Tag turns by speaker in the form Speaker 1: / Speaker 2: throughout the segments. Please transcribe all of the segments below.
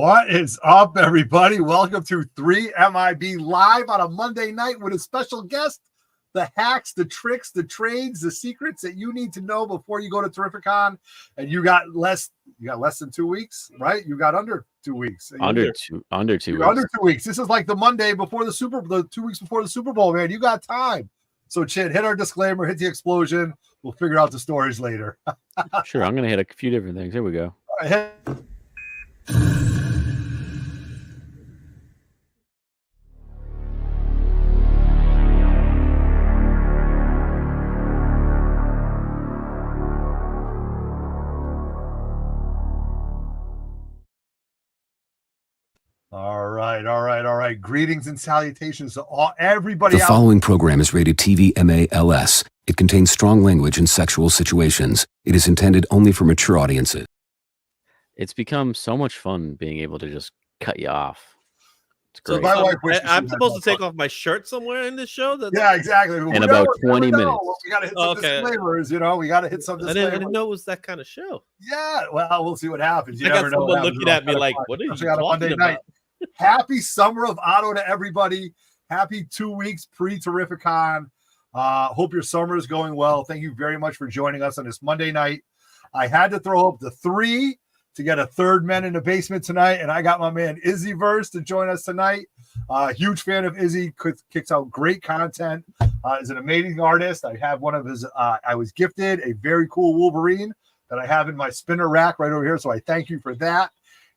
Speaker 1: What is up, everybody? Welcome to 3MIB Live on a Monday night with a special guest. The hacks, the tricks, the trades, the secrets that you need to know before you go to Terrificon. And you got less than 2 weeks, right? You got under 2 weeks.
Speaker 2: Under two weeks.
Speaker 1: Under 2 weeks. This is like the Monday before the 2 weeks before the Super Bowl, man. You got time. So, Chin, hit our disclaimer, hit the explosion. We'll figure out the stories later.
Speaker 2: Sure, I'm going to hit a few different things. Here we go.
Speaker 1: All right, All right. Greetings and salutations to everybody.
Speaker 3: The following program is rated TV MALS. It contains strong language and sexual situations. It is intended only for mature audiences.
Speaker 2: It's become so much fun being able to just cut you off. It's
Speaker 4: So
Speaker 2: great.
Speaker 1: my wife wishes
Speaker 4: I'm
Speaker 1: she
Speaker 4: supposed
Speaker 1: had
Speaker 4: to take off my shirt somewhere in this show?
Speaker 1: Yeah, exactly.
Speaker 2: In about 20 minutes.
Speaker 1: We got to hit some disclaimers, We got to hit some
Speaker 4: I
Speaker 1: disclaimers.
Speaker 4: didn't know it was that kind of show.
Speaker 1: Yeah, well, we'll see what happens. You
Speaker 4: I got
Speaker 1: never know.
Speaker 4: someone looking at me like, what are you
Speaker 1: Especially on a Monday
Speaker 4: talking
Speaker 1: night.
Speaker 4: about?
Speaker 1: Happy summer of Otto to everybody. Happy 2 weeks pre-Terrificon. Hope your summer is going well. Thank you very much for joining us on this Monday night. I had to throw up the 3 to get a third man in the basement tonight, and I got my man Izzyverse to join us tonight. Huge fan of Izzy, kicks out great content. Is an amazing artist. I have one of his. I was gifted a very cool Wolverine that I have in my spinner rack right over here, so I thank you for that.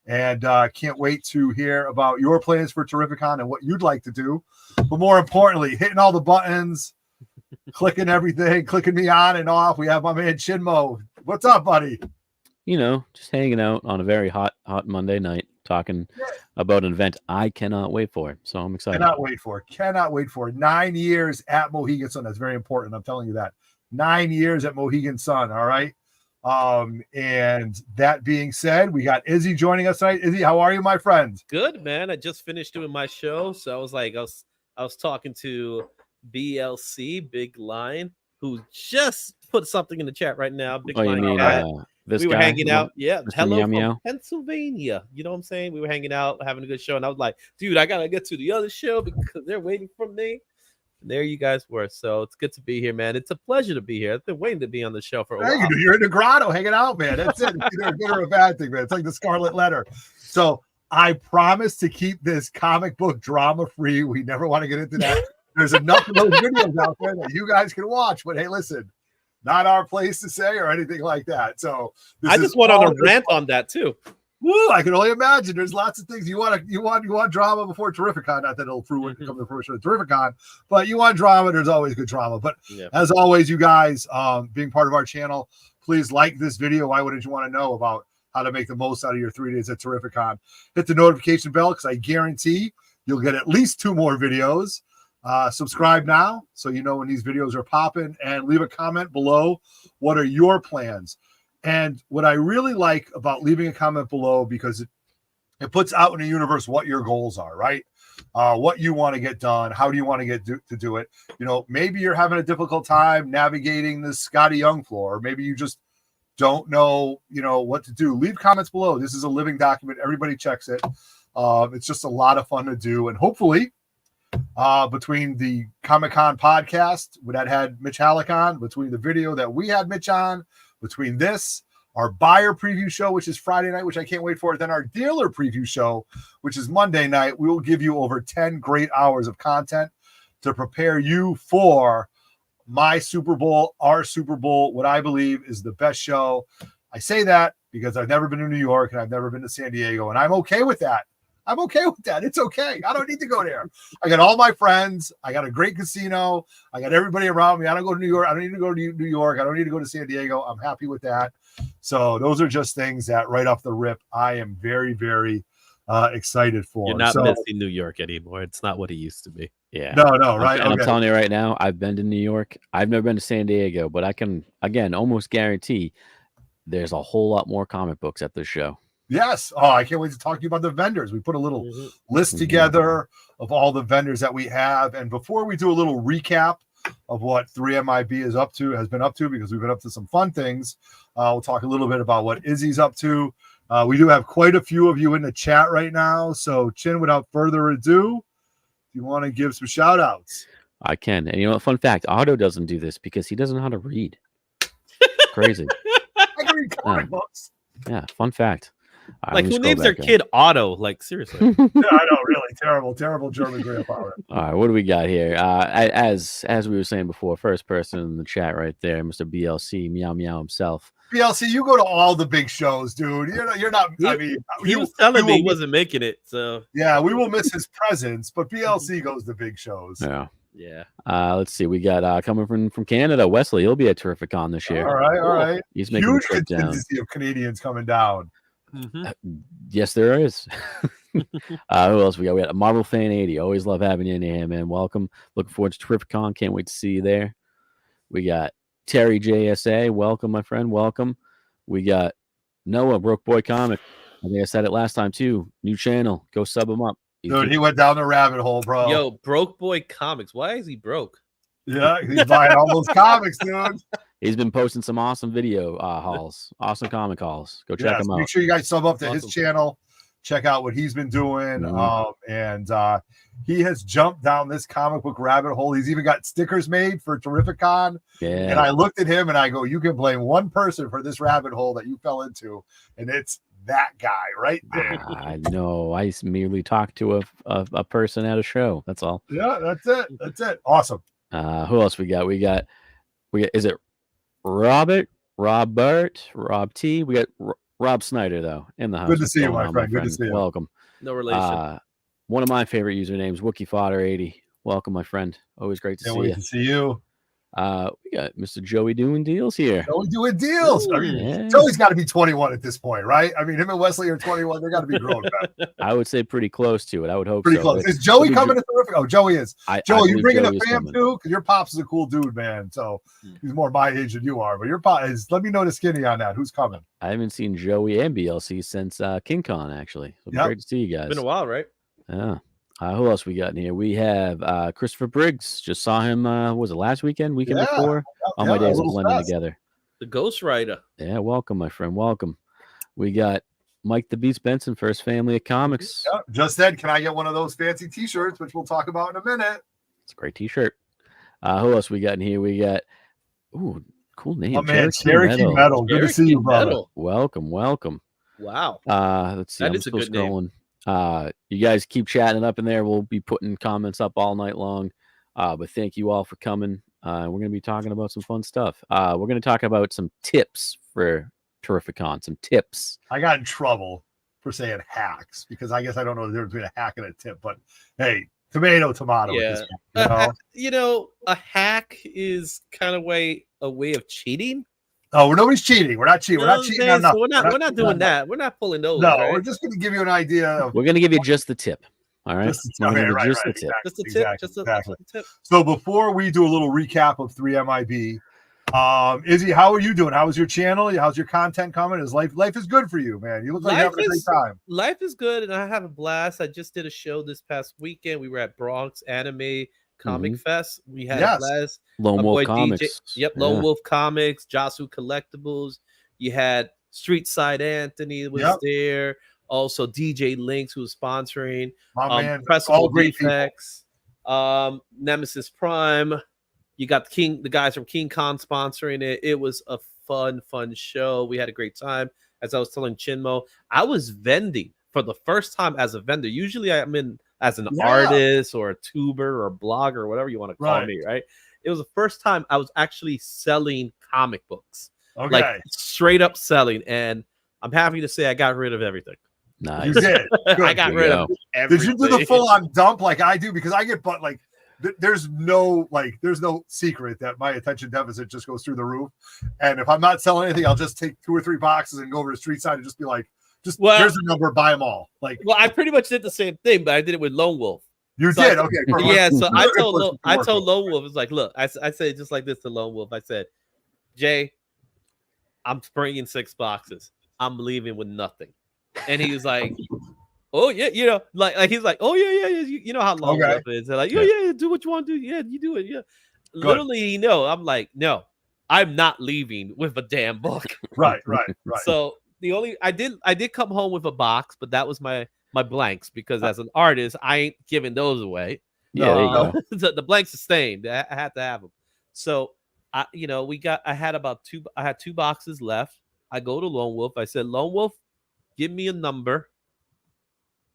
Speaker 1: And can't wait to hear about your plans for Terrificon and what you'd like to do. But more importantly, hitting all the buttons, clicking everything, clicking me on and off. We have my man Chinmo. What's up, buddy?
Speaker 2: Just hanging out on a very hot Monday night, talking about an event I cannot wait for. So I'm excited.
Speaker 1: Cannot wait for 9 years at Mohegan Sun. That's very important. I'm telling you that. 9 years at Mohegan Sun. All right. And that being said, we got Izzy joining us tonight. Izzy, how are you, my friend?
Speaker 4: Good, man. I just finished doing my show. So I was like, I was talking to BLC, Big Line, who just put something in the chat right now. Big Line.
Speaker 2: You mean this
Speaker 4: we were
Speaker 2: guy?
Speaker 4: hanging out. Yeah.
Speaker 2: Mr.
Speaker 4: Hello
Speaker 2: Meow
Speaker 4: from
Speaker 2: Meow?
Speaker 4: Pennsylvania. You know what I'm saying? We were hanging out, having a good show. And I was like, dude, I got to get to the other show because they're waiting for me. And there you guys were. So it's good to be here, man. It's a pleasure to be here. I've been waiting to be on the show for a while.
Speaker 1: You're in the grotto hanging out, man. That's it. It's either a good or a bad thing, man. It's like the Scarlet Letter. So I promise to keep this comic book drama free. We never want to get into that. There's enough of those videos out there that you guys can watch. But hey, listen, not our place to say or anything like that. So
Speaker 4: I just went on a rant on that too.
Speaker 1: Woo, I can only imagine. There's lots of things you want drama before Terrificon. Not that it'll come to fruition at Terrificon, but you want drama. There's always good drama. But as always, you guys being part of our channel, please like this video. Why wouldn't you want to know about how to make the most out of your 3 days at Terrificon? Hit the notification bell because I guarantee you'll get at least 2 more videos. Subscribe now so you know when these videos are popping, and leave a comment below. What are your plans? And what I really like about leaving a comment below, because it puts out in the universe what your goals are, right? What you want to get done. How do you want to get to do it? Maybe you're having a difficult time navigating the Scotty Young floor. Or maybe you just don't know, what to do. Leave comments below. This is a living document. Everybody checks it. It's just a lot of fun to do. And hopefully, between the Comic-Con podcast that had Mitch Halleck on, between the video that we had Mitch on, between this, our buyer preview show, which is Friday night, which I can't wait for, then our dealer preview show, which is Monday night, we will give you over 10 great hours of content to prepare you for my Super Bowl, our Super Bowl, what I believe is the best show. I say that because I've never been to New York and I've never been to San Diego, and I'm okay with that. It's okay. I don't need to go there. I got all my friends. I got a great casino. I got everybody around me. I don't go to New York. I don't need to go to New York. I don't need to go to San Diego. I'm happy with that. So those are just things that right off the rip, I am very, very excited for.
Speaker 4: You're not missing New York anymore. It's not what it used to be.
Speaker 2: Yeah.
Speaker 1: No, right.
Speaker 2: I'm telling you right now, I've been to New York. I've never been to San Diego, but I can, again, almost guarantee there's a whole lot more comic books at this show.
Speaker 1: Yes. Oh, I can't wait to talk to you about the vendors. We put a little list together of all the vendors that we have. And before we do a little recap of what 3MIB has been up to, because we've been up to some fun things, we'll talk a little bit about what Izzy's up to. We do have quite a few of you in the chat right now. So, Chin, without further ado, you want to give some shout outs?
Speaker 2: I can. And you know, fun fact, Otto doesn't do this because he doesn't know how to read. Crazy.
Speaker 1: I can read comic books.
Speaker 2: Yeah, fun fact.
Speaker 4: Like, who names their kid Otto? Like, seriously.
Speaker 1: Yeah, I know, really terrible German grandfather.
Speaker 2: All right, what do we got here? As we were saying before, first person in the chat right there, Mr. BLC, meow meow himself.
Speaker 1: BLC, you go to all the big shows, dude. You're not. I mean,
Speaker 4: he was telling me he wasn't making it. So
Speaker 1: yeah, we will miss his presence, but BLC goes to big shows.
Speaker 2: Yeah. Let's see. We got coming from Canada, Wesley. He'll be at Terrificon this year.
Speaker 1: All right.
Speaker 2: He's making
Speaker 1: huge
Speaker 2: a trip down.
Speaker 1: contingency of Canadians coming down.
Speaker 2: Yes, there is. Who else we got? We got Marvel Fan 80. Always love having you in here, man. Welcome. Looking forward to Terrificon. Can't wait to see you there. We got Terry JSA. Welcome, my friend. Welcome. We got Noah, Broke Boy Comic. I think I said it last time too. New channel. Go sub him up.
Speaker 1: Dude, he went down the rabbit hole, bro.
Speaker 4: Yo, Broke Boy Comics. Why is he broke?
Speaker 1: Yeah, he's buying all those comics, dude.
Speaker 2: He's been posting some awesome video hauls, awesome comic hauls. Go check him out.
Speaker 1: Make sure you guys sub up to his channel. Check out what he's been doing. And he has jumped down this comic book rabbit hole. He's even got stickers made for Terrificon.
Speaker 2: Yeah.
Speaker 1: And I looked at him and I go, you can blame one person for this rabbit hole that you fell into, and it's that guy right there.
Speaker 2: I know. I merely talked to a person at a show. That's all.
Speaker 1: Yeah, that's it. Awesome.
Speaker 2: Who else we got? We got. Is it Rob T? We got Rob Snyder though in the house.
Speaker 1: Good to see you, my friend. Good to see you.
Speaker 2: Welcome.
Speaker 4: No relation.
Speaker 2: One of my favorite usernames, Wookie Fodder 80. Welcome, my friend. Always great to see you.
Speaker 1: To see you.
Speaker 2: We got Mr. Joey doing deals here.
Speaker 1: Joey doing deals. I mean, Joey's got to be 21 at this point, right? I mean, him and Wesley are 21. They got to be grown.
Speaker 2: I would say pretty close to it. I would hope
Speaker 1: pretty close. Is Joey coming to Terrific? Oh, Joey is. Joey, you bringing a fam too? Because your pops is a cool dude, man. So he's more my age than you are. But your pop is. Let me know the skinny on that. Who's coming?
Speaker 2: I haven't seen Joey and BLC since King Con actually. So great to see you guys.
Speaker 4: Been a while, right?
Speaker 2: Yeah. Who else we got in here? We have Christopher Briggs. Just saw him. Was it last weekend before? All my days of blending together.
Speaker 4: The Ghost Rider.
Speaker 2: Yeah, welcome, my friend. Welcome. We got Mike the Beast Benson, First Family of Comics.
Speaker 1: Yeah, just said, can I get one of those fancy T-shirts, which we'll talk about in a minute?
Speaker 2: It's a great T-shirt. Who else we got in here? We got cool name.
Speaker 1: Oh man, Cherokee Metal. Good to see you, brother.
Speaker 2: Welcome.
Speaker 4: Wow.
Speaker 2: Let's see. I'm still scrolling. You guys keep chatting up in there. We'll be putting comments up all night long. But thank you all for coming. We're going to be talking about some fun stuff. We're going to talk about some tips for Terrificon. Some tips.
Speaker 1: I got in trouble for saying hacks because I guess I don't know the difference between a hack and a tip. But hey, tomato.
Speaker 4: Yeah. You know, a hack is kind of a way of cheating.
Speaker 1: Oh, nobody's cheating. We're not cheating. We're not cheating on nothing.
Speaker 4: We're not doing that. We're not pulling those.
Speaker 1: No,
Speaker 4: right?
Speaker 1: we're just going to give you an idea.
Speaker 2: We're going to give you just the tip. All right.
Speaker 1: Just the tip.
Speaker 4: Just the tip.
Speaker 1: So before we do a little recap of 3MIB, Izzy, how are you doing? How is your channel? How's your content coming? Is life is good for you, man? You look like you're having a great time.
Speaker 4: Life is good, and I have a blast. I just did a show this past weekend. We were at Bronx Anime Comic Fest. We had a blast.
Speaker 2: Lone Wolf Comics.
Speaker 4: Lone Wolf Comics, Jasu Collectibles. You had Street Side Anthony was there. Also DJ Links, who was sponsoring.
Speaker 1: My man,
Speaker 4: all great Defects, Nemesis Prime. You got the guys from King Con sponsoring it. It was a fun show. We had a great time. As I was telling Chinmo, I was vending for the first time as a vendor. Usually I'm in as an artist or a tuber or a blogger or whatever you want to call me, right? It was the first time I was actually selling comic books.
Speaker 1: Okay.
Speaker 4: Like straight up selling. And I'm happy to say I got rid of everything.
Speaker 2: Nice.
Speaker 1: You did.
Speaker 4: I got rid of everything.
Speaker 1: Did you do the full on dump like I do? Because I get there's no secret that my attention deficit just goes through the roof. And if I'm not selling anything, I'll just take 2 or 3 boxes and go over to the street side and just be like, here's the number, buy them all.
Speaker 4: I pretty much did the same thing, but I did it with Lone Wolf.
Speaker 1: You did? Okay.
Speaker 4: Yeah, so I told Lone Wolf, it's like, look, I said just like this to Lone Wolf. I said, Jay, I'm bringing 6 boxes. I'm leaving with nothing. And he was like, oh yeah, like he's like, oh yeah, you know how Lone Wolf is. They're like, yeah, do what you want to do. Yeah, you do it. Yeah. Good. Literally, I'm like, no, I'm not leaving with a damn book.
Speaker 1: Right.
Speaker 4: So I did come home with a box, but that was my blanks because as an artist, I ain't giving those away.
Speaker 2: Yeah, there you go.
Speaker 4: The blanks are stained. I had to have them. So I had 2 boxes left. I go to Lone Wolf. I said, Lone Wolf, give me a number.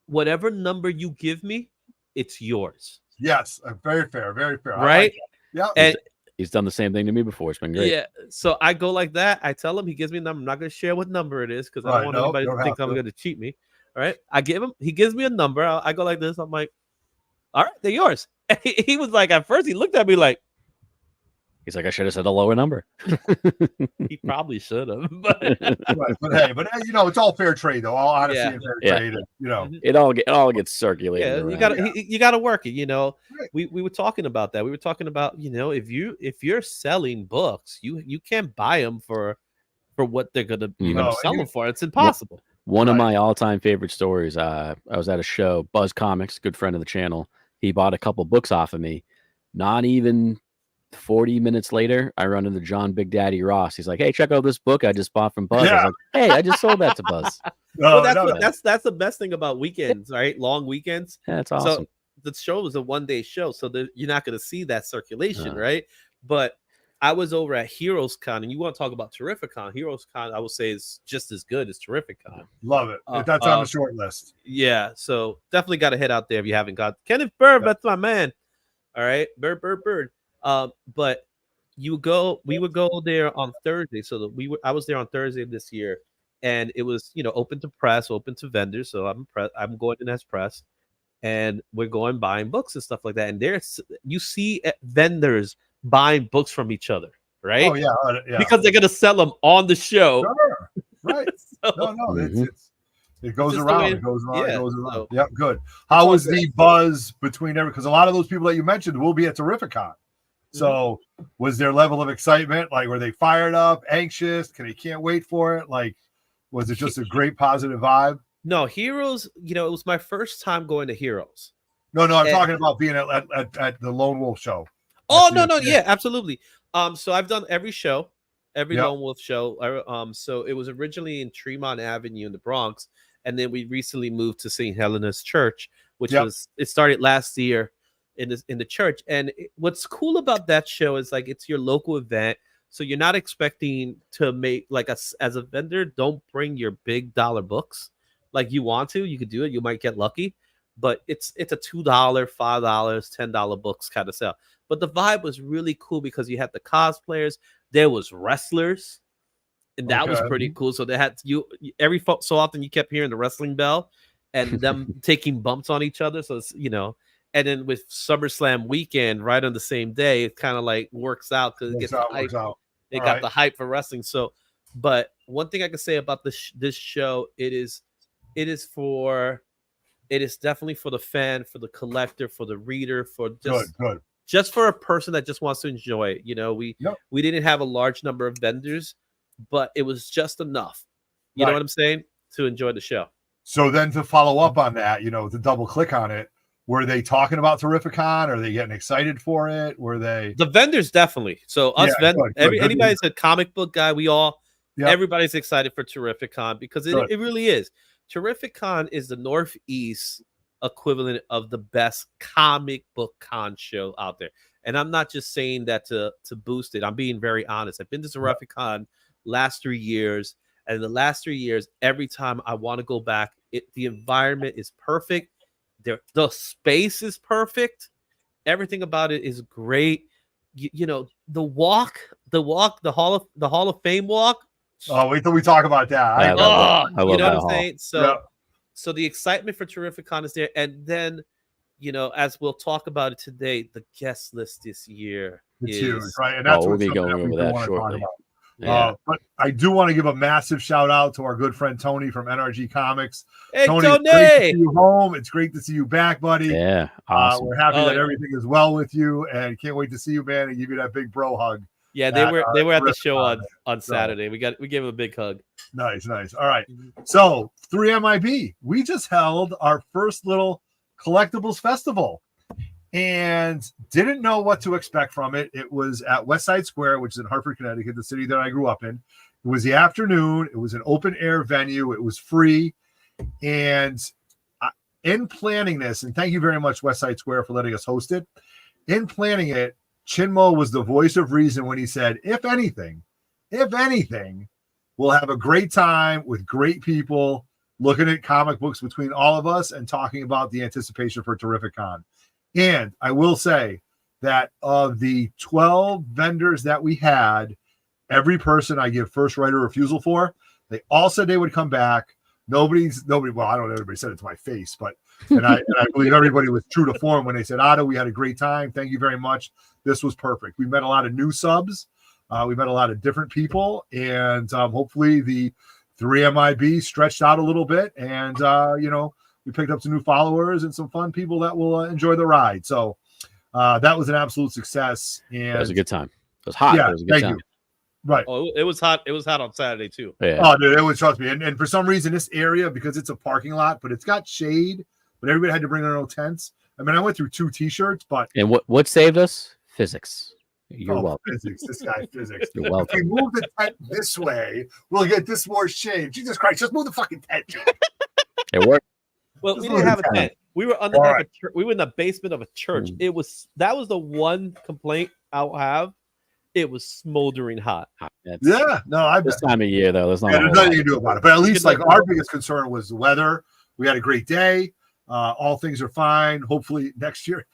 Speaker 4: Whatever number you give me, it's yours.
Speaker 1: Yes, very fair, very fair.
Speaker 4: Right?
Speaker 1: Yeah.
Speaker 4: And
Speaker 2: he's done the same thing to me before. It's been great.
Speaker 4: yeah. So I go like that. I tell him, he gives me a number. I'm not going to share what number it is because I don't want anybody to think I'm going to cheat me. All right. He gives me a number. I go like this. I'm like, all right, they're yours. And he was like, at first he looked at me like,
Speaker 2: he's like, I should have said a lower number.
Speaker 4: He probably should have. But
Speaker 1: hey, it's all fair trade though. All honesty and fair trade. And,
Speaker 2: it all gets circulated.
Speaker 4: Yeah, you gotta work it.
Speaker 1: Right.
Speaker 4: We were talking about that. We were talking about if you're selling books, you can't buy them for what they're gonna sell them for. It's impossible.
Speaker 2: One of my all-time favorite stories. I was at a show, Buzz Comics, good friend of the channel. He bought a couple books off of me. Not even 40 minutes later, I run into John Big Daddy Ross. He's like, "Hey, check out this book I just bought from Buzz." I was like, "Hey, I just sold that to Buzz."
Speaker 4: That's the best thing about weekends, right? Long weekends.
Speaker 2: Yeah, that's awesome.
Speaker 4: So the show was a one-day show, so you're not going to see that circulation, right? But I was over at Heroes Con, and you want to talk about Terrificon. Heroes Con, I would say, is just as good as Terrificon.
Speaker 1: Love it. That's on the short list.
Speaker 4: Yeah, so definitely got to head out there if you haven't got Kenneth Bird. That's my man. All right, Bird. But we would go there on Thursday. So I was there on Thursday this year, and it was open to press, open to vendors. So I'm going in as press, and we're going buying books and stuff like that. And you see vendors buying books from each other, right?
Speaker 1: Oh yeah.
Speaker 4: Because they're gonna sell them on the show.
Speaker 1: Sure. Right. It goes around. It goes around.
Speaker 4: Yeah,
Speaker 1: it goes around.
Speaker 4: So,
Speaker 1: yep. Good. How was the buzz between because a lot of those people that you mentioned will be at Terrificon. So was their level of excitement, like, were they fired up, anxious? They can't wait for it? Like, was it just a great positive vibe?
Speaker 4: No, Heroes, it was my first time going to Heroes.
Speaker 1: No, I'm talking about being at the Lone Wolf show.
Speaker 4: Oh, no, yeah, absolutely. So I've done every show, Lone Wolf show. So it was originally in Tremont Avenue in the Bronx, and then we recently moved to St. Helena's Church, which it started last year in the church. And what's cool about that show is like it's your local event, so you're not expecting to make as a vendor, don't bring your big dollar books. Like, you want to, you could do it, you might get lucky, but it's a $2, $5, $10 books kind of sale. But the vibe was really cool because you had the cosplayers, there was wrestlers, and that was pretty cool. So they had every so often you kept hearing the wrestling bell and them taking bumps on each other. So it's and then with SummerSlam weekend right on the same day, it kind of like works out because it gets the hype. It got the hype for wrestling. So, but one thing I can say about this show, it is definitely for the fan, for the collector, for the reader, for just for a person that just wants to enjoy it. We didn't have a large number of vendors, but it was just enough. You know what I'm saying? To enjoy the show.
Speaker 1: So then to follow up on that, to double click on it, were they talking about Terrificon? Are they getting excited for it? Were they
Speaker 4: the vendors? Definitely. So us anybody's a comic book guy, everybody's excited for Terrificon because it really is. Terrificon is the Northeast equivalent of the best comic book con show out there. And I'm not just saying that to boost it. I'm being very honest. I've been to Terrificon last 3 years, and in the last 3 years, every time I want to go back, the environment is perfect. The space is perfect. Everything about it is great. The walk, the Hall of Fame walk.
Speaker 1: Oh, wait till we talk about that.
Speaker 2: I love
Speaker 4: you know
Speaker 2: that
Speaker 4: what I'm saying? So the excitement for Terrificon is there. And then, as we'll talk about it today, the guest list this year is
Speaker 1: huge, right? And that's
Speaker 2: we'll be going over that shortly.
Speaker 1: But I do want to give a massive shout out to our good friend Tony from NRG Comics.
Speaker 4: Hey,
Speaker 1: Tony, it's great to see you home. It's great to see you back, buddy.
Speaker 2: Yeah, awesome.
Speaker 1: We're happy that everything is well with you, and can't wait to see you, man, and give you that big bro hug.
Speaker 4: Yeah, they were at the show on Saturday. We gave him a big hug.
Speaker 1: Nice. All right. So 3MIB, we just held our first little collectibles festival and didn't know what to expect from it. It was at West Side Square, which is in Hartford, Connecticut, the city that I grew up in. It was the afternoon. It was an open air venue. It was free. And in planning this, and thank you very much, West Side Square, for letting us host it. In planning it, Chinmo was the voice of reason when he said, if anything, we'll have a great time with great people looking at comic books between all of us and talking about the anticipation for Terrificon. And I will say that of the 12 vendors that we had, every person I give first right of refusal for, they all said they would come back. Nobody, well, I don't know, everybody said it to my face, but, and I believe everybody was true to form when they said, Otto, we had a great time. Thank you very much. This was perfect. We met a lot of new subs. We met a lot of different people, and hopefully the 3MIB stretched out a little bit, and we picked up some new followers and some fun people that will enjoy the ride. So that was an absolute success. And
Speaker 2: it was a good time. It was hot.
Speaker 1: Yeah,
Speaker 2: it was a good time.
Speaker 1: you. Right.
Speaker 4: Oh, it was hot. It was hot on Saturday too.
Speaker 2: Yeah.
Speaker 1: Oh, dude, it was, trust me. And for some reason, this area, because it's a parking lot, but it's got shade, but everybody had to bring their own tents. I mean, I went through 2 t-shirts, but
Speaker 2: And what saved us? Physics. You're welcome.
Speaker 1: Physics. This guy, physics.
Speaker 2: You're welcome.
Speaker 1: If we move the tent this way, we'll get this more shade. Jesus Christ, just move the fucking tent.
Speaker 2: It worked.
Speaker 4: Well,
Speaker 1: Just
Speaker 4: we didn't have a
Speaker 1: tent.
Speaker 4: tent. We were under
Speaker 1: All right.
Speaker 4: we were in the basement of a church.
Speaker 2: Mm.
Speaker 4: That was the one complaint I'll have. It was smoldering hot.
Speaker 2: That's-
Speaker 1: Yeah, no, I
Speaker 2: This time of year, though, there's not.
Speaker 1: Yeah,
Speaker 2: a
Speaker 1: there's
Speaker 2: whole
Speaker 1: nothing
Speaker 2: lot.
Speaker 1: you can do about it. But at least,
Speaker 4: Good
Speaker 1: like, our biggest concern was the weather. We had a great day. All things are fine. Hopefully next year,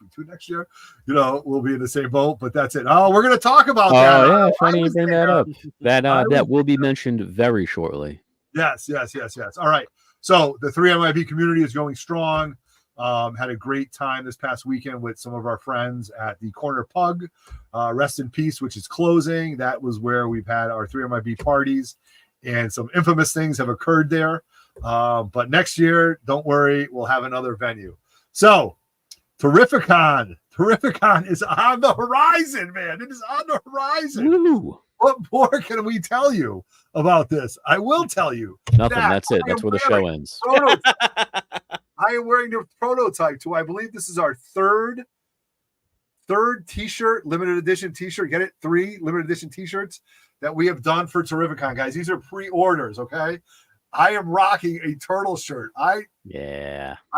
Speaker 1: we'll be in the same boat. But that's it. Oh, we're gonna talk about that.
Speaker 2: Oh yeah,
Speaker 1: I
Speaker 2: funny you
Speaker 1: was
Speaker 2: bring
Speaker 1: there.
Speaker 2: that up. That
Speaker 1: I
Speaker 2: that will be mentioned very shortly.
Speaker 1: Yes. All right. So the 3MIB community is going strong. Had a great time this past weekend with some of our friends at the Corner Pug. Rest in Peace, which is closing. That was where we've had our 3MIB parties, and some infamous things have occurred there. But next year, don't worry, we'll have another venue. So Terrificon is on the horizon, man. It is on the horizon.
Speaker 2: Woo.
Speaker 1: What more can we tell you about this? I will tell you.
Speaker 2: Nothing.
Speaker 1: that
Speaker 2: That's it.
Speaker 1: I
Speaker 2: That's
Speaker 1: am
Speaker 2: where the show
Speaker 1: wearing
Speaker 2: ends.
Speaker 1: I am wearing the prototype too. I believe this is our third t-shirt, limited edition t-shirt. Get it? 3 limited edition t-shirts that we have done for Terrificon, guys. These are pre-orders, okay? I am rocking a turtle shirt. I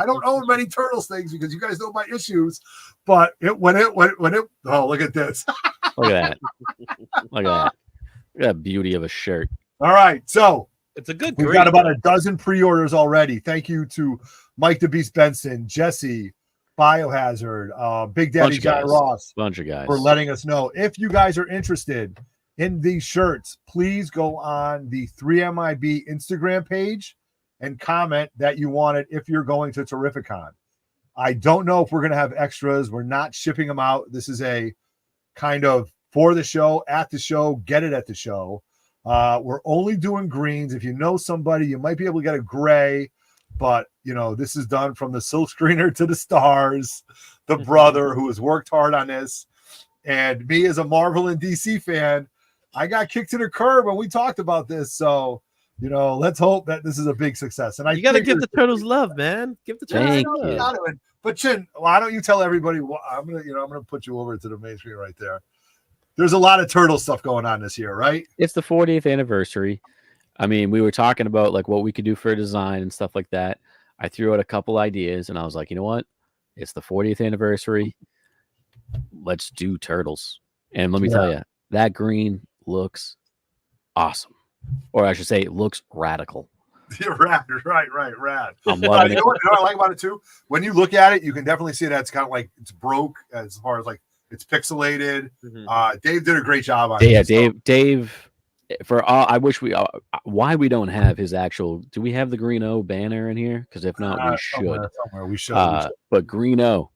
Speaker 1: don't own many turtles things because you guys know my issues, but when it oh, look at this.
Speaker 2: Look at that. Look at that. Look at that beauty of a shirt.
Speaker 1: All right, so
Speaker 4: It's a good
Speaker 1: we've
Speaker 4: grade.
Speaker 1: got about a dozen pre-orders already. Thank you to Mike the Beast Benson, Jesse, Biohazard, Big Daddy John Ross
Speaker 2: Bunch of guys.
Speaker 1: for letting us know. If you guys are interested in these shirts, please go on the 3MIB Instagram page and comment that you want it if you're going to Terrificon. I don't know if we're going to have extras. We're not shipping them out. This is a kind of for the show, at the show, get it at the show. We're only doing greens. If you know somebody, you might be able to get a gray, but this is done from the silk screener to the stars, the brother who has worked hard on this. And me as a Marvel and DC fan, I got kicked to the curb when we talked about this. So, let's hope that this is a big success. And
Speaker 4: You got to give the turtles love, man. Give the turtles
Speaker 2: Thank
Speaker 4: love.
Speaker 2: you.
Speaker 1: But Chin, why don't you tell everybody? I'm gonna put you over to the main screen right there. There's a lot of turtle stuff going on this year, right?
Speaker 2: It's the 40th anniversary. I mean, we were talking about like what we could do for a design and stuff like that. I threw out a couple ideas and I was like, you know what? It's the 40th anniversary. Let's do turtles. And let me tell you, that green looks awesome. Or I should say, it looks radical.
Speaker 1: You're rad, right.
Speaker 2: I'm loving
Speaker 1: You
Speaker 2: it.
Speaker 1: know what I like about it too? When you look at it, you can definitely see that it's kind of like it's broke as far as like it's pixelated. Dave did a great job on it.
Speaker 2: Yeah, Dave. For all, I wish we. Why we don't have his actual? Do we have the Green O banner in here? Because if not, we should.
Speaker 1: Somewhere we should.
Speaker 2: But Green O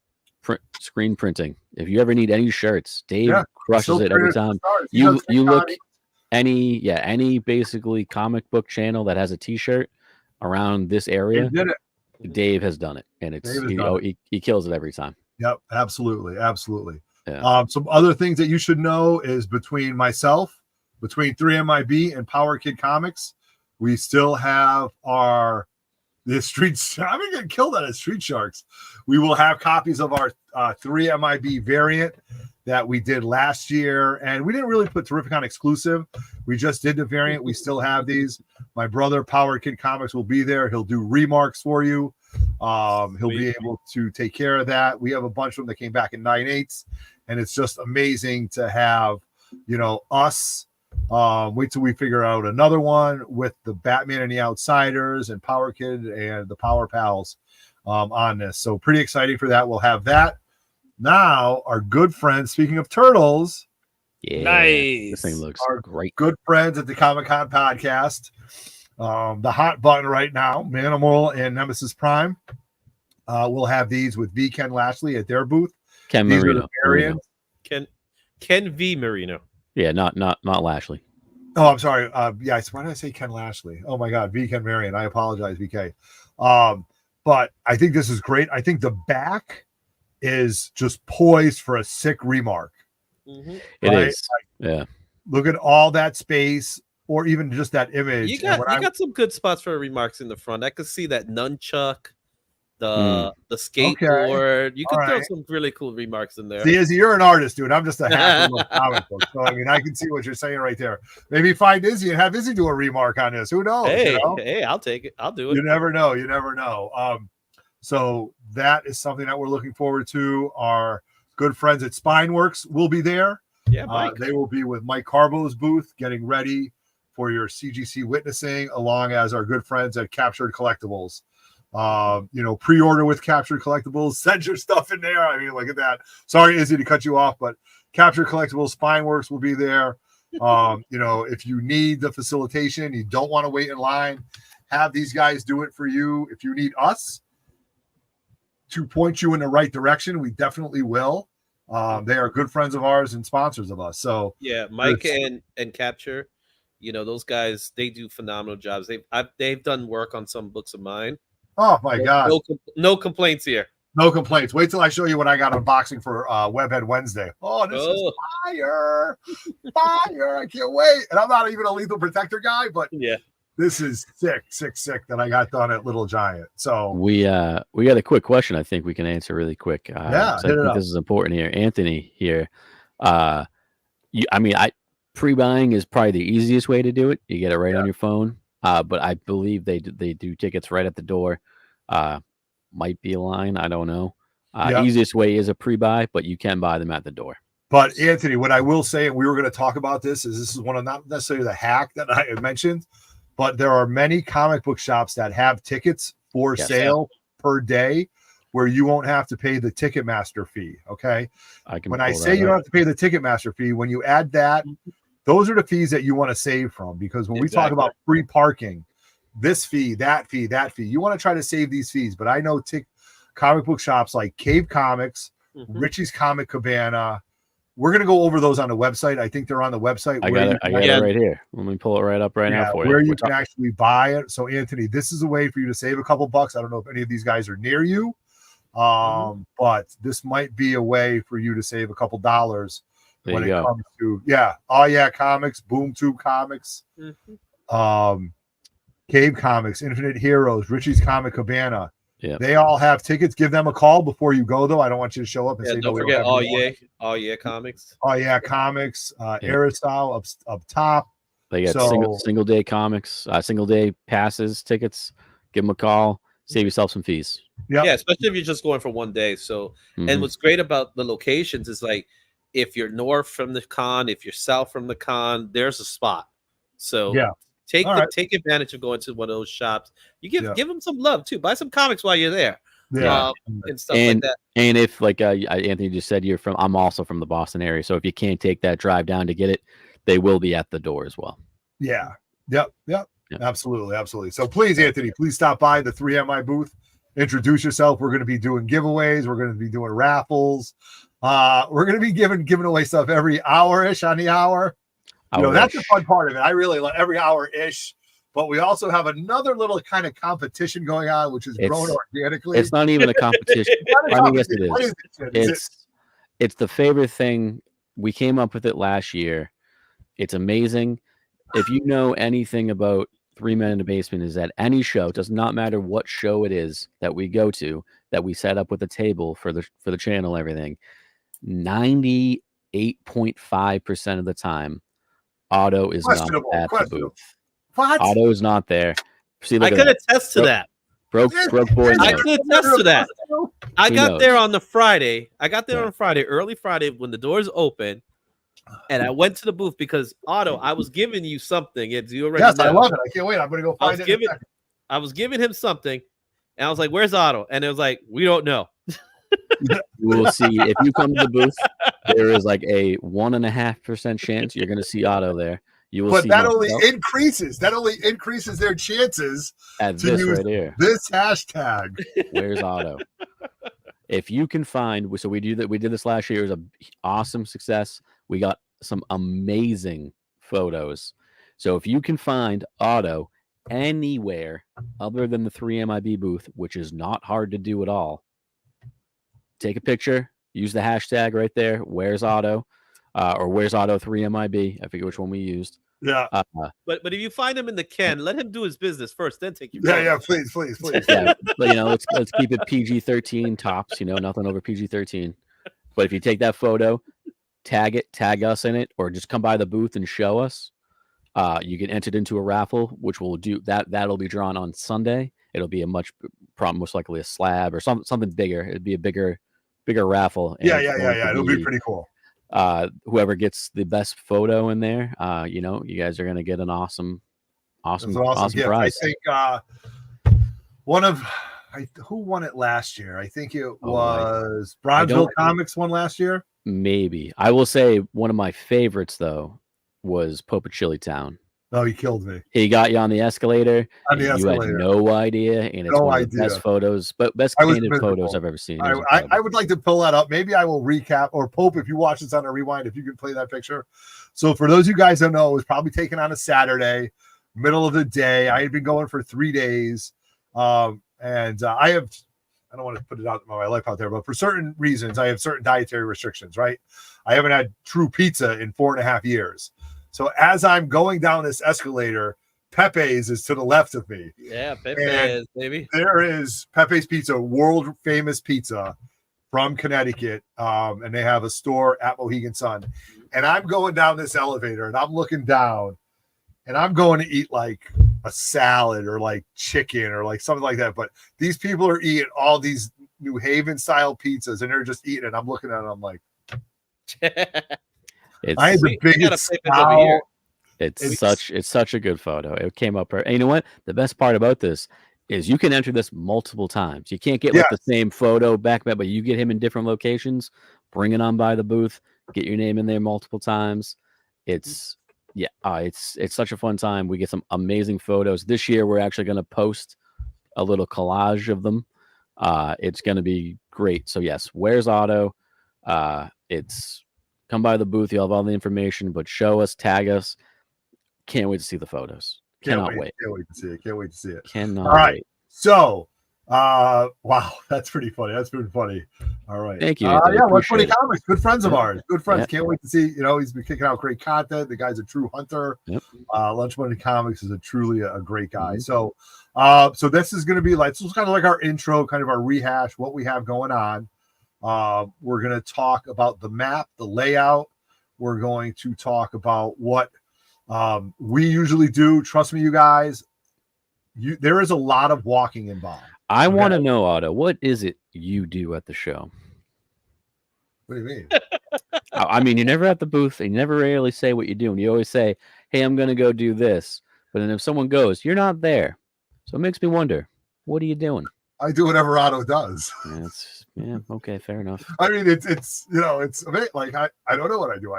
Speaker 2: screen printing. If you ever need any shirts, Dave crushes it every time. You look any basically comic book channel that has a T-shirt around this area.
Speaker 1: Did it.
Speaker 2: Dave has done it, and he kills it every time.
Speaker 1: Yep, absolutely.
Speaker 2: Yeah.
Speaker 1: Some other things that you should know is between 3MIB and Power Kid Comics, we still have our The streets. I'm gonna get killed out of Street Sharks. We will have copies of our 3 MIB variant that we did last year, and we didn't really put Terrificon exclusive. We just did the variant. We still have these. My brother Power Kid Comics will be there. He'll do remarks for you. He'll be able to take care of that. We have a bunch of them that came back in 9/8, and it's just amazing to have, us. Wait till we figure out another one with the Batman and the Outsiders and Power Kid and the Power Pals on this. So pretty exciting for that. We'll have that. Now, our good friends, speaking of turtles,
Speaker 2: nice. This thing looks great.
Speaker 1: Good friends at the Comic-Con podcast. The hot button right now, Manimal and Nemesis Prime. We'll have these with V. Ken Lashley at their booth.
Speaker 2: Ken
Speaker 1: these
Speaker 2: Marino.
Speaker 4: Ken V. Marino.
Speaker 2: Yeah, not Lashley.
Speaker 1: Oh, I'm sorry. Why did I say Ken Lashley? Oh my God, V. Ken Marion. I apologize, VK. But I think this is great. I think the back is just poised for a sick remark.
Speaker 2: Mm-hmm. It is. Yeah.
Speaker 1: Look at all that space, or even just that image.
Speaker 4: You got some good spots for remarks in the front. I could see that nunchuck, the skateboard. Okay. You could throw some really cool remarks in there.
Speaker 1: See, Izzy, you're an artist, dude. I'm just a happy little comic book. So I mean, I can see what you're saying right there. Maybe find Izzy and have Izzy do a remark on this. Who knows?
Speaker 4: Hey, I'll take it. I'll do it.
Speaker 1: You never know. So that is something that we're looking forward to. Our good friends at Spineworks will be there.
Speaker 4: Yeah, Mike.
Speaker 1: They will be with Mike Carbo's booth, getting ready for your CGC witnessing, along as our good friends at Captured Collectibles. Pre-order with Captured Collectibles. Send your stuff in there. I mean, look at that. Sorry, Izzy, to cut you off, but Captured Collectibles, Spineworks will be there. If you need the facilitation, you don't want to wait in line, have these guys do it for you. If you need us to point you in the right direction, we definitely will. They are good friends of ours and sponsors of us. So
Speaker 4: yeah, Mike and Capture, those guys, they do phenomenal jobs. They've done work on some books of mine.
Speaker 1: Oh my God!
Speaker 4: No complaints here.
Speaker 1: No complaints. Wait till I show you what I got unboxing for Webhead Wednesday. Oh, this is fire! Fire! I can't wait. And I'm not even a Lethal Protector guy, but
Speaker 4: yeah.
Speaker 1: This is sick that I got done at Little Giant. So
Speaker 2: we got a quick question I think we can answer really quick. I think this is important here. Anthony here. Pre-buying is probably the easiest way to do it. You get it right on your phone. But I believe they do tickets right at the door. Might be a line. I don't know. Easiest way is a pre-buy, but you can buy them at the door.
Speaker 1: But Anthony, what I will say, and we were going to talk about this is one of not necessarily the hack that I had mentioned, but there are many comic book shops that have tickets for sale per day where you won't have to pay the Ticketmaster fee. Okay. When I say you don't have to pay the Ticketmaster fee, when you add that, those are the fees that you want to save from, because when we talk about free parking, this fee, that fee, you want to try to save these fees. But I know comic book shops like Cave Comics, Richie's Comic Cabana. We're going to go over those on the website. I think they're on the website.
Speaker 2: I got it right here. Let me pull it right up now for you.
Speaker 1: Where you can actually buy it. So, Anthony, this is a way for you to save a couple bucks. I don't know if any of these guys are near you, but this might be a way for you to save a couple dollars when it comes to Comics, Boom Tube Comics, Cave Comics, Infinite Heroes, Richie's Comic Cabana. Yeah, they all have tickets. Give them a call before you go, though. I don't want you to show up and say,
Speaker 4: don't forget Comics.
Speaker 1: Comics, Aerosol up top.
Speaker 2: They got single day comics, single day passes, tickets. Give them a call. Save yourself some fees.
Speaker 4: Yeah, especially if you're just going for one day. So, and what's great about the locations is like, if you're north from the con, if you're south from the con, there's a spot. So take advantage of going to one of those shops. You give them some love too. Buy some comics while you're there. And stuff like that. And
Speaker 2: if Anthony just said I'm also from the Boston area. So if you can't take that drive down to get it, they will be at the door as well.
Speaker 1: Yeah. Yep. Absolutely. So please, Anthony, please stop by the 3MI booth. Introduce yourself. We're going to be doing giveaways. We're going to be doing raffles. We're going to be giving away stuff every hour-ish on the hour. That's the fun part of it. I really like every hour-ish. But we also have another little kind of competition going on, which is grown organically.
Speaker 2: It's not even a competition. Yes, it is. It's the favorite thing. We came up with it last year. It's amazing. If you know anything about Three Men in the Basement is at any show. It does not matter what show it is that we go to, that we set up with a table for the channel, everything. 98.5% of the time, Otto is not at the booth.
Speaker 1: What?
Speaker 2: Otto is not there. See,
Speaker 4: I can attest to that.
Speaker 2: Broke boy.
Speaker 4: I can attest to that. I got there on the Friday. I got there on Friday, early Friday, when the doors open, and I went to the booth because Otto, I was giving you something. You already
Speaker 1: yes,
Speaker 4: know.
Speaker 1: I love it. I can't wait. I'm gonna go find it.
Speaker 4: I was giving him something, and I was like, "Where's Otto?" And it was like, "We don't know."
Speaker 2: You will see if you come to the booth. There is like a 1.5% chance you're going to see Otto there. You will,
Speaker 1: but
Speaker 2: see
Speaker 1: that only increases. That only increases their chances
Speaker 2: at
Speaker 1: to
Speaker 2: this
Speaker 1: use
Speaker 2: right here.
Speaker 1: This hashtag.
Speaker 2: Where's Otto? If you can find, so we did this last year. It was an awesome success. We got some amazing photos. So if you can find Otto anywhere other than the 3MIB booth, which is not hard to do at all, take a picture, use the hashtag right there. Where's Otto? Or where's Otto 3MIB? I forget which one we used.
Speaker 1: Yeah.
Speaker 4: But if you find him in the can, let him do his business first, then take your
Speaker 1: Yeah, please.
Speaker 2: Yeah, but let's keep it PG-13 tops. Nothing over PG-13. But if you take that photo, tag us in it, or just come by the booth and show us. You get entered into a raffle, which we'll do. That'll be drawn on Sunday. It'll be most likely a slab or something bigger. It'd be a bigger raffle.
Speaker 1: Yeah. It'll be pretty cool.
Speaker 2: Whoever gets the best photo in there, you guys are gonna get an awesome gift. Prize.
Speaker 1: I think who won it last year? I think it was Bronzeville Comics won last year.
Speaker 2: Maybe. I will say one of my favorites though was Popa Chili Town.
Speaker 1: Oh, he killed me.
Speaker 2: He got you on the escalator. You had no idea, and it's one of the best photos, but best painted photos I've ever seen.
Speaker 1: I would like to pull that up. Maybe I will recap, or Pope, if you watch this on a rewind, if you can play that picture. So for those of you guys that know, it was probably taken on a Saturday, middle of the day. I had been going for 3 days. And I don't want to put it out my life out there, but for certain reasons, I have certain dietary restrictions, right? I haven't had true pizza in 4.5 years. So as I'm going down this escalator, Pepe's is to the left of me.
Speaker 4: Yeah, Pepe's, baby.
Speaker 1: There is Pepe's Pizza, world famous pizza from Connecticut. And they have a store at Mohegan Sun. And I'm going down this elevator and I'm looking down and I'm going to eat like a salad or like chicken or like something like that. But these people are eating all these New Haven style pizzas and they're just eating it. I'm looking at it. I'm like, I had the biggest smile.
Speaker 2: It's such a good photo. It came up. And you know what? The best part about this is you can enter this multiple times. You can't get like the same photo back, but you get him in different locations. Bring it on by the booth. Get your name in there multiple times. It's such a fun time. We get some amazing photos. This year, we're actually going to post a little collage of them. It's going to be great. So yes, where's Otto? It's come by the booth. You'll have all the information, but show us, tag us. Can't wait to see the photos. Cannot wait.
Speaker 1: Can't wait to see it. Can't wait to see it.
Speaker 2: Cannot
Speaker 1: all right.
Speaker 2: wait.
Speaker 1: So, wow, that's pretty funny. That's pretty funny. All right.
Speaker 2: Thank you.
Speaker 1: Lunch Money Comics, good friends of ours. Good friends. Can't wait to see. He's been kicking out great content. The guy's a true hunter.
Speaker 2: Yep.
Speaker 1: Lunch Money Comics is truly a great guy. So, so this is going to be like, so it's kind of like our intro, kind of our rehash, what we have going on. We're going to talk about the map, the layout. We're going to talk about what we usually do. Trust me, you guys, there is a lot of walking involved.
Speaker 2: I want to know, Otto, what is it you do at the show?
Speaker 1: What do you mean?
Speaker 2: I mean, you're never at the booth and you never really say what you do. And you always say, hey, I'm going to go do this. But then if someone goes, you're not there. So it makes me wonder, what are you doing?
Speaker 1: I do whatever Otto does.
Speaker 2: Yeah, okay, fair enough.
Speaker 1: I mean, it's like I don't know what I do.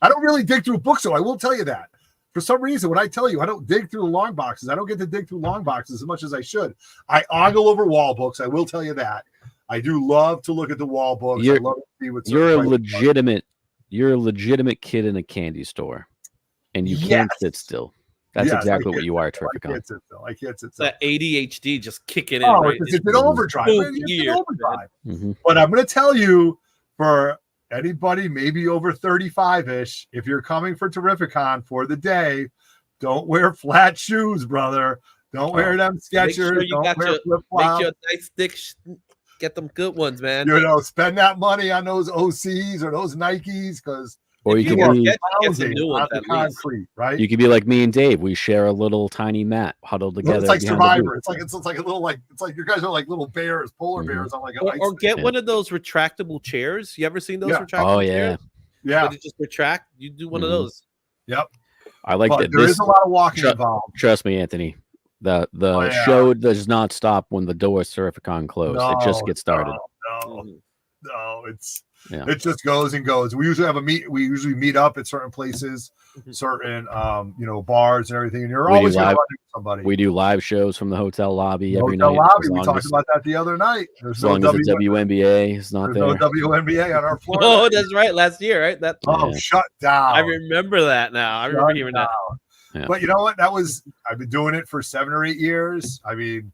Speaker 1: I don't really dig through books, so I will tell you that. For some reason, when I tell you I don't dig through long boxes, I don't get to dig through long boxes as much as I should. I ogle over wall books. I will tell you that. I do love to look at the wall books. I love to see what's. You're a
Speaker 2: legitimate kid in a candy store, and you can't sit still. That's exactly what you are, Terrificon.
Speaker 1: I can't sit still.
Speaker 4: That ADHD just kicking in.
Speaker 1: Oh,
Speaker 4: right?
Speaker 1: it's an overdrive.
Speaker 2: Mm-hmm.
Speaker 1: But I'm going to tell you, for anybody maybe over 35-ish, if you're coming for Terrificon for the day, don't wear flat shoes, brother. Don't wear them Skechers.
Speaker 4: Sure you
Speaker 1: don't
Speaker 4: got
Speaker 1: wear
Speaker 4: your,
Speaker 1: flip-flops.
Speaker 4: make your nice stick. Get them good ones, man.
Speaker 1: You know, spend that money on those OCs or those Nikes because
Speaker 2: Or
Speaker 4: If
Speaker 2: you
Speaker 4: you
Speaker 2: could be
Speaker 4: get some new ones
Speaker 1: on
Speaker 4: at
Speaker 1: the
Speaker 4: least.
Speaker 1: concrete, right?
Speaker 2: you could be like me and Dave. We share a little tiny mat huddled together.
Speaker 1: It's like
Speaker 2: behind the booth.
Speaker 1: Survivor. It's like a little it's like you guys are like little bears, polar bears on like an ice.
Speaker 4: Or get
Speaker 2: Yeah.
Speaker 4: one of those retractable chairs. You ever seen those
Speaker 1: Yeah.
Speaker 4: retractable
Speaker 2: Oh yeah,
Speaker 4: chairs?
Speaker 1: Yeah.
Speaker 4: Where they just retract. You do one of those.
Speaker 1: Yep.
Speaker 2: I like
Speaker 1: But
Speaker 2: that.
Speaker 1: there is a lot of walking
Speaker 2: Tru-
Speaker 1: involved.
Speaker 2: Trust me, Anthony. The
Speaker 1: yeah.
Speaker 2: show does not stop when the doors Terrificon close. It just gets started.
Speaker 1: No, it's
Speaker 2: Yeah.
Speaker 1: it just goes and goes. We usually have we usually meet up at certain places, certain bars and everything. And you're
Speaker 2: We do
Speaker 1: always gonna
Speaker 2: live-
Speaker 1: run into somebody.
Speaker 2: We do live shows from the hotel lobby every
Speaker 1: Hotel
Speaker 2: night.
Speaker 1: lobby.
Speaker 2: as
Speaker 1: We
Speaker 2: long
Speaker 1: talked
Speaker 2: as-
Speaker 1: about that the other night. There's
Speaker 2: As
Speaker 1: no
Speaker 2: long as the WNBA is not
Speaker 1: there's
Speaker 2: there.
Speaker 1: no WNBA on our floor.
Speaker 4: Oh, that's right. Last year, right? That
Speaker 1: Oh,
Speaker 2: Yeah.
Speaker 1: shut down.
Speaker 4: I remember that now. I remember
Speaker 1: Shut
Speaker 4: hearing that.
Speaker 1: down.
Speaker 2: Yeah.
Speaker 1: But you know what? I've been doing it for 7 or 8 years. I mean,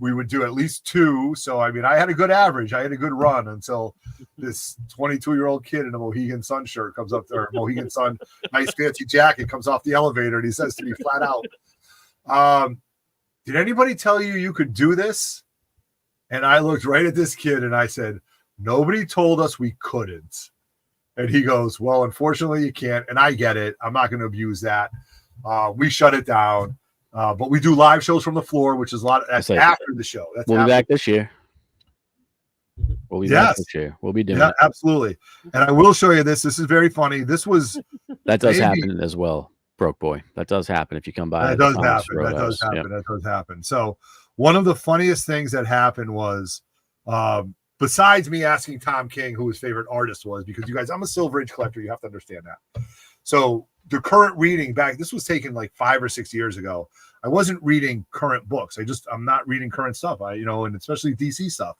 Speaker 1: we would do at least 2. So, I mean, I had a good average. I had a good run until this 22-year-old kid in a Mohegan Sun shirt comes up there, Mohegan Sun, nice fancy jacket comes off the elevator, and he says to me flat out, did anybody tell you could do this? And I looked right at this kid and I said, nobody told us we couldn't. And he goes, well, unfortunately you can't. And I get it. I'm not going to abuse that. We shut it down. But we do live shows from the floor, which is a lot. That's after the show.
Speaker 2: We'll be back this year. We'll be back this year. We'll be doing it.
Speaker 1: Absolutely. And I will show you this. This is very funny. This was
Speaker 2: that does happen as well, Broke Boy. That does happen if you come by.
Speaker 1: That does happen. That does happen. That does happen. So one of the funniest things that happened was, besides me asking Tom King who his favorite artist was, because you guys, I'm a Silver Age collector. You have to understand that. So the current reading back, this was taken like 5 or 6 years ago. I wasn't reading current books. I'm not reading current stuff. And especially DC stuff.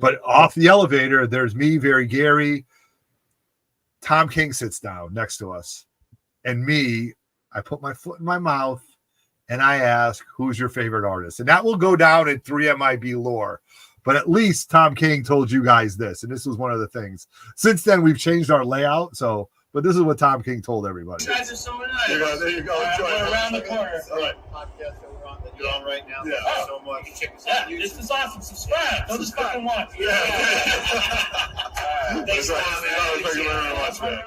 Speaker 1: But off the elevator, there's me, Very Gary. Tom King sits down next to us. And me, I put my foot in my mouth and I ask, who's your favorite artist? And that will go down in 3MIB lore. But at least Tom King told you guys this. And this was one of the things. Since then, we've changed our layout. But this is what Tom King told everybody.
Speaker 5: You guys are so nice.
Speaker 1: There you go.
Speaker 5: We're around the corner.
Speaker 1: All right.
Speaker 5: Podcast that we're on, that you're on right now.
Speaker 1: Yeah.
Speaker 5: Thank you so much. You check us out. This is awesome. Subscribe. Don't just fucking watch.
Speaker 1: Yeah.
Speaker 5: Thanks,
Speaker 1: Thank you very much, man.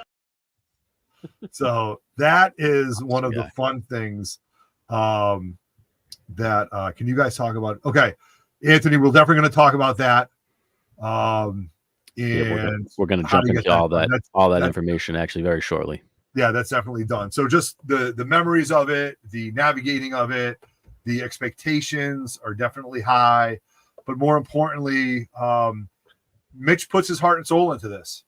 Speaker 1: So that is one of the fun things that can you guys talk about? Okay, Anthony, we're definitely going to talk about that. And
Speaker 2: we're going to jump into all that information actually very shortly.
Speaker 1: Yeah, that's definitely done. So just the memories of it, the navigating of it, the expectations are definitely high, but more importantly, Mitch puts his heart and soul into this.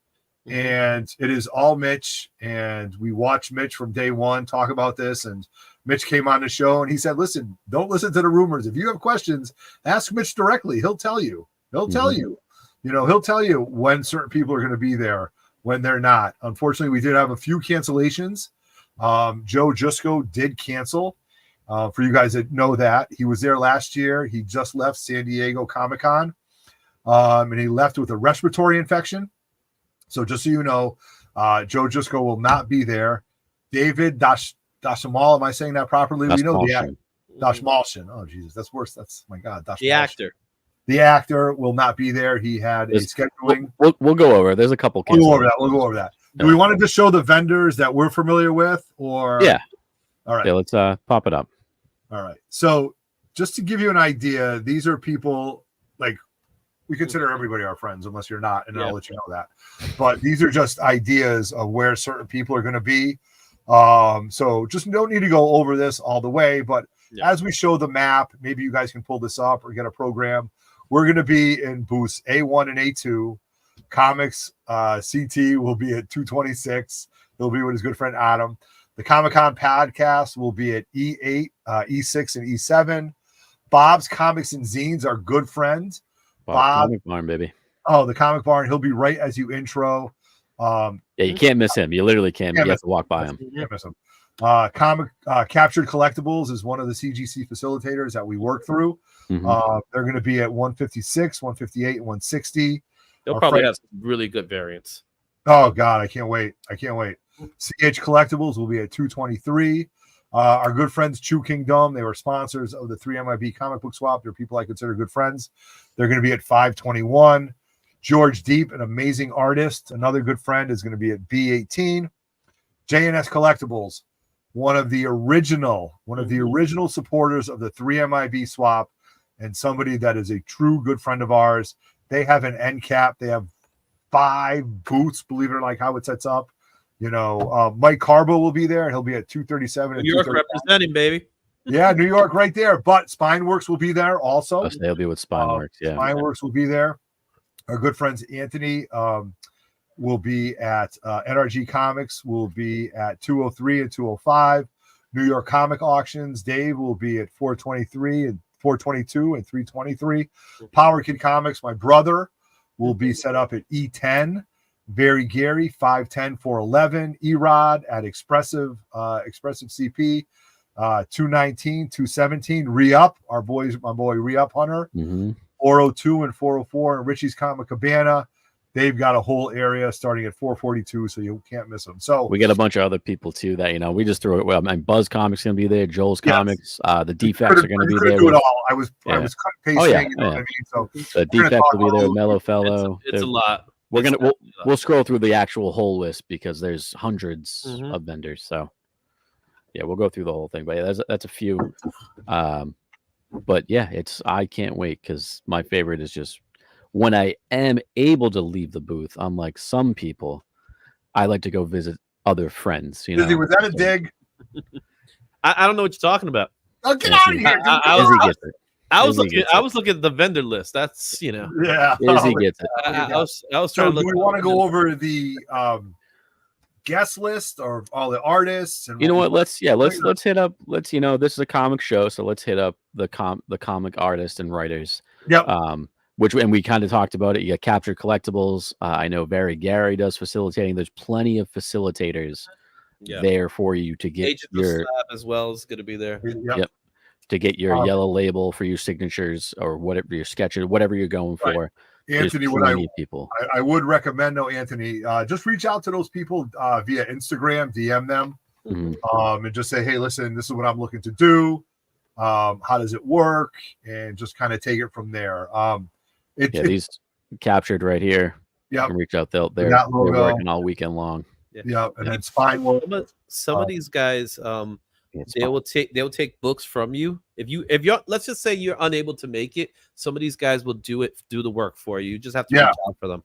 Speaker 1: And it is all Mitch. And we watched Mitch from day one talk about this. And Mitch came on the show and he said, listen, don't listen to the rumors. If you have questions, ask Mitch directly. He'll tell you. He'll tell you. He'll tell you when certain people are going to be there, when they're not. Unfortunately, we did have a few cancellations. Joe Jusko did cancel. For you guys that know that, he was there last year. He just left San Diego Comic-Con. And he left with a respiratory infection. So just so you know, Joe Jusko will not be there. David Dashamal, am I saying that properly? We know the actor. Dashmalshin. Oh, Jesus, that's worse. That's, my God.
Speaker 4: The actor.
Speaker 1: The actor will not be there. He had a scheduling.
Speaker 2: We'll go over. There's a couple.
Speaker 1: We'll go over that. Do we want to just show the vendors that we're familiar with, or
Speaker 2: yeah?
Speaker 1: All right.
Speaker 2: Yeah, let's pop it up.
Speaker 1: All right. So just to give you an idea, these are people like we consider everybody our friends, unless you're not, and I'll let you know that. But these are just ideas of where certain people are going to be. So just don't need to go over this all the way, but as we show the map, maybe you guys can pull this up or get a program. We're going to be in booths A1 and A2. Comics CT will be at 226. He'll be with his good friend Adam. The Comic-Con podcast will be at E8, E6, and E7. Bob's Comics and Zines, our good friend. Bob,
Speaker 2: Comic Barn, baby.
Speaker 1: Oh, the Comic Barn. He'll be right as you intro.
Speaker 2: Yeah, you can't miss him. You literally can't. You have to walk by him.
Speaker 1: You can't miss him. Captured Collectibles is one of the CGC facilitators that we work through. They're going to be at 156, 158, and 160.
Speaker 4: They'll probably have some really good variants.
Speaker 1: Oh, God, I can't wait. CH Collectibles will be at 223. Our good friends Chew Kingdom, they were sponsors of the 3MIB comic book swap. They're people I consider good friends. They're going to be at 521. George Deep, an amazing artist, another good friend, is going to be at B18. JNS Collectibles, one of the original supporters of the 3MIB swap, and somebody that is a true good friend of ours. They have an end cap. They have 5 booths, believe it or not, how it sets up. Mike Carbo will be there. He'll be at 237.
Speaker 4: New York representing, baby.
Speaker 1: Yeah, New York right there. But Spineworks will be there also.
Speaker 2: They'll be with Spineworks. Yeah,
Speaker 1: Spineworks will be there. Our good friends Anthony will be at NRG Comics. Will be at 203 and 205. New York Comic Auctions. Dave will be at 423 and 422 and 323. Power Kid Comics. My brother will be set up at E10. Very Gary 510 411. Erod at Expressive CP 219 217. Re-Up, my boy Re-Up Hunter 402 and 404. And Richie's Comic Cabana, they've got a whole area starting at 442, so you can't miss them. So
Speaker 2: we got a bunch of other people too that we just threw it. Well, Buzz Comics gonna be there. Joel's Comics, the Defects are gonna be there.
Speaker 1: Do it all. I was cut pasting. You know what I mean? So
Speaker 2: the Defects will be there. Mellow Fellow.
Speaker 4: It's a lot.
Speaker 2: We'll scroll through the actual whole list because there's hundreds of vendors. So yeah, we'll go through the whole thing. But yeah, that's a few. But yeah, I can't wait because my favorite is just when I am able to leave the booth. Unlike some people, I like to go visit other friends.
Speaker 1: Dizzy, was that a dig?
Speaker 4: I don't know what you're talking about.
Speaker 1: Oh, get out of here!
Speaker 4: I was looking at the vendor list. That's
Speaker 1: Yeah.
Speaker 2: Izzy gets it.
Speaker 4: I was trying to look.
Speaker 1: Do we want to go over the guest list or all the artists? And
Speaker 2: you know what? Let's hit up. This is a comic show, so let's hit up the comic artists and writers.
Speaker 1: Yep.
Speaker 2: And we kind of talked about it. You got Captured Collectibles. I know Barry Gary does facilitating. There's plenty of facilitators there for you to get
Speaker 4: Agent
Speaker 2: your
Speaker 4: Slab as well is going to be there.
Speaker 2: Yep. To get your yellow label for your signatures or whatever your sketches, whatever you're going for.
Speaker 1: Anthony, I would recommend, Anthony, just reach out to those people via Instagram, DM them, and just say, hey, listen, this is what I'm looking to do. How does it work? And just kind of take it from there.
Speaker 2: These captured right here. Yeah, you can reach out. They're working all weekend long.
Speaker 1: Yeah, and then Spine.
Speaker 4: Some of these guys, they will take books from you. If you're let's just say you're unable to make it, some of these guys will do the work for you. You just have to reach out for them.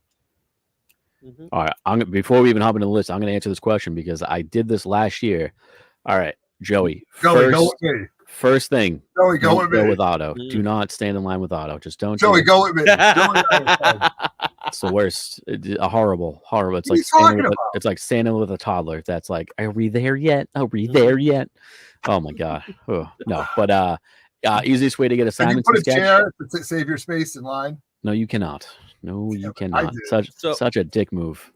Speaker 2: All right, before we even hop into the list, I'm going to answer this question because I did this last year. All right, Joey. First thing,
Speaker 1: Joey, go
Speaker 2: with Otto. Do not stand in line with Otto. Just don't.
Speaker 1: Joey, go with me.
Speaker 2: It's the worst. Horrible. It's like standing with a toddler. That's like, are we there yet? Are we there yet? Oh my god. Oh, no, but easiest way to get assignments.
Speaker 1: Can you put a chair to save your space in line?
Speaker 2: No, you cannot. No, you cannot. Such a dick move.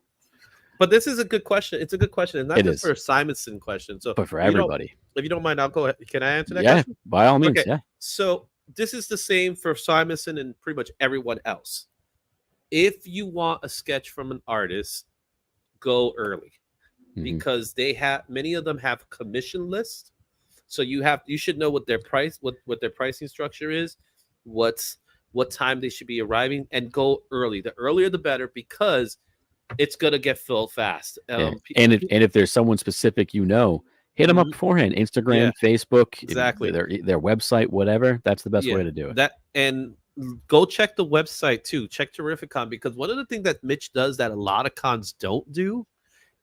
Speaker 4: But this is a good question. It's a good question, and not just for a Simonson question. So,
Speaker 2: but for everybody.
Speaker 4: If you don't mind, I'll go ahead. Can I answer that?
Speaker 2: Yeah,
Speaker 4: question?
Speaker 2: By all means.
Speaker 4: Okay.
Speaker 2: Yeah.
Speaker 4: So this is the same for Simonson and pretty much everyone else. If you want a sketch from an artist, go early because many of them have commission lists. So you should know what their pricing structure is, what time they should be arriving, and go early. The earlier the better because it's gonna get filled fast.
Speaker 2: And if there's someone specific, hit them up beforehand. Instagram, Facebook,
Speaker 4: exactly.
Speaker 2: Their website, whatever. That's the best way to do it.
Speaker 4: And go check the website too. Check Terrificon because one of the things that Mitch does that a lot of cons don't do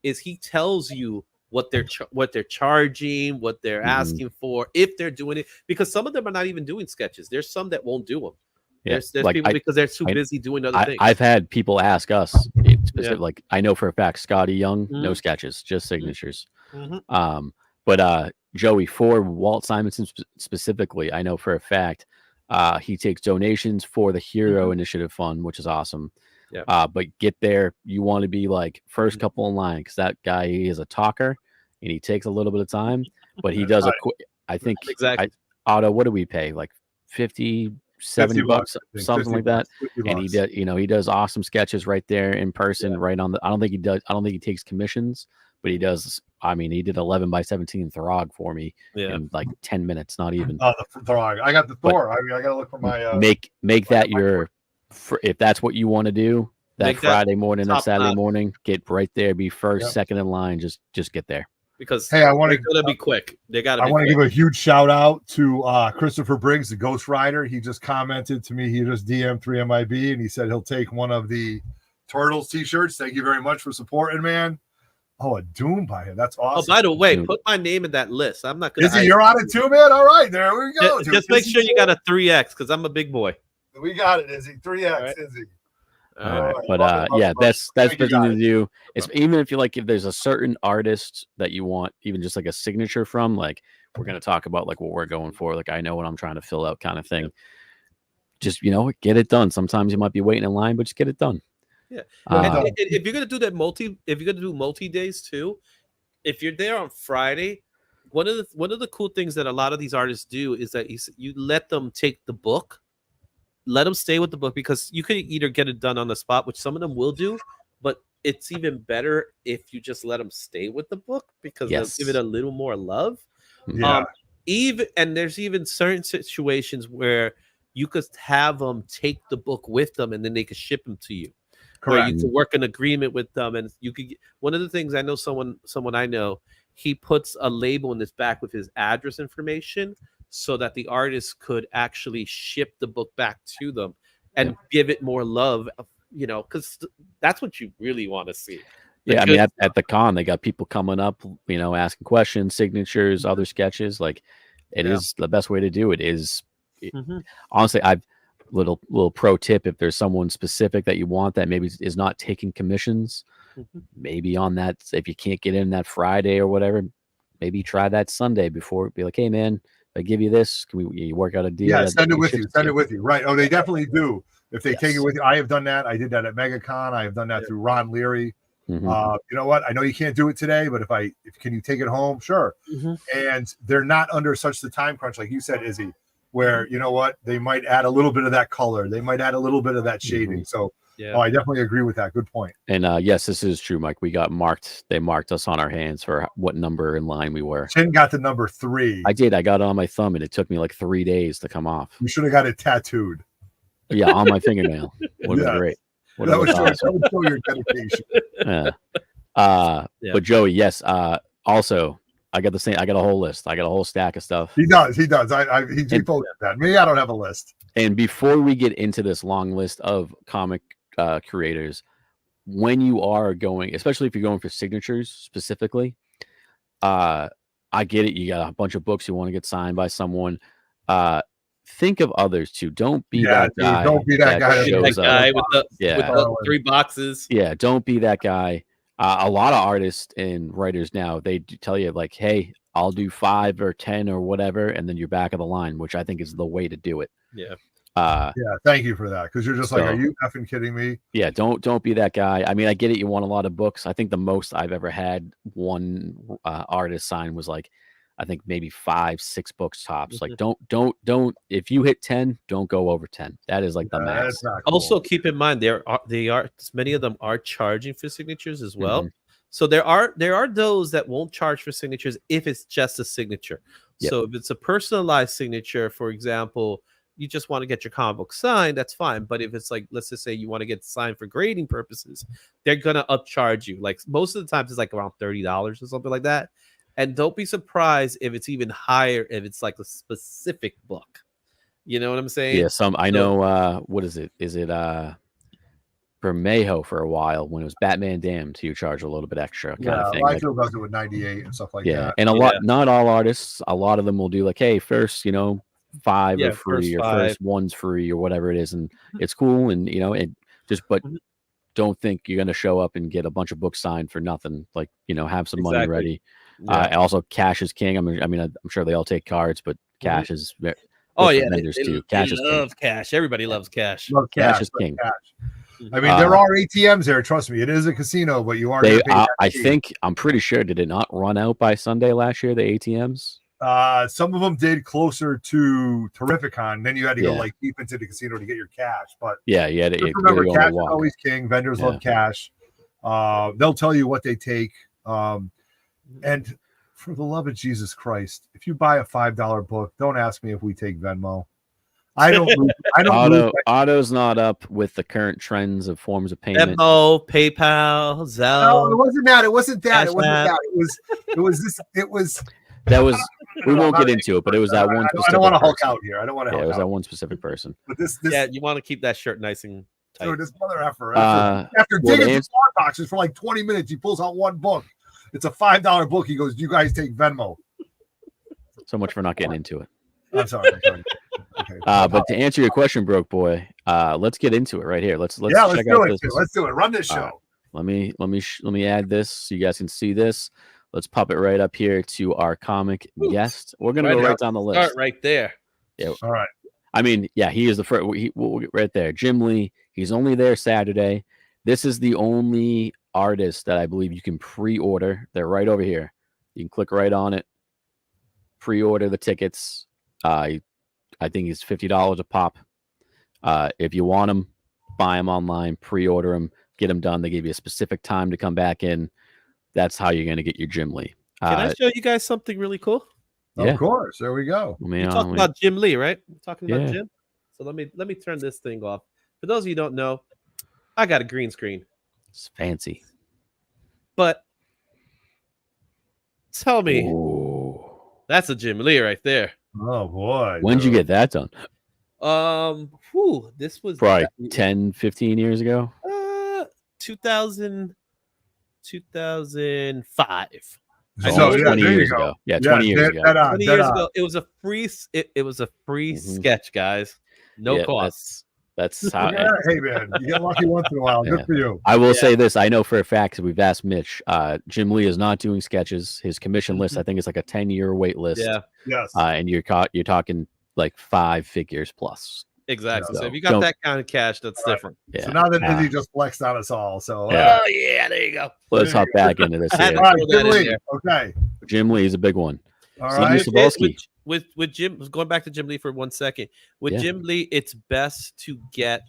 Speaker 4: is he tells you what they're charging, what they're asking for, if they're doing it. Because some of them are not even doing sketches. There's some that won't do them.
Speaker 2: Yeah,
Speaker 4: there's people because they're too busy doing other things.
Speaker 2: I've had people ask us, like I know for a fact, Scotty Young, no sketches, just signatures. But Joey, for Walt Simonson specifically, I know for a fact he takes donations for the Hero Initiative Fund, which is awesome. Yeah. But get there, you want to be like first couple in line because that guy, he is a talker and he takes a little bit of time, but he does I think Otto, what do we pay? Like 50, 70 bucks, something like that. And he does, he does awesome sketches right there in person, right on the. I don't think he takes commissions, but he does. I mean, he did 11 by 17 Throg for me in like 10 minutes, not even.
Speaker 1: Oh, the Throg. I got the Thor. I got to look for my.
Speaker 2: Make that your, if that's what you want to do, that Friday morning, that Saturday morning, get right there, be first, second in line, just get there.
Speaker 4: Because
Speaker 1: hey, I want
Speaker 4: to be quick. They got.
Speaker 1: I want to give a huge shout out to Christopher Briggs, the Ghost Rider. He just commented to me. He just DM'd 3MIB and he said he'll take one of the Turtles t-shirts. Thank you very much for supporting, man. Oh, a Doom by him. That's awesome.
Speaker 4: Oh, by the way, put my name in that list. I'm not gonna.
Speaker 1: Izzy, you're on it too, man. All right, there we go.
Speaker 4: Just make sure you got a 3X because I'm a big boy.
Speaker 1: We got it, Izzy. 3X,
Speaker 4: right.
Speaker 1: Izzy.
Speaker 2: All right. But yeah, that's the thing to do. It's even if there's a certain artist that you want, even just like a signature from, like we're gonna talk about like what we're going for. Like I know what I'm trying to fill out, kind of thing. Just get it done. Sometimes you might be waiting in line, but just get it done.
Speaker 4: Yeah. And if you're gonna do that if you're gonna do multi days too, if you're there on Friday, one of the cool things that a lot of these artists do is that you let them take the book. Let them stay with the book because you could either get it done on the spot, which some of them will do, but it's even better if you just let them stay with the book because they'll give it a little more love.
Speaker 1: Yeah.
Speaker 4: There's even certain situations where you could have them take the book with them and then they could ship them to you.
Speaker 1: Correct.
Speaker 4: Where you could work an agreement with them, and you could. One of the things I know, someone I know, he puts a label in his back with his address information, so that the artist could actually ship the book back to them and give it more love. Because that's what you really want to see.
Speaker 2: Yeah, I mean, at the con, they got people coming up, asking questions, signatures, other sketches. Like, it is the best way to do it. Honestly, little pro tip: if there's someone specific that you want that maybe is not taking commissions, maybe on that, if you can't get in that Friday or whatever, maybe try that Sunday before. Be like, hey man, if I give you this, can you work out a deal?
Speaker 1: Yeah, send it with you. Send it with you. Right. Oh, they definitely do. If they take it with you, I have done that. I did that at MegaCon. I have done that through Ron Leary. You know what? I know you can't do it today, but can you take it home? Sure. And they're not under such the time crunch, like you said, Izzy, where you know what, they might add a little bit of that color, they might add a little bit of that shading. So I definitely agree with that. Good point.
Speaker 2: And yes, this is true, Mike. We got marked. They marked us on our hands for what number in line we were.
Speaker 1: Chin got the number 3.
Speaker 2: I did. I got it on my thumb, and it took me like 3 days to come off.
Speaker 1: You should have got it tattooed.
Speaker 2: Yeah, on my fingernail. Would have been great.
Speaker 1: That would show your dedication.
Speaker 2: But Joey, yes. Also, I got the same. I got a whole list. I got a whole stack of stuff.
Speaker 1: He does. He posted that. Me, I don't have a list.
Speaker 2: And before we get into this long list of comic creators, when you are going, especially if you're going for signatures specifically, I get it. You got a bunch of books you want to get signed by someone. Think of others too. Don't be that guy.
Speaker 1: Don't be that guy.
Speaker 4: That guy with the 3 boxes.
Speaker 2: Yeah, don't be that guy. A lot of artists and writers now, they tell you like, hey, I'll do 5 or 10 or whatever, and then you're back of the line, which I think is the way to do it.
Speaker 4: Yeah.
Speaker 1: Thank you for that, because you're just like, are you effing kidding me?
Speaker 2: Yeah, don't be that guy. I mean, I get it. You want a lot of books. I think the most I've ever had one artist sign was like, I think maybe 5, 6 books tops. Like, don't. If you hit 10, don't go over 10. That is like the max.
Speaker 1: Cool.
Speaker 4: Also, keep in mind many of them are charging for signatures as well. So there are those that won't charge for signatures if it's just a signature. So if it's a personalized signature, for example, you just want to get your comic book signed, that's fine. But if it's like, let's just say you want to get signed for grading purposes, they're gonna upcharge you. Like most of the times, it's like around $30 or something like that. And don't be surprised if it's even higher if it's like a specific book. You know what I'm saying?
Speaker 2: Yeah, I know what is it? Is it Bermejo for a while when it was Batman Damned, you charge a little bit extra kind of thing.
Speaker 1: Michael does it with 98 and stuff like that.
Speaker 2: And not all artists, a lot of them will do like, hey, first, 5 are free, or first 1's free, or whatever it is, and it's cool, and but don't think you're gonna show up and get a bunch of books signed for nothing. Like, have some money ready. Also, cash is king. I mean, I'm sure they all take cards, but cash is. Vendors too. Cash is king.
Speaker 4: Cash. Everybody loves cash.
Speaker 2: Cash is king.
Speaker 1: I mean, there are ATMs there. Trust me, it is a casino, but you are.
Speaker 2: I'm pretty sure, did it not run out by Sunday last year? The ATMs.
Speaker 1: Some of them did closer to Terrificon. Then you had to go like deep into the casino to get your cash. But
Speaker 2: remember,
Speaker 1: cash is always king. Vendors love cash. They'll tell you what they take. And for the love of Jesus Christ, if you buy a $5 book, don't ask me if we take Venmo. I don't.
Speaker 2: Otto's not up with the current trends of forms of payment.
Speaker 4: Venmo, PayPal, Zelle.
Speaker 1: No, it wasn't that. It wasn't that.
Speaker 4: Cash App.
Speaker 1: It was this. It was.
Speaker 2: That was. We won't get into it, but it was that one.
Speaker 1: I don't want to hulk out here. I don't want to.
Speaker 2: Yeah, it was that one specific person.
Speaker 1: But this.
Speaker 4: Yeah, you want to keep that shirt nice and tight.
Speaker 1: Dude, this mother effer. After digging through smart boxes for like 20 minutes, he pulls out one book. It's a $5 book. He goes, "Do you guys take Venmo?"
Speaker 2: So much for not getting into it.
Speaker 1: I'm sorry. Okay.
Speaker 2: But to answer your question, Broke Boy, let's get into it right here. Let's check out this.
Speaker 1: Let's do it. Run this show.
Speaker 2: Let me add this so you guys can see this. Let's pop it right up here to our comic guest. We're gonna go right down the list.
Speaker 4: Start right there.
Speaker 2: Yeah.
Speaker 1: All right.
Speaker 2: I mean, yeah, he is the first. We'll get right there. Jim Lee. He's only there Saturday. This is the only artist that I believe you can pre-order. They're right over here. You can click right on it. Pre-order the tickets. I think it's $50 a pop. If you want them, buy them online, pre-order them, get them done. They give you a specific time to come back in. That's how you're going to get your Jim Lee.
Speaker 4: Can I show you guys something really cool?
Speaker 2: Yeah.
Speaker 1: Of course. There we go.
Speaker 4: We're talking about Jim Lee, right? We're talking about Jim. So let me turn this thing off. For those of you who don't know, I got a green screen.
Speaker 2: It's fancy.
Speaker 4: But tell me,
Speaker 2: Ooh.
Speaker 4: That's a Jim Lee right there.
Speaker 1: Oh boy.
Speaker 2: When'd you get that done?
Speaker 4: This was
Speaker 2: probably 10, 15 years ago.
Speaker 4: 2005.
Speaker 1: So
Speaker 2: 20 years ago. Yeah, 20 years ago.
Speaker 4: 20 years ago. It was a free sketch, guys. No cost.
Speaker 2: That's how.
Speaker 1: Hey man, you get lucky once in a while. Good for you.
Speaker 2: I will say this: I know for a fact, because we've asked Mitch. Jim Lee is not doing sketches. His commission list, I think, is like a 10-year wait list.
Speaker 4: Yeah.
Speaker 1: Yes.
Speaker 2: And you're talking like 5 figures plus.
Speaker 4: Exactly. So if you got that kind of cash, that's different.
Speaker 2: Yeah.
Speaker 1: So now that Izzy just flexed on us all. So
Speaker 4: yeah, there you go.
Speaker 2: Let's hop back into this.
Speaker 1: All right, Jim Lee. Okay.
Speaker 2: Jim Lee is a big one.
Speaker 1: All right.
Speaker 4: With Jim, going back to Jim Lee for 1 second. With Jim Lee, it's best to get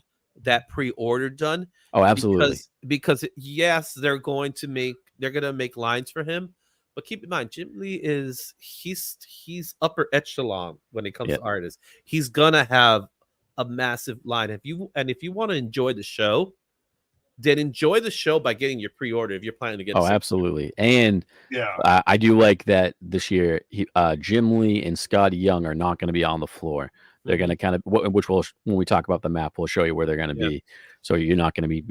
Speaker 4: that pre-order done.
Speaker 2: Oh, absolutely.
Speaker 4: Because yes, they're gonna make lines for him, but keep in mind, Jim Lee he's upper echelon when it comes to artists. He's gonna have a massive line. If you want to enjoy the show, then enjoy the show by getting your pre-order if you're planning to get.
Speaker 2: Oh, absolutely. And I do like that this year. Jim Lee and Scotty Young are not going to be on the floor. They're going to kind of, which will, when we talk about the map, we'll show you where they're going to be. So you're not going to be,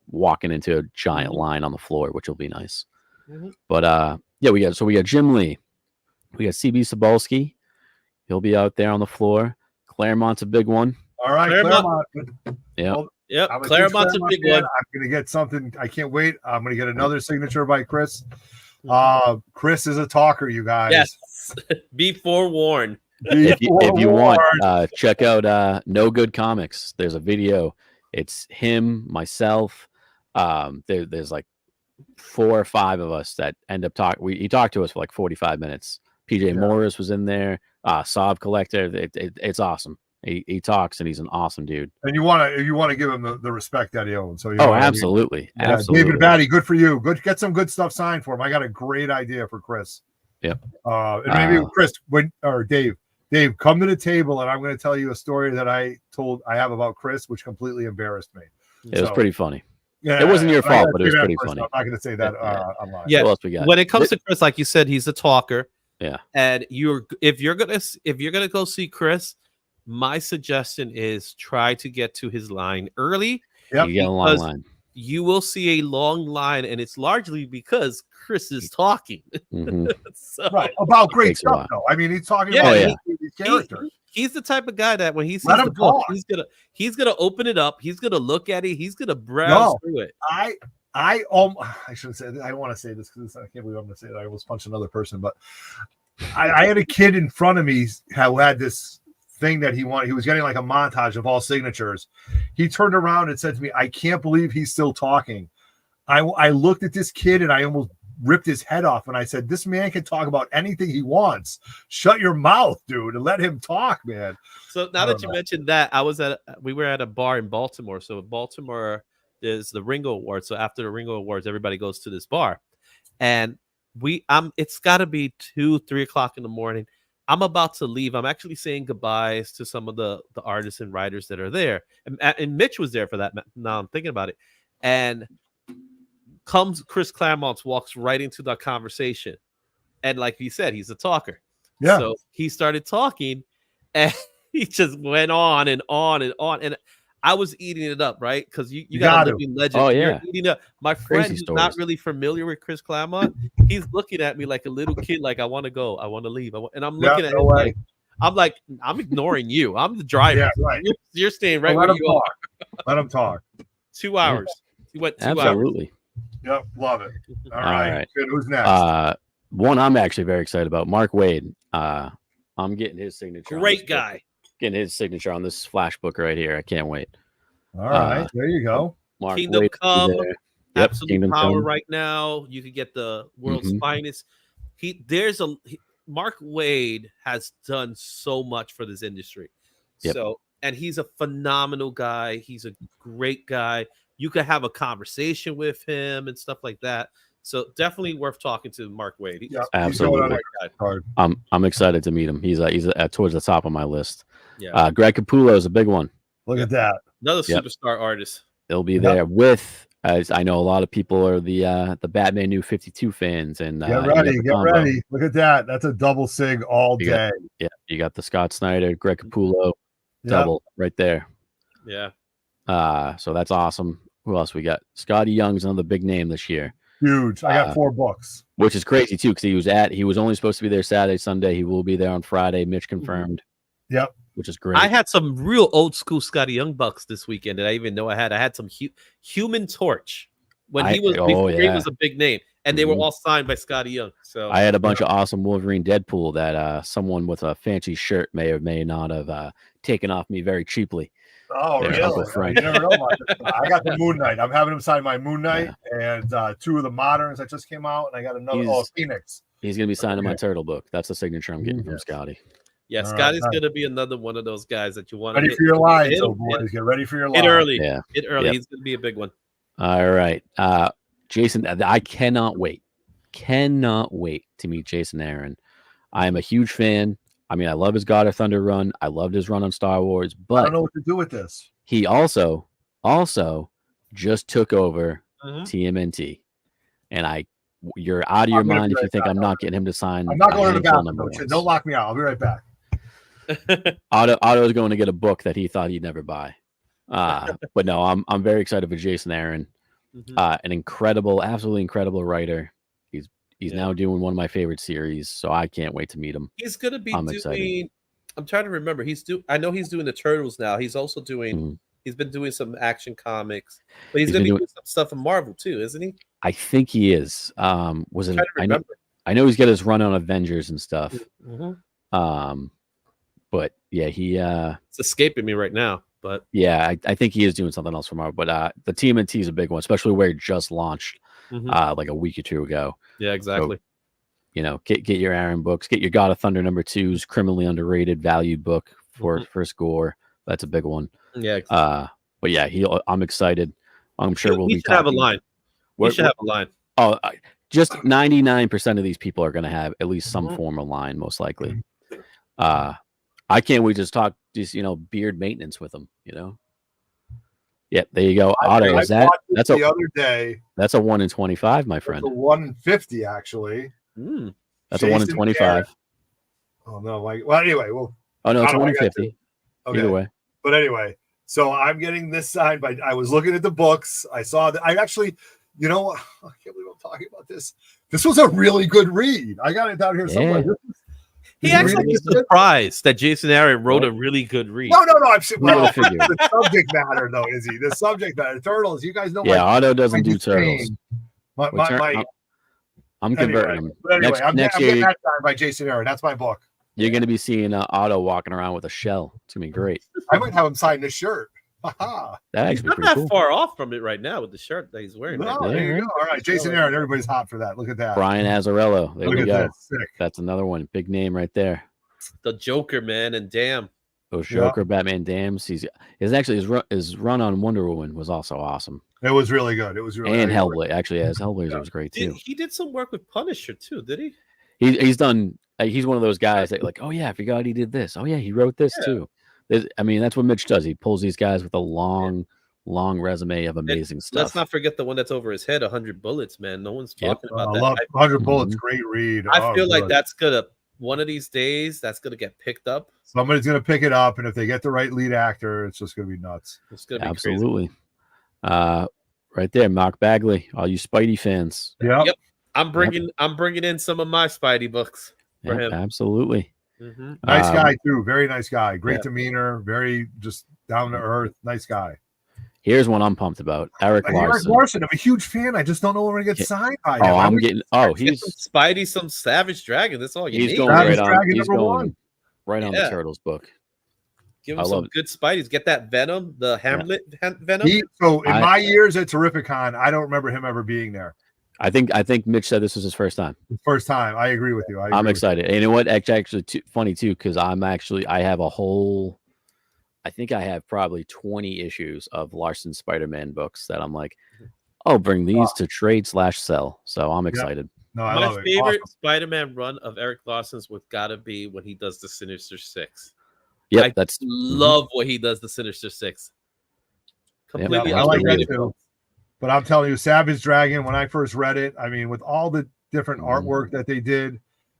Speaker 2: walking into a giant line on the floor, which will be nice. But we got Jim Lee, we got CB Cebulski. He'll be out there on the floor. Claremont's a big one.
Speaker 1: All right, Claremont.
Speaker 2: Yeah.
Speaker 1: Well,
Speaker 4: yep, Claremont's a big one.
Speaker 1: I'm going to get something. I can't wait. I'm going to get another signature by Chris. Chris is a talker, you guys.
Speaker 4: Yes. Be forewarned.
Speaker 2: If you want, check out No Good Comics. There's a video. It's him, myself. There's like 4 or 5 of us that end up talking. He talked to us for like 45 minutes. PJ Morris was in there. Sob Collector. It's awesome. He talks and he's an awesome dude.
Speaker 1: And you want to give him the respect that he owns. So
Speaker 2: absolutely. Absolutely.
Speaker 1: David Batty, good for you. Get some good stuff signed for him. I got a great idea for Chris.
Speaker 2: Yep.
Speaker 1: And maybe Chris Dave, come to the table and I'm going to tell you a story that I have about Chris, which completely embarrassed me.
Speaker 2: It was pretty funny.
Speaker 1: Yeah,
Speaker 2: it wasn't your fault, but it was pretty funny.
Speaker 1: I'm not going to say that online.
Speaker 4: Yeah.
Speaker 2: What else we got?
Speaker 4: When it comes to Chris, like you said, he's a talker.
Speaker 2: Yeah.
Speaker 4: And if you're gonna go see Chris, my suggestion is try to get to his line early.
Speaker 1: Yep.
Speaker 2: You get a long line.
Speaker 4: You will see a long line, and it's largely because Chris is talking.
Speaker 1: Right. About great stuff, though. I mean, he's talking about these characters.
Speaker 4: He's the type of guy that when he sees
Speaker 1: Let him
Speaker 4: the book,
Speaker 1: talk.
Speaker 4: he's gonna open it up. He's gonna look at it. He's gonna browse through it.
Speaker 1: I shouldn't say that. I don't want to say this because I can't believe I'm going to say that. I almost punched another person, but I had a kid in front of me who had this thing that he wanted. He was getting like a montage of all signatures. He turned around and said to me, "I can't believe he's still talking." I looked at this kid and I almost ripped his head off. And I said, "This man can talk about anything he wants. Shut your mouth, dude, and let him talk, man."
Speaker 4: So now that you mentioned that, we were at a bar in Baltimore. So Baltimore is the Ringo Awards. So after the Ringo Awards, everybody goes to this bar. and it's got to be 2-3 o'clock in the morning. I'm about to leave. I'm actually saying goodbyes to some of the artists and writers that are there, and Mitch was there for that. Now I'm thinking about it, and comes Chris Claremont, walks right into that conversation, and like he said, he's a talker.
Speaker 1: Yeah.
Speaker 4: So he started talking, and he just went on and on and on, and I was eating it up, right? Because you got a living legend.
Speaker 2: Oh,
Speaker 4: You're
Speaker 2: yeah.
Speaker 4: eating up. My friend
Speaker 2: Crazy
Speaker 4: who's not
Speaker 2: stories.
Speaker 4: really familiar with Chris Claremont, he's looking at me like a little kid, like I want to go, I want to leave, and I'm looking at him like I'm ignoring you. I'm the driver.
Speaker 1: Yeah, right.
Speaker 4: You're staying right
Speaker 1: Let
Speaker 4: where
Speaker 1: him
Speaker 4: you
Speaker 1: talk.
Speaker 4: are.
Speaker 1: Let him talk.
Speaker 4: 2 hours. He went 2 hours.
Speaker 2: Absolutely.
Speaker 1: Yep, love it. All
Speaker 2: All
Speaker 1: right.
Speaker 2: right.
Speaker 1: Good. Who's next?
Speaker 2: One I'm actually very excited about, Mark Wade. I'm getting his signature.
Speaker 4: Great guy.
Speaker 2: Getting his signature on this flash book right here. I can't wait.
Speaker 1: All right, there you go.
Speaker 2: Mark
Speaker 4: Kingdom
Speaker 2: Wade
Speaker 4: Come,
Speaker 2: there. Yep,
Speaker 4: Absolute
Speaker 2: Kingdom
Speaker 4: Power
Speaker 2: Come.
Speaker 4: right now. You could get the world's
Speaker 2: Mhm.
Speaker 4: finest. Mark Wade has done so much for this industry.
Speaker 2: Yep.
Speaker 4: So, and he's a phenomenal guy. He's a great guy. You could have a conversation with him and stuff like that. So definitely worth talking to Mark Wade.
Speaker 1: Yeah,
Speaker 2: Absolutely. I'm excited to meet him. He's towards the top of my list.
Speaker 4: Yeah.
Speaker 2: Greg Capullo is a big one.
Speaker 1: Look at that.
Speaker 4: Another
Speaker 2: Yep.
Speaker 4: superstar artist.
Speaker 2: He'll be there with, as I know, a lot of people are the Batman New 52 fans. And
Speaker 1: Get ready. Look at that. That's a double sig all day.
Speaker 2: You got the Scott Snyder, Greg Capullo double right there.
Speaker 4: Yeah.
Speaker 2: So that's awesome. Who else we got? Scotty Young's another big name this year.
Speaker 1: Huge. I got 4 books.
Speaker 2: Which is crazy too, because he was only supposed to be there Saturday, Sunday. He will be there on Friday. Mitch confirmed.
Speaker 1: Yep.
Speaker 2: Which is great.
Speaker 4: I had some real old school Scotty Young bucks this weekend that I even know I had. I had some Human Torch when he was before he was a big name, and they were all signed by Scotty Young. So I
Speaker 2: had a bunch of awesome Wolverine Deadpool that someone with a fancy shirt may or may not have taken off me very cheaply.
Speaker 1: Oh, really? You never know about this. I got the Moon Knight. I'm having him sign my Moon Knight and 2 of the moderns that just came out, and I got another Phoenix.
Speaker 2: He's gonna be signing my Turtle book. That's the signature I'm getting from Scotty.
Speaker 4: Yeah, Scotty's gonna be another one of those guys that you want to
Speaker 1: ready for your lines, boys. Get ready for your lines.
Speaker 4: Hit early.
Speaker 2: Yeah.
Speaker 4: Hit early. He's gonna be a big one.
Speaker 2: All right. Jason, I cannot wait. Cannot wait to meet Jason Aaron. I am a huge fan. I mean, I love his God of Thunder run. I loved his run on Star Wars, but
Speaker 1: I don't know what to do with this.
Speaker 2: He also just took over TMNT. And you're out of your mind if you think I'm not getting him to sign.
Speaker 1: I'm not going to the bathroom. Don't lock me out. I'll be right back.
Speaker 2: Otto is going to get a book that he thought he'd never buy. But no, I'm very excited for Jason Aaron. An incredible, absolutely incredible writer. He's now doing one of my favorite series, so I can't wait to meet him.
Speaker 4: He's gonna be
Speaker 2: excited.
Speaker 4: I'm trying to remember. I know he's doing the Turtles now. He's also doing he's been doing some action comics, but he's gonna be doing some stuff in Marvel too, isn't he?
Speaker 2: I think he is. Was it I know he's got his run on Avengers and stuff. But yeah,
Speaker 4: it's escaping me right now. But
Speaker 2: yeah, I think he is doing something else for Marvel. But the TMNT is a big one, especially where it just launched like a week or 2 ago.
Speaker 4: Yeah, exactly.
Speaker 2: So, get your Aaron books, get your God of Thunder #2's criminally underrated, valued book for Score. That's a big one.
Speaker 4: Yeah. Exactly.
Speaker 2: But yeah, I'm excited. I'm sure we'll be
Speaker 4: talking. Have a line. We should have a line.
Speaker 2: Oh, just 99% of these people are going to have at least some form of line, most likely. I can't wait to just talk, beard maintenance with them, Yeah, there you go. Otto, that's
Speaker 1: the other day.
Speaker 2: That's a 1 in 25, my friend.
Speaker 1: That's a 1 in 50, actually.
Speaker 2: That's Jason a 1 in 25.
Speaker 1: Oh no, well, anyway,
Speaker 2: oh no, it's 1 in 50. Okay. Either way.
Speaker 1: But anyway, so I'm getting this signed by. I was looking at the books. I saw that. I actually, I can't believe I'm talking about this. This was a really good read. I got it down here somewhere.
Speaker 4: He actually was surprised that Jason Aaron wrote a really good read.
Speaker 1: No. I'm the subject matter, though, is he? The subject matter. Turtles. You guys know.
Speaker 2: Yeah, Otto doesn't do turtles. I'm converting him.
Speaker 1: But anyway, I'm getting that signed by Jason Aaron. That's my book.
Speaker 2: You're going to be seeing Otto walking around with a shell. It's going to be great.
Speaker 1: I might have him sign this shirt.
Speaker 2: That actually
Speaker 4: not that far off from it right now with the shirt that he's wearing.
Speaker 1: No, there you go. All right, Jason Aaron. Everybody's hot for that. Look at that.
Speaker 2: Brian Azzarello. There we go.
Speaker 1: That.
Speaker 2: That's another one. Big name right there.
Speaker 4: The Joker, man, and Damn.
Speaker 2: Those Joker, Batman, Dams. His run on Wonder Woman was also awesome.
Speaker 1: It was really good. It was really
Speaker 2: and
Speaker 1: good.
Speaker 2: Hellblazer. Actually, yeah, his Hellblazer was great too.
Speaker 4: He did some work with Punisher too, did he?
Speaker 2: He's done. He's one of those guys that like, oh yeah, I forgot he did this. Oh yeah, he wrote this too. I mean, that's what Mitch does. He pulls these guys with a long resume of amazing stuff.
Speaker 4: Let's not forget the one that's over his head, 100 Bullets, man. No one's talking about
Speaker 1: I
Speaker 4: that.
Speaker 1: love 100 Bullets. Great read.
Speaker 4: I feel like that's gonna one of these days that's gonna get picked up.
Speaker 1: Somebody's gonna pick it up, and if they get the right lead actor, it's just gonna be nuts.
Speaker 4: It's gonna be
Speaker 2: absolutely. Right there, Mark Bagley. All you Spidey fans.
Speaker 1: Yep.
Speaker 4: I'm bringing in some of my Spidey books for him.
Speaker 2: Absolutely.
Speaker 1: Nice guy too. Very nice guy. Great demeanor. Very just down to earth. Nice guy.
Speaker 2: Here's one I'm pumped about. Eric Larson.
Speaker 1: I'm a huge fan. I just don't know when we're gonna get signed by him.
Speaker 2: He's
Speaker 4: Spidey, some Savage Dragon. That's all you need.
Speaker 2: He's going right on the Turtles book.
Speaker 4: Give him some good Spideys. Get that Venom, the Hamlet Venom.
Speaker 1: In my years at Terrificon, I don't remember him ever being there.
Speaker 2: I think Mitch said this was his first time.
Speaker 1: First time. I agree with you.
Speaker 2: I'm excited. And you know what? Actually, funny too, because I have a whole. I think I have probably 20 issues of Larson Spider-Man books that I'm like, I'll bring these to trade/sell. So I'm excited.
Speaker 1: No,
Speaker 4: my favorite Spider-Man run of Eric Larson's would gotta be when he does the Sinister Six.
Speaker 2: Yep,
Speaker 4: I love what he does the Sinister Six. Completely,
Speaker 1: I like that too. But I'm telling you, Savage Dragon, when I first read it, I mean, with all the different artwork that they did,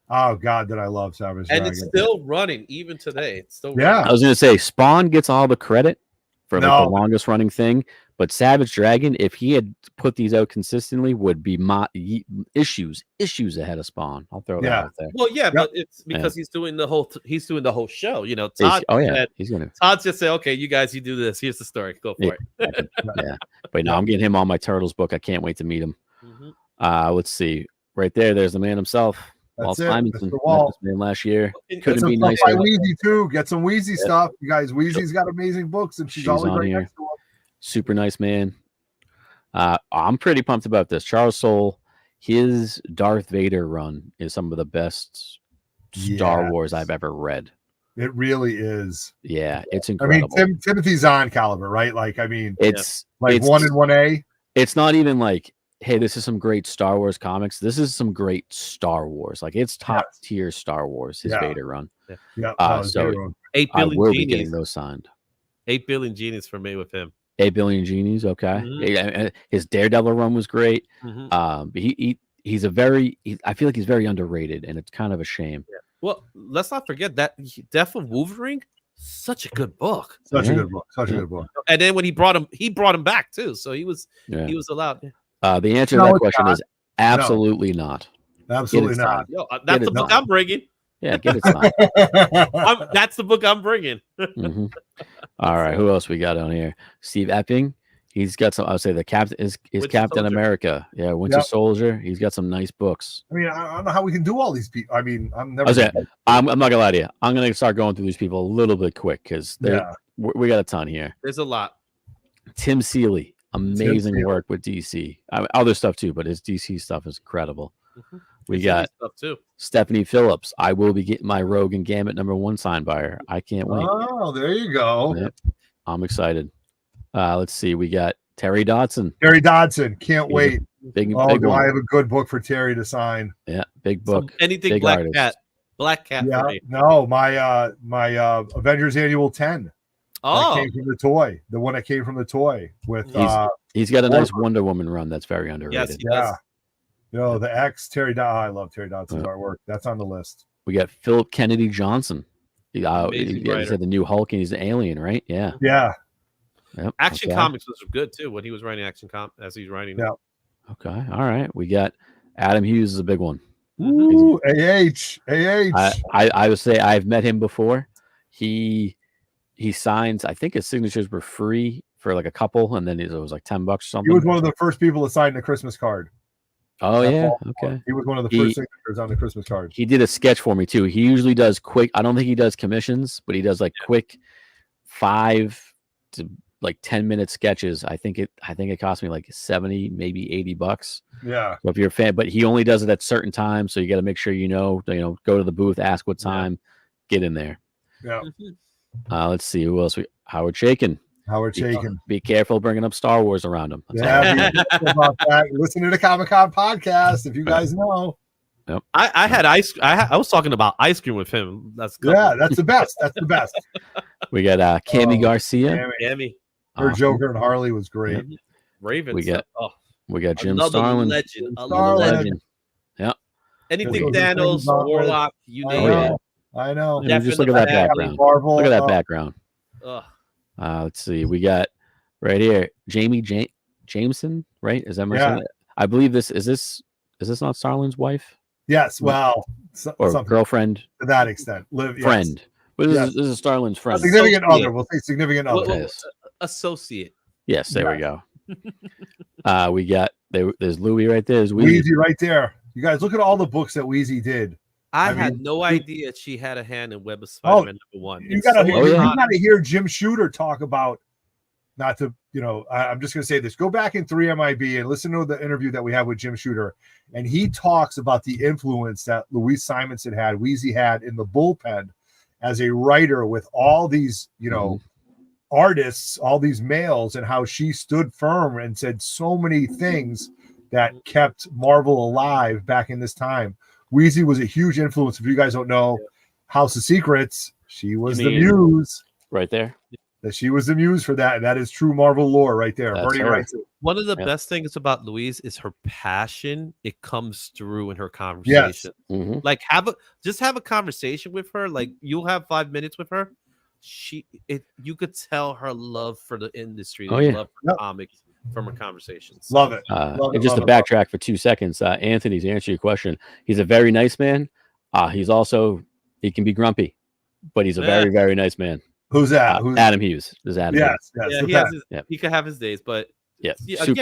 Speaker 1: oh God, did I love Savage Dragon.
Speaker 4: And it's still running even today. It's still
Speaker 2: running. I was gonna say Spawn gets all the credit for the longest running thing, but Savage Dragon, if he had put these out consistently, would be issues ahead of Spawn. I'll throw that out there.
Speaker 4: Well, but it's because he's doing the whole show. You know, Todd. Todd just say, okay, you guys, you do this. Here's the story. Go for it.
Speaker 2: But no, I'm getting him on my Turtles book. I can't wait to meet him. Let's see. Right there's the man himself. Walt Simonson, man last year. Couldn't be nicer.
Speaker 1: Wheezy too. Get some Wheezy stuff, you guys. Wheezy's got amazing books, and she's always right next to him.
Speaker 2: Super nice man. I'm pretty pumped about this. Charles Soule, his Darth Vader run is some of the best Star Wars I've ever read.
Speaker 1: It really is.
Speaker 2: Yeah, it's incredible.
Speaker 1: I mean, Timothy Zahn caliber, right? Like, I mean,
Speaker 2: it's
Speaker 1: 1 and 1A.
Speaker 2: It's not even like, hey, this is some great Star Wars comics. This is some great Star Wars. Like, it's top tier Star Wars, his Vader run. So
Speaker 4: 8 billion
Speaker 2: I will
Speaker 4: genies.
Speaker 2: be getting those signed.
Speaker 4: 8 billion genies for me with him.
Speaker 2: 8 billion genies. Okay. His Daredevil run was great. He's I feel like he's very underrated, and it's kind of a shame.
Speaker 4: Yeah. Well, let's not forget that Death of Wolverine, such a good book.
Speaker 1: Such a good book.
Speaker 4: And then when he brought him back too. So he was allowed.
Speaker 2: The answer to that question is absolutely not.
Speaker 1: Absolutely not.
Speaker 4: Yo, that's the book I'm bringing.
Speaker 2: Yeah, get it signed.
Speaker 4: That's the book I'm bringing.
Speaker 2: All right, who else we got on here? Steve Epping. He's got some. I would say the captain is Captain
Speaker 4: Soldier.
Speaker 2: America. Yeah, Winter Soldier. He's got some nice books.
Speaker 1: I mean, I don't know how we can do all these people. I mean, I'm not
Speaker 2: gonna lie to you. I'm gonna start going through these people a little bit quick because we got a ton here.
Speaker 4: There's a lot.
Speaker 2: Tim Seeley, amazing work with DC. Other stuff too, but his DC stuff is incredible. We got
Speaker 4: stuff too.
Speaker 2: Stephanie Phillips. I will be getting my Rogue and Gambit #1 signed by her. I can't wait.
Speaker 1: Oh, there you go.
Speaker 2: Yep. I'm excited. Let's see. We got Terry Dodson.
Speaker 1: Can't wait.
Speaker 2: Big
Speaker 1: I have
Speaker 2: one.
Speaker 1: a good book for Terry to sign.
Speaker 2: Yeah, big book.
Speaker 4: Anything
Speaker 2: big
Speaker 4: Black
Speaker 2: artist.
Speaker 4: Cat. Black Cat.
Speaker 1: Yeah.
Speaker 4: For me.
Speaker 1: No, my Avengers Annual 10.
Speaker 4: Oh,
Speaker 1: that came from the toy. The one that came from the toy with
Speaker 2: he's got a nice Wonder Woman run that's very underrated.
Speaker 4: Yes, he does.
Speaker 1: You know, the X Terry Dodson. I love Terry Dodson's artwork. That's on the list.
Speaker 2: We got Philip Kennedy Johnson. He said the new Hulk and he's an alien, right? Yeah.
Speaker 1: Yeah.
Speaker 2: Yep.
Speaker 4: Action Comics was good too when he was writing Action Comics as he's writing.
Speaker 1: Yeah.
Speaker 2: Okay. All right. We got Adam Hughes is a big one.
Speaker 1: Ooh, AH.
Speaker 2: I would say I've met him before. He signs. I think his signatures were free for like a couple, and then it was like $10 or something.
Speaker 1: He was one of the first people to sign the Christmas card.
Speaker 2: Oh yeah, okay.
Speaker 1: He was one of the first signatures on the Christmas card.
Speaker 2: He did a sketch for me too. He usually does quick. I don't think he does commissions, but he does like quick 5 to like 10-minute sketches. I think it cost me like 70, maybe $80.
Speaker 1: Yeah.
Speaker 2: So if you're a fan, but he only does it at certain times, so you got to make sure you know, go to the booth, ask what time, get in there.
Speaker 1: Yeah.
Speaker 2: Let's see who else. Howard Chaykin.
Speaker 1: Howard Chaykin.
Speaker 2: Be careful bringing up Star Wars around him.
Speaker 1: Yeah, be careful about that. Listen to the Comic-Con podcast if you guys know.
Speaker 4: I had I was talking about ice cream with him. That's
Speaker 1: That's the best. That's the best.
Speaker 2: We got Cami Garcia.
Speaker 4: Gammy.
Speaker 1: Her Joker and Harley was great.
Speaker 4: Ravens.
Speaker 2: We got Jim
Speaker 4: another
Speaker 2: Starlin.
Speaker 4: legend.
Speaker 1: Starlin.
Speaker 2: Legend. Yeah.
Speaker 4: Anything
Speaker 1: There's
Speaker 4: Thanos,
Speaker 1: things
Speaker 4: Warlock, you
Speaker 1: I
Speaker 4: name
Speaker 1: know.
Speaker 4: it.
Speaker 1: I know.
Speaker 2: Yeah, just look at that background.
Speaker 1: Marvel,
Speaker 2: Look at that background.
Speaker 4: Ugh.
Speaker 2: Let's see. We got right here Jamie Jameson, right? Is that my
Speaker 1: Yeah.
Speaker 2: I believe this is not Starlin's wife
Speaker 1: Yes, well,
Speaker 2: or
Speaker 1: something
Speaker 2: girlfriend,
Speaker 1: to that extent. Yes.
Speaker 2: friend. But this,
Speaker 1: Yes.
Speaker 2: is, this is Starlin's friend.
Speaker 1: Significant
Speaker 4: Associate.
Speaker 1: other. We'll say significant other.
Speaker 4: Well,
Speaker 2: Yes.
Speaker 4: Associate.
Speaker 2: Yes, there we go. We got there's Louis right there. There's
Speaker 1: Wheezy right there. You guys look at all the books that Wheezy did.
Speaker 4: I
Speaker 1: I
Speaker 4: had
Speaker 1: mean,
Speaker 4: no idea she had a hand in Web of Spider-Man #1.
Speaker 1: You gotta,
Speaker 2: Oh, yeah.
Speaker 1: you gotta hear Jim Shooter talk about. Not to, I'm just gonna say this. Go back in 3MIB and listen to the interview that we have with Jim Shooter, and he talks about the influence that Louise Simonson had, Wheezy had in the bullpen as a writer with all these, artists, all these males, and how she stood firm and said so many things that kept Marvel alive back in this time. Wheezy was a huge influence. If you guys don't know, House of Secrets, she was the muse.
Speaker 2: right there.
Speaker 1: That she was the muse for that. And that is true Marvel lore right there.
Speaker 2: That's
Speaker 1: Bernie
Speaker 2: her.
Speaker 1: writes it.
Speaker 4: One of the best things about Louise is her passion. It comes through in her conversation.
Speaker 2: Mhm.
Speaker 4: Like have a conversation with her. Like you'll have 5 minutes with her. You could tell her love for the industry, love for comics from her conversations.
Speaker 1: Love it.
Speaker 2: And just to backtrack for 2 seconds, Anthony, to answer your question, he's a very nice man. He can be grumpy, but he's a very, very nice man.
Speaker 1: Who's that?
Speaker 2: Adam Hughes. Is Adam Hughes.
Speaker 1: Yes.
Speaker 4: He could have his days, but
Speaker 2: Yeah,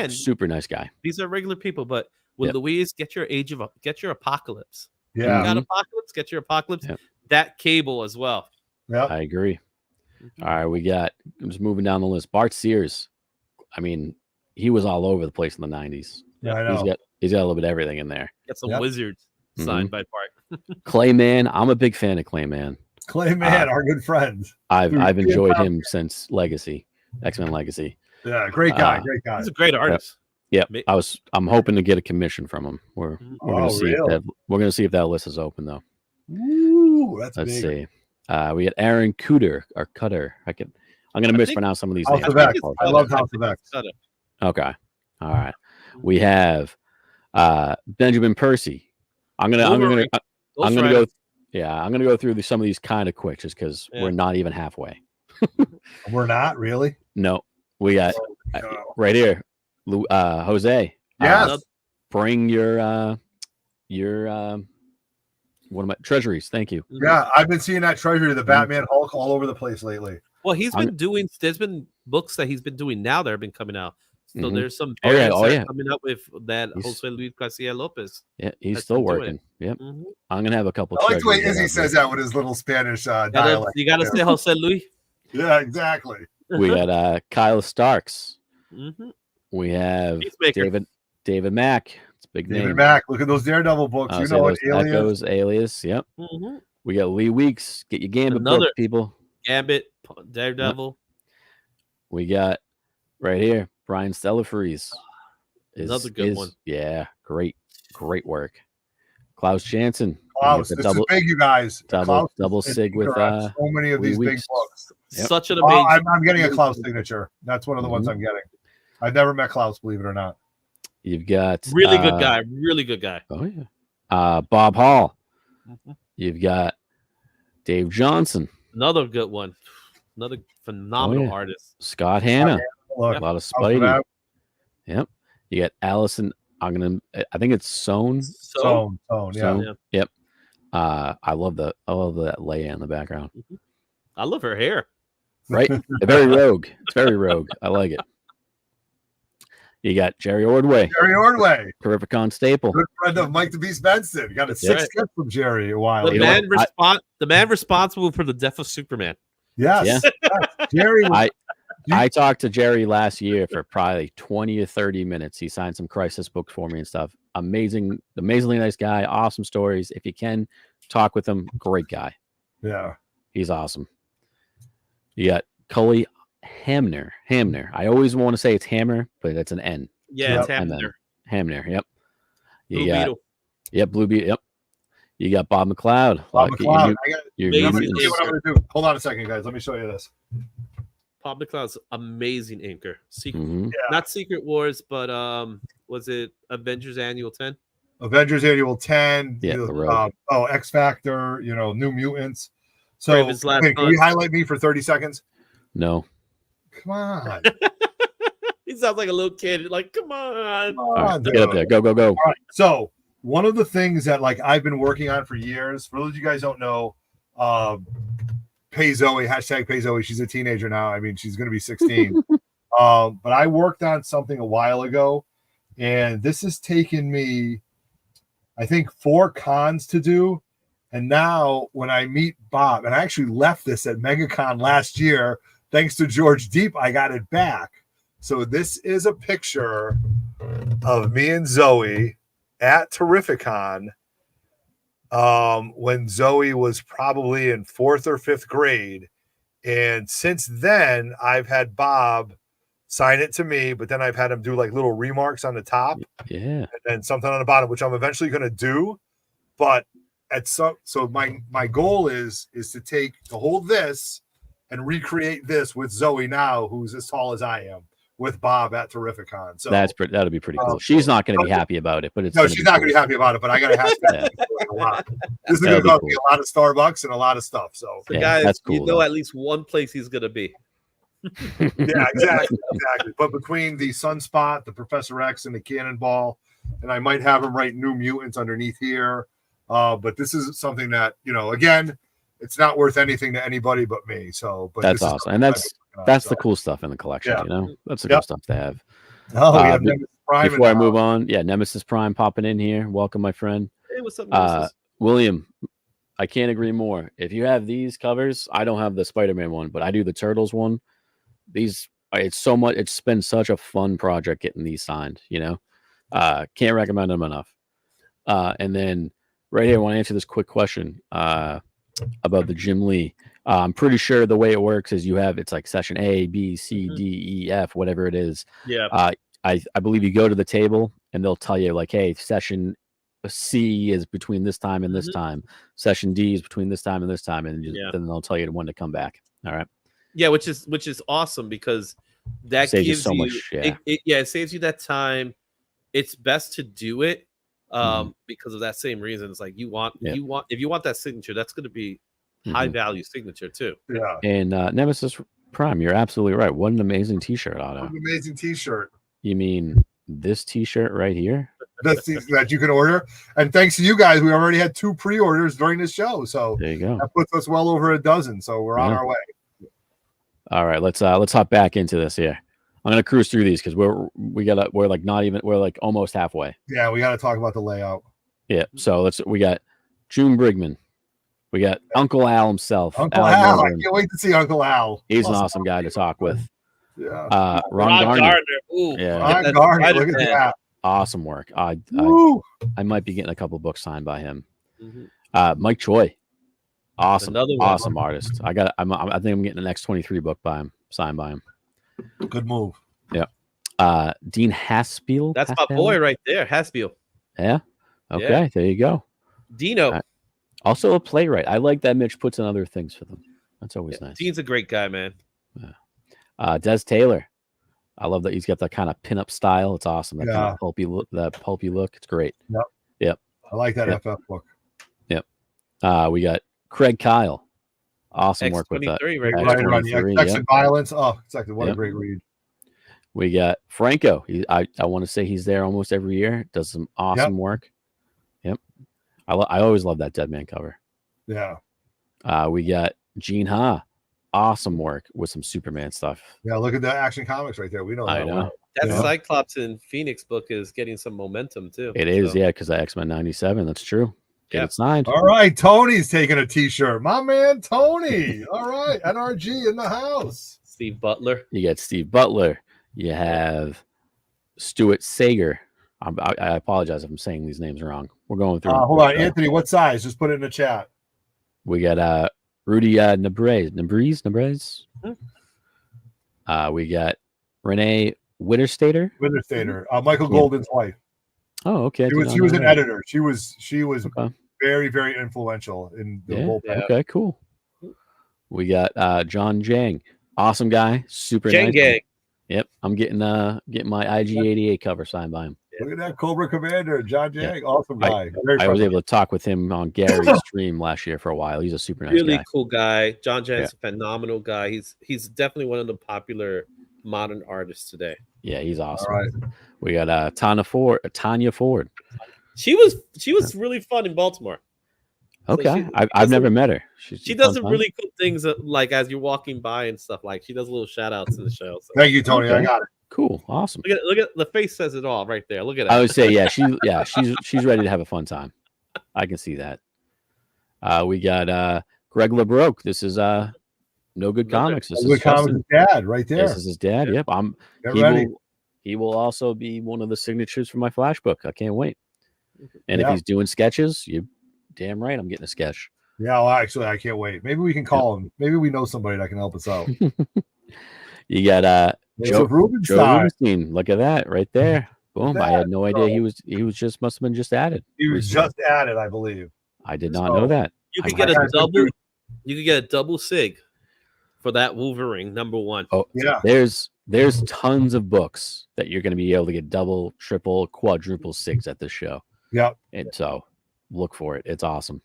Speaker 2: super nice guy.
Speaker 4: these are regular people. But with Louise, get your apocalypse.
Speaker 1: Yeah.
Speaker 4: You got apocalypse, get your apocalypse.
Speaker 2: Yep.
Speaker 4: That Cable as well.
Speaker 1: Yeah.
Speaker 2: I agree. All right, I'm just moving down the list. Bart Sears. I mean, he was all over the place in the 90s.
Speaker 1: Yeah, I know.
Speaker 2: He's got a little bit of everything in there.
Speaker 4: Get some wizards signed by Bart.
Speaker 2: Clayman. I'm a big fan of Clayman.
Speaker 1: Clayman, our good friend.
Speaker 2: I've enjoyed him since Legacy, X-Men Legacy.
Speaker 1: Yeah, great guy. Great guy.
Speaker 4: He's a great artist.
Speaker 2: Yeah, I'm hoping to get a commission from him. We're gonna see if that list is open though.
Speaker 1: Ooh, let's
Speaker 2: big.
Speaker 1: See.
Speaker 2: We got Aaron Cutter. I'm gonna mispronounce some of these names.
Speaker 1: I love House of X.
Speaker 2: Okay. All right. We have Benjamin Percy. I'm gonna go. Yeah, I'm gonna go through some of these kind of quick, just because we're not even halfway.
Speaker 1: We're not really.
Speaker 2: No, we got right here, Jose.
Speaker 1: Yes.
Speaker 2: Bring your treasuries. Thank you.
Speaker 1: Yeah, I've been seeing that treasury, the Batman Hulk, all over the place lately.
Speaker 4: Well, there's been books that he's been doing now that have been coming out. So there's some
Speaker 2: coming
Speaker 4: up with that Jose Luis Garcia Lopez.
Speaker 2: Yeah, he's still working. Yep. I'm gonna have a couple.
Speaker 1: I like the way Izzy says that with his little Spanish dialect.
Speaker 4: You gotta say Jose Luis.
Speaker 1: Yeah, exactly.
Speaker 2: We got Kyle Starks. We have David Mack. It's a big name.
Speaker 1: David Mack. Look at those Daredevil books. You know what?
Speaker 2: Alias. Yep. We got Lee Weeks. Get your Gambit book, people.
Speaker 4: Gambit, Daredevil.
Speaker 2: We got right here Brian Stellafreeze.
Speaker 4: Another good one.
Speaker 2: Yeah, great work. Klaus Janson.
Speaker 1: Klaus, this is big, you guys.
Speaker 2: Double sig with
Speaker 1: so many of these big books.
Speaker 2: Yep.
Speaker 4: Such an amazing.
Speaker 1: I'm getting a Klaus signature. That's one of the ones I'm getting. I've never met Klaus, believe it or not.
Speaker 2: You've got
Speaker 4: really good guy. Really good guy.
Speaker 2: Oh yeah. Bob Hall. You've got Dave Johnson.
Speaker 4: Another good one. Another phenomenal artist.
Speaker 2: Scott Hanna.
Speaker 1: A
Speaker 2: lot of Spidey. Yep. You got Allison. I think it's Sohn.
Speaker 1: Yeah.
Speaker 2: Yep. I love that layout in the background.
Speaker 4: I love her hair.
Speaker 2: Right? Very rogue. It's very rogue. I like it. You got Jerry Ordway. Terrificon staple.
Speaker 1: Good friend of Mike the Beast Benson. Got a 6 skip from Jerry a while
Speaker 4: ago. The man responsible for the death of Superman.
Speaker 1: Yes. Yeah. Jerry.
Speaker 2: I talked to Jerry last year for probably 20 or 30 minutes. He signed some Crisis books for me and stuff. Amazingly nice guy. Awesome stories. If you can talk with him, great guy.
Speaker 1: Yeah.
Speaker 2: He's awesome. You got Cully Hamner. I always want to say it's Hammer, but it's an N.
Speaker 4: Yeah, it's
Speaker 2: Hamner.
Speaker 4: Hamner.
Speaker 2: Yep.
Speaker 4: Blue Beetle.
Speaker 2: Yep, Blue Beetle. Yep. You got Bob McLeod.
Speaker 1: Bob McLeod.
Speaker 2: Your
Speaker 1: Let me tell you what I'm going to do. Hold on a second, guys. Let me show you this.
Speaker 4: Bob McLeod's amazing inker.
Speaker 2: Mm-hmm.
Speaker 4: Not Secret Wars, but was it Avengers Annual 10?
Speaker 1: Avengers Annual 10.
Speaker 2: Yeah,
Speaker 1: X Factor, New Mutants. So can you highlight me for 30 seconds?
Speaker 2: No.
Speaker 1: Come on.
Speaker 4: He sounds like a little kid. Like, come on.
Speaker 2: All right, get up there. Go.
Speaker 1: All right. So one of the things that I've been working on for years, for those of you guys don't know, Pay Zoe, hashtag Pay Zoe. She's a teenager now. I mean, she's going to be 16. But I worked on something a while ago, and this has taken me, I think, 4 cons to do. And now when I meet Bob, and I actually left this at MegaCon last year, thanks to George Deep, I got it back. So this is a picture of me and Zoe at Terrificon when Zoe was probably in 4th or 5th grade. And since then, I've had Bob sign it to me, but then I've had him do little remarks on the top.
Speaker 2: Yeah.
Speaker 1: And then something on the bottom, which I'm eventually going to do. But so my goal is to hold this and recreate this with Zoe now, who's as tall as I am, with Bob at Terrificon. So
Speaker 2: that'll be pretty cool. She's not going to be happy about it, but she's
Speaker 1: not going to be happy about it. But I got to have to a lot. This is going to cost me a lot of Starbucks and a lot of stuff. So
Speaker 4: guys,
Speaker 2: that's cool,
Speaker 4: at least one place he's going to be.
Speaker 1: Yeah, exactly. But between the Sunspot, the Professor X, and the Cannonball, and I might have him write New Mutants underneath here. But this is something that, again, it's not worth anything to anybody but me. So, but
Speaker 2: that's awesome, and that's the cool stuff in the collection.
Speaker 1: Yeah.
Speaker 2: That's the cool stuff to have.
Speaker 1: Oh, we have Nemesis Prime.
Speaker 2: Before I move on, Nemesis Prime popping in here. Welcome, my friend.
Speaker 4: Hey, what's up, Nemesis?
Speaker 2: William? I can't agree more. If you have these covers, I don't have the Spider-Man one, but I do the Turtles one. It's so much. It's been such a fun project getting these signed. Can't recommend them enough. And then right here, I want to answer this quick question about the Jim Lee. I'm pretty sure the way it works is it's like session A, B, C, D, E, F, whatever it is.
Speaker 4: Yeah.
Speaker 2: I believe you go to the table and they'll tell you hey, session C is between this time and this time. Session D is between this time and this time, and then they'll tell you when to come back. All right.
Speaker 4: Yeah, which is awesome because that
Speaker 2: saves
Speaker 4: gives
Speaker 2: you so much. Yeah.
Speaker 4: It saves you that time. It's best to do it because of that same reason. It's like if you want that signature, that's going to be high value signature too.
Speaker 1: Yeah.
Speaker 2: And Nemesis Prime, you're absolutely right. What an amazing T-shirt, Otto.
Speaker 1: What an amazing T-shirt.
Speaker 2: You mean this T-shirt right here?
Speaker 1: That you can order, and thanks to you guys, we already had 2 pre-orders during this show. So
Speaker 2: there you go.
Speaker 1: That puts us well over a dozen. So we're on our way.
Speaker 2: All right, let's hop back into this here. I'm gonna cruise through these because we're almost halfway.
Speaker 1: Yeah, we got to talk about the layout.
Speaker 2: Yeah, so we got June Brigman, we got Uncle Al himself.
Speaker 1: Uncle Al, I can't wait to see Uncle Al.
Speaker 2: He's an awesome guy to talk with.
Speaker 1: Yeah,
Speaker 2: Ron Gardner.
Speaker 4: Ooh,
Speaker 2: yeah,
Speaker 1: Ron Gardner. Look at that.
Speaker 2: Awesome work. I might be getting a couple books signed by him. Mike Choi. Awesome, awesome artist. I think I'm getting the next 23 book signed by him.
Speaker 1: Good move.
Speaker 2: Yeah. Dean Haspiel.
Speaker 4: That's my boy right there, Haspiel.
Speaker 2: Yeah. Okay. There you go.
Speaker 4: Dino.
Speaker 2: Also a playwright. I like that Mitch puts in other things for them. That's always nice.
Speaker 4: Dean's a great guy, man.
Speaker 2: Yeah. Des Taylor. I love that he's got that kind of pinup style. It's awesome. That kind of pulpy look. It's great. Yep.
Speaker 1: I like that FF book.
Speaker 2: Yep. We got Craig Kyle. Awesome work with that.
Speaker 1: X23, Violence. Oh, exactly. What a great read.
Speaker 2: We got Franco. I want to say he's there almost every year. Does some awesome work. Yep. I always love that Dead Man cover.
Speaker 1: Yeah.
Speaker 2: We got Gene Ha. Awesome work with some Superman stuff.
Speaker 1: Yeah, look at the Action Comics right there. We know that.
Speaker 2: I know.
Speaker 4: That Cyclops and Phoenix book is getting some momentum too.
Speaker 2: It is, because of X-Men 97. That's true. Get it signed.
Speaker 1: All right, Tony's taking a T-shirt. My man, Tony. All right, NRG in the house.
Speaker 4: Steve Butler.
Speaker 2: You got Steve Butler. You have Stuart Sager. I apologize if I'm saying these names wrong. We're going through.
Speaker 1: Hold on, Anthony. What size? Just put it in the chat.
Speaker 2: We got Rudy Nebrez. We got Renee Witterstater.
Speaker 1: Michael Golden's wife.
Speaker 2: Oh, okay.
Speaker 1: She was an editor. She was
Speaker 2: Okay.
Speaker 1: very, very influential in the whole.
Speaker 2: Yeah. Okay, cool. We got John Jang. Awesome guy. Super
Speaker 4: Jang
Speaker 2: nice.
Speaker 4: Gang.
Speaker 2: Yep. I'm getting my IG88 cover signed by him.
Speaker 1: Look at that Cobra Commander, John Jang. Awesome guy.
Speaker 2: I was able to talk with him on Gary's stream last year for a while. He's a super nice
Speaker 4: Really
Speaker 2: guy.
Speaker 4: cool guy. John Jang's a phenomenal guy. He's definitely one of the popular modern artists today.
Speaker 2: Yeah, he's awesome.
Speaker 1: All right.
Speaker 2: We got Tanya Ford.
Speaker 4: She was really fun in Baltimore.
Speaker 2: Okay, I've never met her.
Speaker 4: She does some really cool things like as you're walking by and stuff. Like she does little shout outs in the show. So.
Speaker 1: Thank you, Tony. I got it.
Speaker 2: Cool, awesome.
Speaker 4: Look at the face says it all right there. Look at it.
Speaker 2: I would say she's ready to have a fun time. I can see that. We got Greg LeBroke. This is No Good Comics. This is
Speaker 1: Comics' dad right there.
Speaker 2: This is his dad. Yep. He will also be one of the signatures for my flash book. I can't wait. And if he's doing sketches, you damn right I'm getting a sketch.
Speaker 1: Yeah, well, actually, I can't wait. Maybe we can call him. Maybe we know somebody that can help us out.
Speaker 2: You got Joe
Speaker 1: Rubenstein.
Speaker 2: Look at that right there. Boom. I had no idea he was must have been just added.
Speaker 1: He was just added, I believe.
Speaker 2: I did not know that.
Speaker 4: You could get a double sig for that Wolverine #1.
Speaker 2: Oh yeah. There's tons of books that you're going to be able to get double, triple, quadruple sigs at this show.
Speaker 1: Yep.
Speaker 2: And so look for it. It's awesome.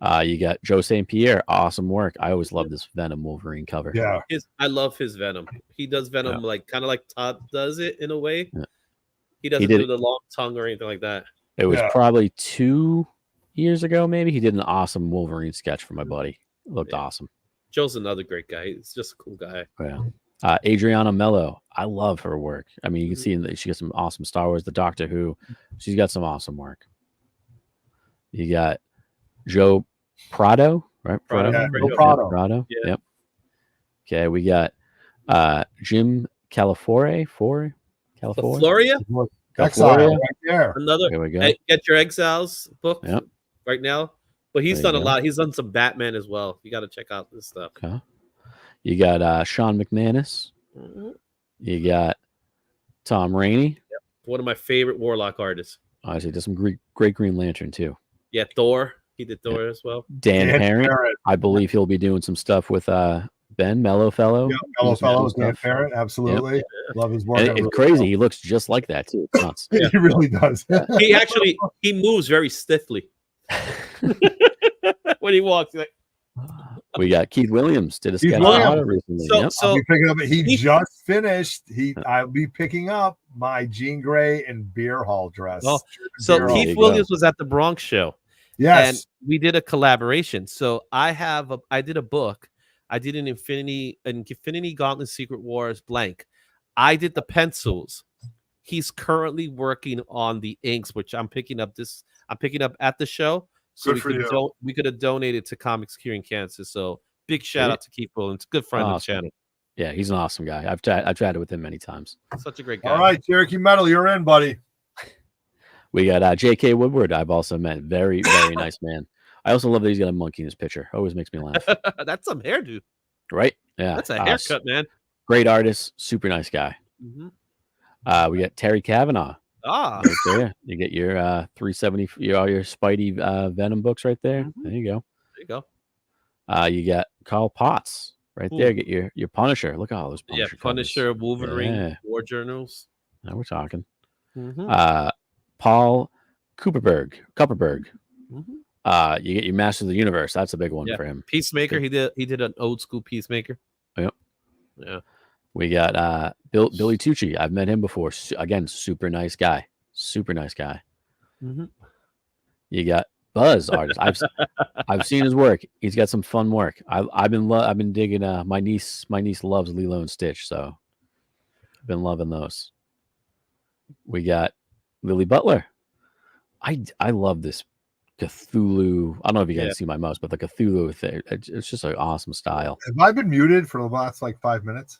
Speaker 2: You got Joe St. Pierre. Awesome work. I always love this Venom Wolverine cover.
Speaker 1: Yeah.
Speaker 4: I love his Venom. He does Venom like kind of like Todd does it in a way.
Speaker 2: Yeah.
Speaker 4: He doesn't do the long tongue or anything like that.
Speaker 2: It was probably 2 years ago, maybe. He did an awesome Wolverine sketch for my buddy. It looked awesome.
Speaker 4: Joe's another great guy. He's just a cool guy.
Speaker 2: Yeah. Adriana Mello. I love her work. I mean, you can see she got some awesome Star Wars, the Doctor Who. She's got some awesome work. You got Joe Prado, right? Prado.
Speaker 1: Yeah.
Speaker 2: Yep. Okay, we got Jim Calafore.
Speaker 4: Floria?
Speaker 1: Exile right there.
Speaker 4: Another.
Speaker 2: Here we go.
Speaker 4: Get Your Exiles book right now. But he's done a lot. He's done some Batman as well. You got to check out this stuff.
Speaker 2: Okay. You got Sean McManus.
Speaker 4: Mm-hmm.
Speaker 2: You got Tom Rainey.
Speaker 4: Yep. One of my favorite Warlock artists.
Speaker 2: Obviously, does some great Green Lantern too.
Speaker 4: Yeah, Thor. He did Thor as well.
Speaker 2: Dan Parent. I believe he'll be doing some stuff with Ben Mellowfellow.
Speaker 1: Yeah, Mellowfellow, Dan Parent. Absolutely. Yep. Love his work.
Speaker 2: It's crazy. He looks just like that too. It's nuts.
Speaker 1: He really does.
Speaker 4: he moves very stiffly. When he walks, like
Speaker 2: we got Keith Williams did a sketch recently.
Speaker 1: So picking up. He just finished. I'll be picking up my Jean Grey and Beer Hall dress.
Speaker 4: Oh, so Keith Williams was at the Bronx show.
Speaker 1: Yes,
Speaker 4: and we did a collaboration. So I did a book. I did an Infinity Gauntlet Secret Wars blank. I did the pencils. He's currently working on the inks, which I'm picking up at the show. So we could have donated to Comics Curing Cancer. So big shout out to Keith Williams, good friend of the channel.
Speaker 2: Yeah, he's an awesome guy. I've chatted with him many times.
Speaker 4: Such a great guy.
Speaker 1: All right, Cherokee Metal, you're in, buddy.
Speaker 2: We got J.K. Woodward. I've also met. Very, very nice man. I also love that he's got a monkey in his picture. Always makes me laugh.
Speaker 4: That's some hairdo.
Speaker 2: Right? Yeah.
Speaker 4: That's a haircut, man.
Speaker 2: Great artist. Super nice guy.
Speaker 4: Mm-hmm.
Speaker 2: We got Terry Kavanaugh.
Speaker 4: Right
Speaker 2: there. You get your 370, all your Spidey Venom books right there.
Speaker 4: Mm-hmm.
Speaker 2: There you go.
Speaker 4: There you go.
Speaker 2: You got Carl Potts right there. Get your Punisher. Look at all those Punisher.
Speaker 4: Yeah, Punisher, Wolverine, War Journals.
Speaker 2: Now we're talking.
Speaker 4: Mm-hmm.
Speaker 2: Paul Kupperberg.
Speaker 4: Mm-hmm.
Speaker 2: You get your Master of the Universe. That's a big one for him.
Speaker 4: Peacemaker. He did an old school Peacemaker.
Speaker 2: Yep.
Speaker 4: Yeah.
Speaker 2: We got Billy Tucci. I've met him before. Again, super nice guy.
Speaker 4: Mm-hmm.
Speaker 2: You got Buzz artist. I've seen his work. He's got some fun work. I've been digging. My niece loves Lilo and Stitch, so I've been loving those. We got Lily Butler. I love this Cthulhu. I don't know if you guys see my mouse, but the Cthulhu thing. It's just an awesome style.
Speaker 1: Have I been muted for the last 5 minutes?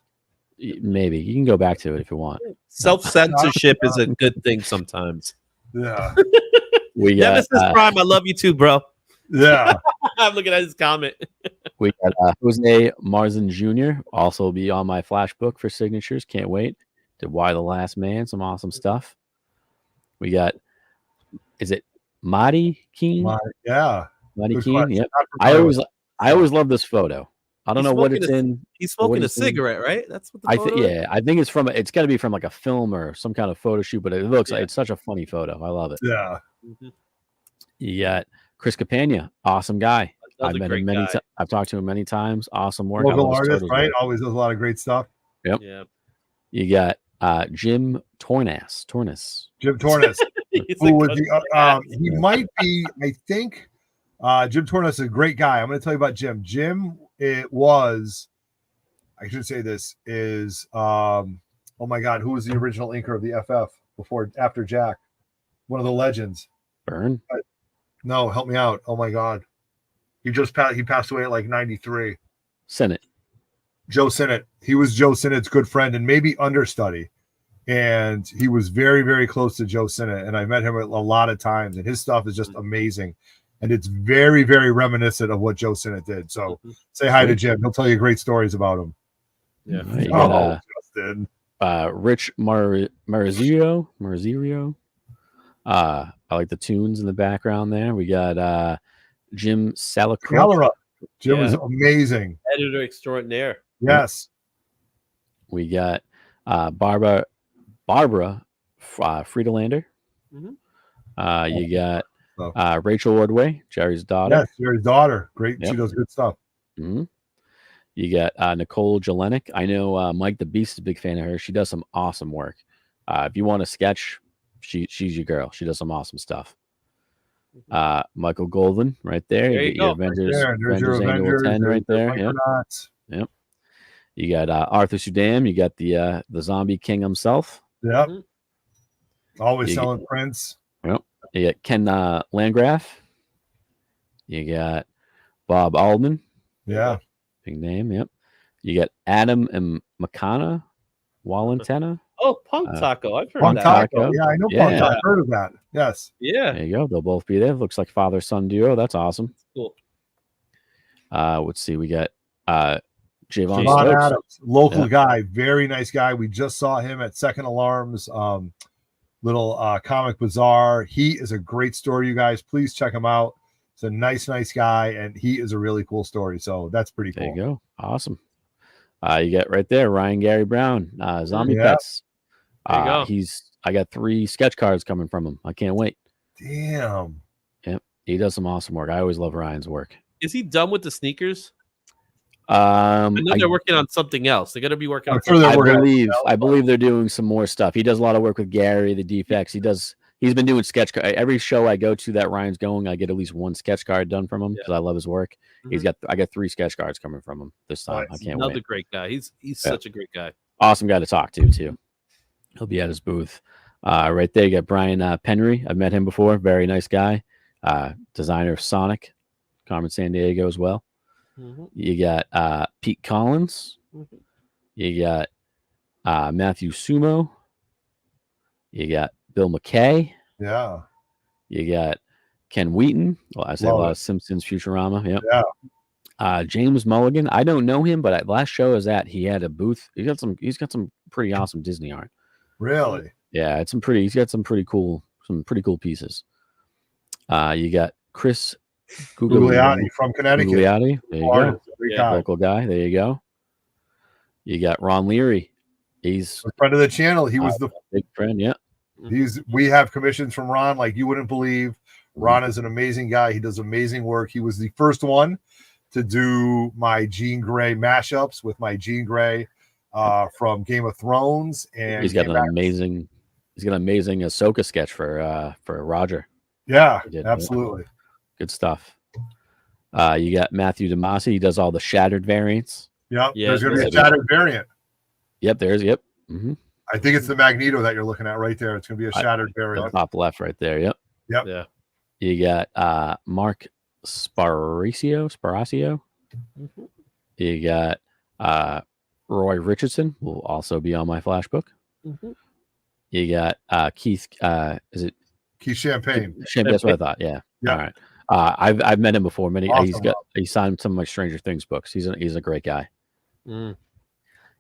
Speaker 2: Maybe you can go back to it if you want.
Speaker 4: Self-censorship is a good thing sometimes.
Speaker 1: Yeah.
Speaker 2: We got
Speaker 4: Nemesis Prime. I love you too, bro.
Speaker 1: Yeah.
Speaker 4: I'm looking at his comment.
Speaker 2: We got Jose Marzin Jr. also be on my flash book for signatures. Can't wait. Did Why the Last Man? Some awesome stuff. We got, is it Marty Keen?
Speaker 1: Yeah.
Speaker 2: Marty
Speaker 1: Good
Speaker 2: Keen.
Speaker 1: question.
Speaker 2: Yep.
Speaker 1: Not familiar
Speaker 2: I always love this photo. I don't know what it's in.
Speaker 4: He's smoking a
Speaker 2: it's in.
Speaker 4: cigarette, right? That's what the photo is?
Speaker 2: Yeah, I think it's from. It's got to be from like a film or some kind of photo shoot. But it looks like it's such a funny photo. I love it.
Speaker 1: Yeah.
Speaker 2: You got Chris Capania, awesome guy.
Speaker 4: I've met him
Speaker 2: many. I've talked to him many times. Awesome work.
Speaker 1: Local artist, right? Always does a lot of great stuff.
Speaker 2: Yep.
Speaker 4: Yeah.
Speaker 2: You got Jim Tornas.
Speaker 1: Jim Tornas. Who was the, he might be, I think, Jim Tornas is a great guy. I'm going to tell you about Jim. Jim, it was, I should say this, is, oh my God, who was the original inker of the FF after Jack? One of the legends.
Speaker 2: Byrne?
Speaker 1: No, help me out. Oh my God. He passed away at like 93.
Speaker 2: Sinnott.
Speaker 1: Joe Sinnott. He was Joe Sinnott's good friend and maybe understudy. And he was very, very close to Joe Sinnott. And I met him a lot of times. And his stuff is just amazing. And it's very, very reminiscent of what Joe Sinnott did. So say hi to Jim. He'll tell you great stories about him.
Speaker 2: Yeah. You got, Rich Marzio. I like the tunes in the background there. We got Jim Salacrook.
Speaker 1: Jim was amazing.
Speaker 4: Editor extraordinaire.
Speaker 1: Yes.
Speaker 2: We got Barbara Friedlander. You got Rachel Ordway, Jerry's daughter.
Speaker 1: Yes, Jerry's daughter. Great. Yep. She does good stuff.
Speaker 2: You got Nicole Jelenic. I know Mike the Beast is a big fan of her. She does some awesome work. If you want to sketch, she's your girl. She does some awesome stuff. Michael Goldman right there.
Speaker 4: You
Speaker 2: get your Avengers Annual 10 right there. Yep. You got Arthur Sudam. You got the Zombie King himself.
Speaker 1: Yep. Always selling prints.
Speaker 2: Yep. You got Ken Landgraf. You got Bob Aldman.
Speaker 1: Yeah.
Speaker 2: Big name. Yep. You got Adam and Makana Walentena.
Speaker 4: Oh, Punk Taco. I've heard
Speaker 1: Punk
Speaker 4: that.
Speaker 1: Taco. Yeah, I know Punk Taco. I've heard of that. Yes.
Speaker 4: Yeah.
Speaker 2: There you go. They'll both be there. Looks like father-son duo. That's awesome.
Speaker 4: Cool.
Speaker 2: Let's see. We got Javon
Speaker 1: Adams, local guy, very nice guy. We just saw him at Second Alarm's little comic bazaar. He is a great story, you guys. Please check him out. He's a nice guy, and he is a really cool story. So that's pretty cool.
Speaker 2: There you go. Awesome. You got right there Ryan Gary Brown, Zombie Pets.
Speaker 4: There you go.
Speaker 2: I got 3 sketch cards coming from him. I can't wait.
Speaker 1: Damn.
Speaker 2: Yep. He does some awesome work. I always love Ryan's work.
Speaker 4: Is he done with the sneakers? I know they're working on something else. They're gonna be working on
Speaker 2: I believe they're doing some more stuff. He does a lot of work with Gary, the Defects. He's been doing sketch card. Every show I go to that Ryan's going, I get at least 1 sketch card done from him because I love his work. I got 3 sketch cards coming from him this time. I can't wait.
Speaker 4: Another great guy. He's such a great guy.
Speaker 2: Awesome guy to talk to too. He'll be at his booth. Right there, you got Brian Penry. I've met him before. Very nice guy. Designer of Sonic, Carmen San Diego as well. You got Pete Collins. You got Matthew Sumo. You got Bill McKay.
Speaker 1: Yeah.
Speaker 2: You got Ken Wheaton. Well, I say a lot of Simpsons, Futurama. Yep.
Speaker 1: Yeah.
Speaker 2: James Mulligan. I don't know him, but at last show is that he had a booth. He's got some pretty awesome Disney art.
Speaker 1: Really?
Speaker 2: Yeah, he's got some pretty cool pieces. You got Chris
Speaker 1: Gugliotti from Connecticut.
Speaker 2: Gugliotti. There you go. Local guy. There you go. You got Ron Leary. He's
Speaker 1: a friend of the channel. He was the
Speaker 2: big friend. Yeah.
Speaker 1: We have commissions from Ron like you wouldn't believe. Ron is an amazing guy. He does amazing work. He was the first one to do my Jean Grey mashups with my Jean Grey from Game of Thrones, and
Speaker 2: he's got an amazing Ahsoka sketch for Roger.
Speaker 1: Yeah, absolutely.
Speaker 2: Good stuff. You got Matthew DeMasi. He does all the Shattered variants.
Speaker 1: Yep. Yeah, there's going to be a Shattered variant.
Speaker 2: Yep, there's. Yep.
Speaker 1: I think it's the Magneto that you're looking at right there. It's going to be a Shattered variant.
Speaker 2: Top left right there. Yep.
Speaker 1: Yep.
Speaker 4: Yeah.
Speaker 2: You got Mark Sparacio. You got Roy Richardson, will also be on my flash book. You got Keith. Is it
Speaker 1: Keith Champagne?
Speaker 2: Champagne. That's what I thought. Yeah. All right. I've met him before.
Speaker 1: Awesome.
Speaker 2: He signed some of my Stranger Things books. He's a great guy.
Speaker 4: Mm.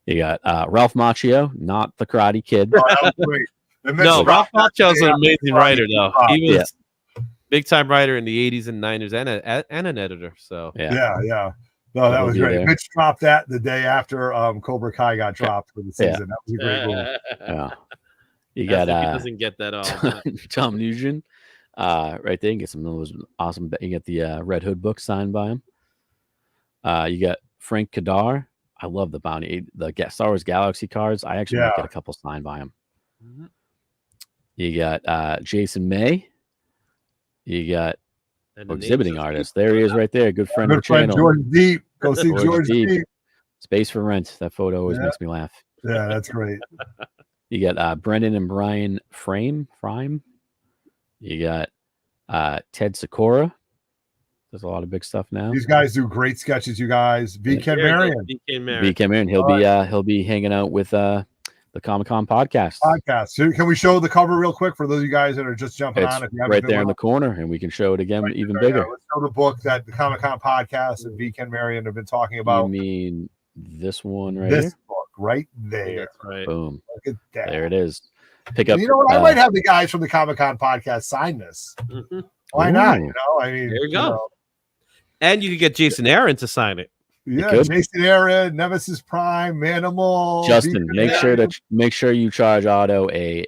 Speaker 2: You got Ralph Macchio, not the Karate Kid.
Speaker 1: Oh, that was great.
Speaker 4: No, Ralph Macchio's an amazing writer, though. He was
Speaker 2: Yeah.
Speaker 4: big time writer in the 80s and 90s and an editor. So
Speaker 1: Yeah. No, that was great.
Speaker 2: There.
Speaker 1: Mitch dropped that the day after Cobra Kai got dropped for the season. That was a great move.
Speaker 2: Yeah. You
Speaker 4: he
Speaker 2: got
Speaker 4: doesn't get that all.
Speaker 2: Tom Nugent, right there. You get some of those awesome. You get the Red Hood book signed by him. You got Frank Kadar. I love the bounty, the Star Wars Galaxy cards. I actually might get a couple signed by him.
Speaker 4: Mhm.
Speaker 2: You got Jason May. You got
Speaker 4: And the
Speaker 2: exhibiting
Speaker 4: names
Speaker 2: artist. There he is, right there. Good friend of the channel.
Speaker 1: George Deep. Go see George Deep.
Speaker 2: Space for Rent. That photo always makes me laugh.
Speaker 1: Yeah, that's great.
Speaker 2: You got Brendan and Brian Frame. You got Ted Sikora. There's a lot of big stuff now.
Speaker 1: These guys do great sketches, you guys. Ken Marion.
Speaker 2: Ken Marion. He'll be hanging out with the Comic-Con podcast.
Speaker 1: So can we show the cover real quick for those of you guys that are just jumping on? If you
Speaker 2: right there in the corner, and we can show it again even bigger.
Speaker 1: Let's show the book that the Comic-Con podcast and Ken Marion have been talking about.
Speaker 2: You mean this one right
Speaker 1: this
Speaker 2: here?
Speaker 1: book right there.
Speaker 4: That's right.
Speaker 2: Boom.
Speaker 1: Look at that.
Speaker 2: There it is. Pick up.
Speaker 1: You know what? I might have the guys from the Comic-Con podcast sign this.
Speaker 4: Mm-hmm.
Speaker 1: Why not? You know, I mean,
Speaker 4: there you go. And you can get Jason Aaron to sign it.
Speaker 1: Yeah, Jason Aaron, Nemesis Prime, Manimal.
Speaker 2: Justin, make sure you charge Otto a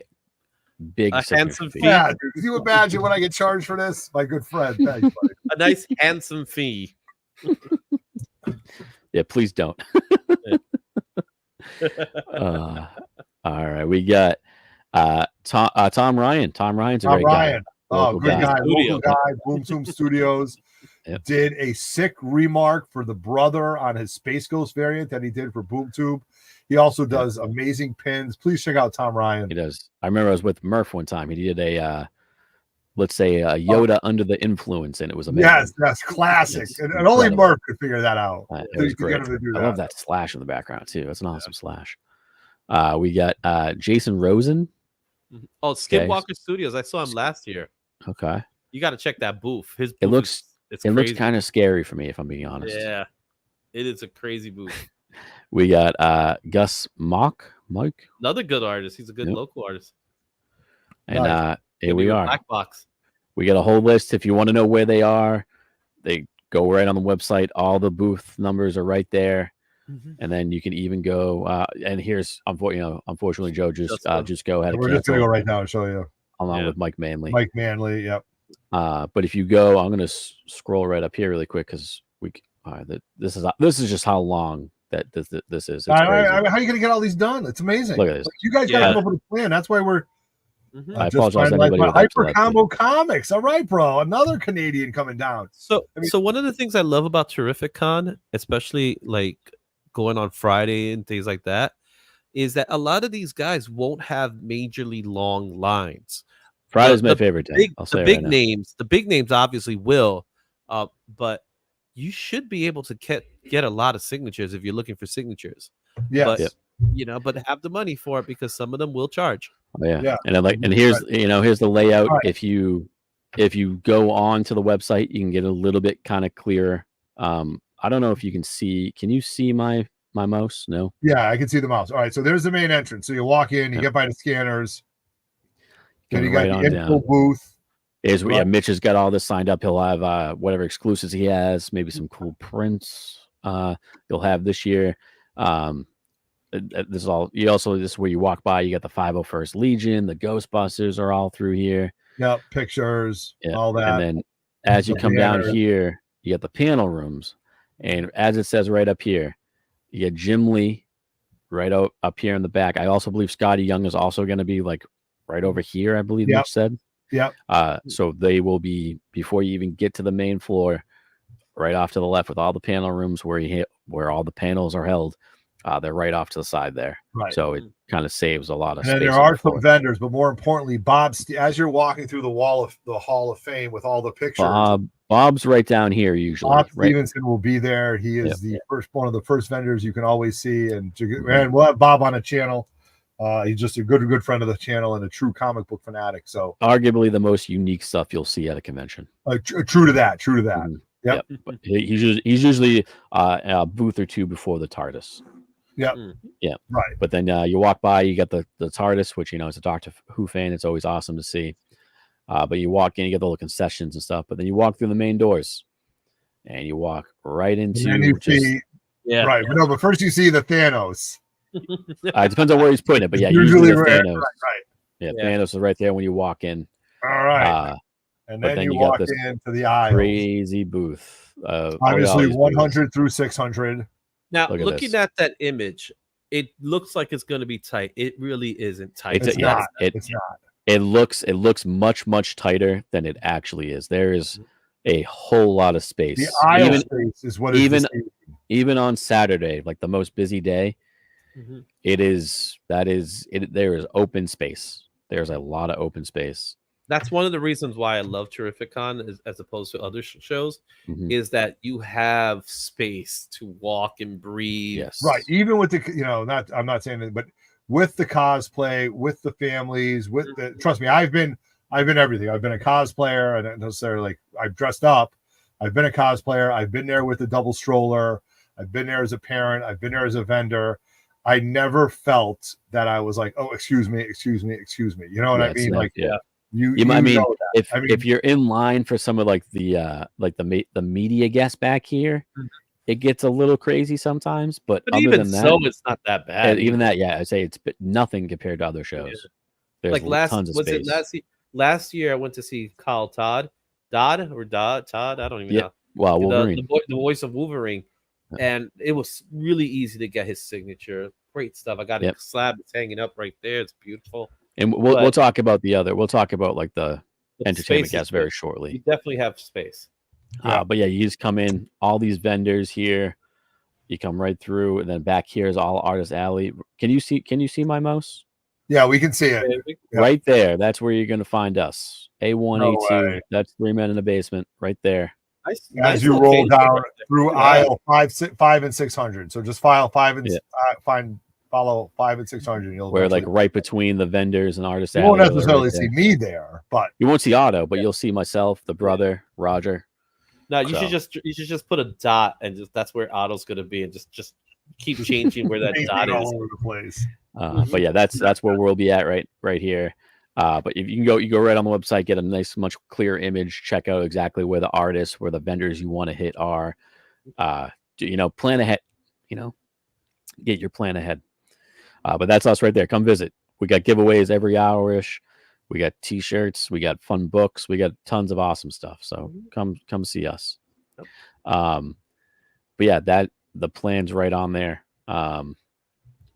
Speaker 4: handsome fee.
Speaker 1: Yeah, dude, can you imagine what I get charged for this? My good friend. Thanks, buddy.
Speaker 4: A nice handsome fee.
Speaker 2: Yeah, please don't. All right, we got Tom Ryan. Tom Ryan's a great guy.
Speaker 1: Oh, good guy. Local guy. Boom Zoom Studios.
Speaker 2: Yep.
Speaker 1: Did a sick remark for the brother on his Space Ghost variant that he did for BoomTube. He also does amazing pins. Please check out Tom Ryan.
Speaker 2: He does. I remember I was with Murph one time. He did a let's say a Yoda under the influence, and it was amazing.
Speaker 1: Yes, that's classic. And only Murph could figure that out.
Speaker 2: It was great. I love that slash in the background too. It's an awesome slash. We got Jason Rosen.
Speaker 4: Oh, Skinwalker Studios. I saw him last year.
Speaker 2: Okay.
Speaker 4: You got to check that booth. His booth
Speaker 2: it looks
Speaker 4: crazy.
Speaker 2: Kind of scary for me, if I'm being honest.
Speaker 4: Yeah, it is a crazy booth.
Speaker 2: We got Gus Mike.
Speaker 4: Another good artist. He's a good local artist.
Speaker 2: And here we are.
Speaker 4: Black Box.
Speaker 2: We got a whole list. If you want to know where they are, they go right on the website. All the booth numbers are right there. Mm-hmm. And then you can even go. And here's, unfortunately, Joe, just go ahead.
Speaker 1: We're just gonna go right now and show you.
Speaker 2: Along with Mike Manley.
Speaker 1: Yep.
Speaker 2: But if you go, I'm gonna scroll right up here really quick because this is just how long that this is. It's
Speaker 1: how are you gonna get all these done? It's amazing.
Speaker 2: Look at this.
Speaker 1: Like, you guys gotta come up with a plan. That's why we're.
Speaker 2: I apologize.
Speaker 1: Hyper Combo Comics. All right, bro. Another Canadian coming down.
Speaker 4: So one of the things I love about Terrificon, especially like going on Friday and things like that, is that a lot of these guys won't have majorly long lines.
Speaker 2: Friday's my favorite day.
Speaker 4: The big names obviously will, but you should be able to get a lot of signatures if you're looking for signatures.
Speaker 1: Yes.
Speaker 4: But but have the money for it because some of them will charge.
Speaker 2: Oh, yeah. And here's the layout. Right. If you go on to the website, you can get a little bit kind of clearer. I don't know if you can see. Can you see my mouse? No.
Speaker 1: Yeah, I can see the mouse. All right, so there's the main entrance. So you walk in, you get by the scanners. Then you got the info booth.
Speaker 2: Mitch has got all this signed up. He'll have whatever exclusives he has, maybe some cool prints. You'll have this year. This is all. This is where you walk by. You got the 501st Legion, the Ghostbusters are all through here.
Speaker 1: Yep, pictures, all that.
Speaker 2: And then as you come down here, you got the panel rooms, and as it says right up here, you get Jim Lee right up here in the back. I also believe Scotty Young is also going to be like right over here. I believe Mitch said.
Speaker 1: Yep.
Speaker 2: So they will be before you even get to the main floor, right off to the left with all the panel rooms where all the panels are held. They're right off to the side there. Right. So it kind of saves a lot of space.
Speaker 1: And there are some vendors, but more importantly, as you're walking through the Hall of Fame with all the pictures.
Speaker 2: Bob's right down here usually.
Speaker 1: Bob Stevenson will be there. He is one of the first vendors you can always see. And we'll have Bob on a channel He's just a good friend of the channel and a true comic book fanatic. So
Speaker 2: arguably the most unique stuff you'll see at a convention.
Speaker 1: True to that.
Speaker 2: Mm-hmm.
Speaker 1: Yep.
Speaker 2: But he's usually a booth or two before the TARDIS.
Speaker 1: Yep.
Speaker 2: Yeah.
Speaker 1: Right.
Speaker 2: But then you walk by, you got the TARDIS, which as a Doctor Who fan, it's always awesome to see. But you walk in, you get the little concessions and stuff. But then you walk through the main doors, and you walk right into.
Speaker 1: Right. No, but first you see the Thanos.
Speaker 2: It depends on where he's putting it, but usually Thanos. Right. Yeah, Thanos is right there when you walk in.
Speaker 1: All right. And then you walk into the aisle.
Speaker 2: Crazy booth.
Speaker 1: Obviously, 100 through 600.
Speaker 4: Now, looking at that image, it looks like it's going to be tight. It really isn't tight.
Speaker 1: It's not.
Speaker 2: It looks much tighter than it actually is. There is a whole lot of space.
Speaker 1: The aisle space is what
Speaker 2: even on Saturday, like the most busy day. There is open space. There's a lot of open space.
Speaker 4: That's one of the reasons why I love Terrificon as opposed to other shows, is that you have space to walk and breathe.
Speaker 2: Yes.
Speaker 1: Right. Even with the, I'm not saying that, but with the cosplay, with the families, with the, trust me, I've been everything. I've been a cosplayer, and not necessarily like I've dressed up. I've been a cosplayer. I've been there with a double stroller. I've been there as a parent. I've been there as a vendor. I never felt that I was like, oh, excuse me. You know what I mean?
Speaker 2: If you're in line for some of like the media guests back here, it gets a little crazy sometimes. But other
Speaker 4: even
Speaker 2: than that,
Speaker 4: so, it's not that bad.
Speaker 2: Even that, I'd say it's nothing compared to other shows. There's
Speaker 4: like
Speaker 2: tons of space.
Speaker 4: Last year I went to see Kyle Todd, I don't even know.
Speaker 2: Well, Wolverine,
Speaker 4: the voice of Wolverine. And it was really easy to get his signature. Great stuff. I got a slab. It's hanging up right there. It's beautiful.
Speaker 2: And we'll talk about we'll talk about like the entertainment guests very shortly.
Speaker 4: You definitely have space.
Speaker 2: But you just come in, all these vendors here. You come right through, and then back here is all Artist Alley. Can you see my mouse?
Speaker 1: Yeah, we can see it.
Speaker 2: Right there. That's where you're gonna find us. A1, A2. That's 3 Men in the Basement right there.
Speaker 1: As you roll down through aisle 5 and 600, so just follow 5 and 600. You'll
Speaker 2: like right between the vendors and Artist
Speaker 1: Alley. You won't necessarily see me there, but
Speaker 2: you won't see Otto, but you'll see myself, the brother, Roger.
Speaker 4: No, you should just put a dot, and that's where Otto's gonna be, and just keep changing where that dot is
Speaker 1: all over the place.
Speaker 2: But yeah, that's where we'll be at right here. But if you go right on the website, get a nice, much clearer image, check out exactly where the artists, where the vendors you want to hit are. Plan ahead. Get your plan ahead. But that's us right there. Come visit. We got giveaways every hour-ish. We got T-shirts. We got fun books. We got tons of awesome stuff. So come see us. But yeah, the plan's right on there. But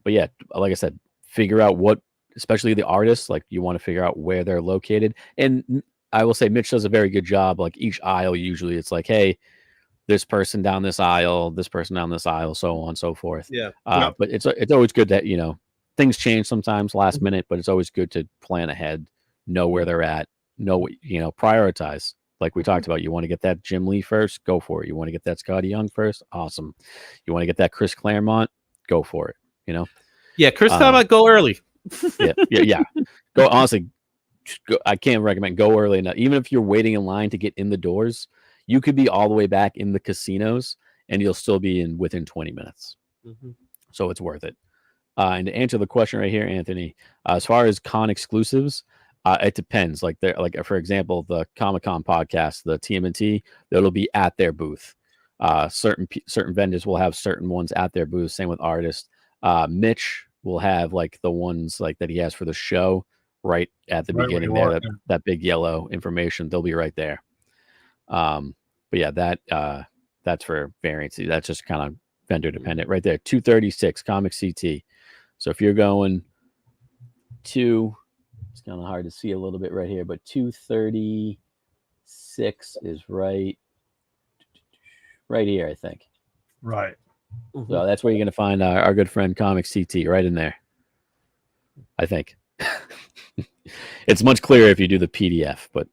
Speaker 2: yeah, like I said, figure out what. Especially the artists, like you want to figure out where they're located. And I will say Mitch does a very good job. Like each aisle, usually it's like, hey, this person down this aisle, so on and so forth.
Speaker 4: Yeah.
Speaker 2: But it's always good that, things change sometimes last minute, but it's always good to plan ahead, know where they're at, prioritize. Like we talked about, you want to get that Jim Lee first, go for it. You want to get that Scotty Young first, awesome. You want to get that Chris Claremont, go for it.
Speaker 4: Yeah, Chris Claremont, go early.
Speaker 2: Yeah. Go honestly. I can't recommend go early enough. Even if you're waiting in line to get in the doors, you could be all the way back in the casinos, and you'll still be within 20 minutes. So it's worth it. And to answer the question right here, Anthony, as far as con exclusives, it depends. Like for example, the Comic-Con podcast, the TMNT, that'll be at their booth. Certain vendors will have certain ones at their booth. Same with artists. Mitch will have like the ones like that he has for the show right at the beginning there, that big yellow information, they'll be right there. But yeah, that's for variants. That's just kind of vendor dependent right there. 236 Comic CT. So if you're going to, it's kind of hard to see a little bit right here, but 236 is right here, I think.
Speaker 1: Right.
Speaker 2: So that's where you're going to find our good friend Comic CT right in there, I think. It's much clearer if you do the PDF, but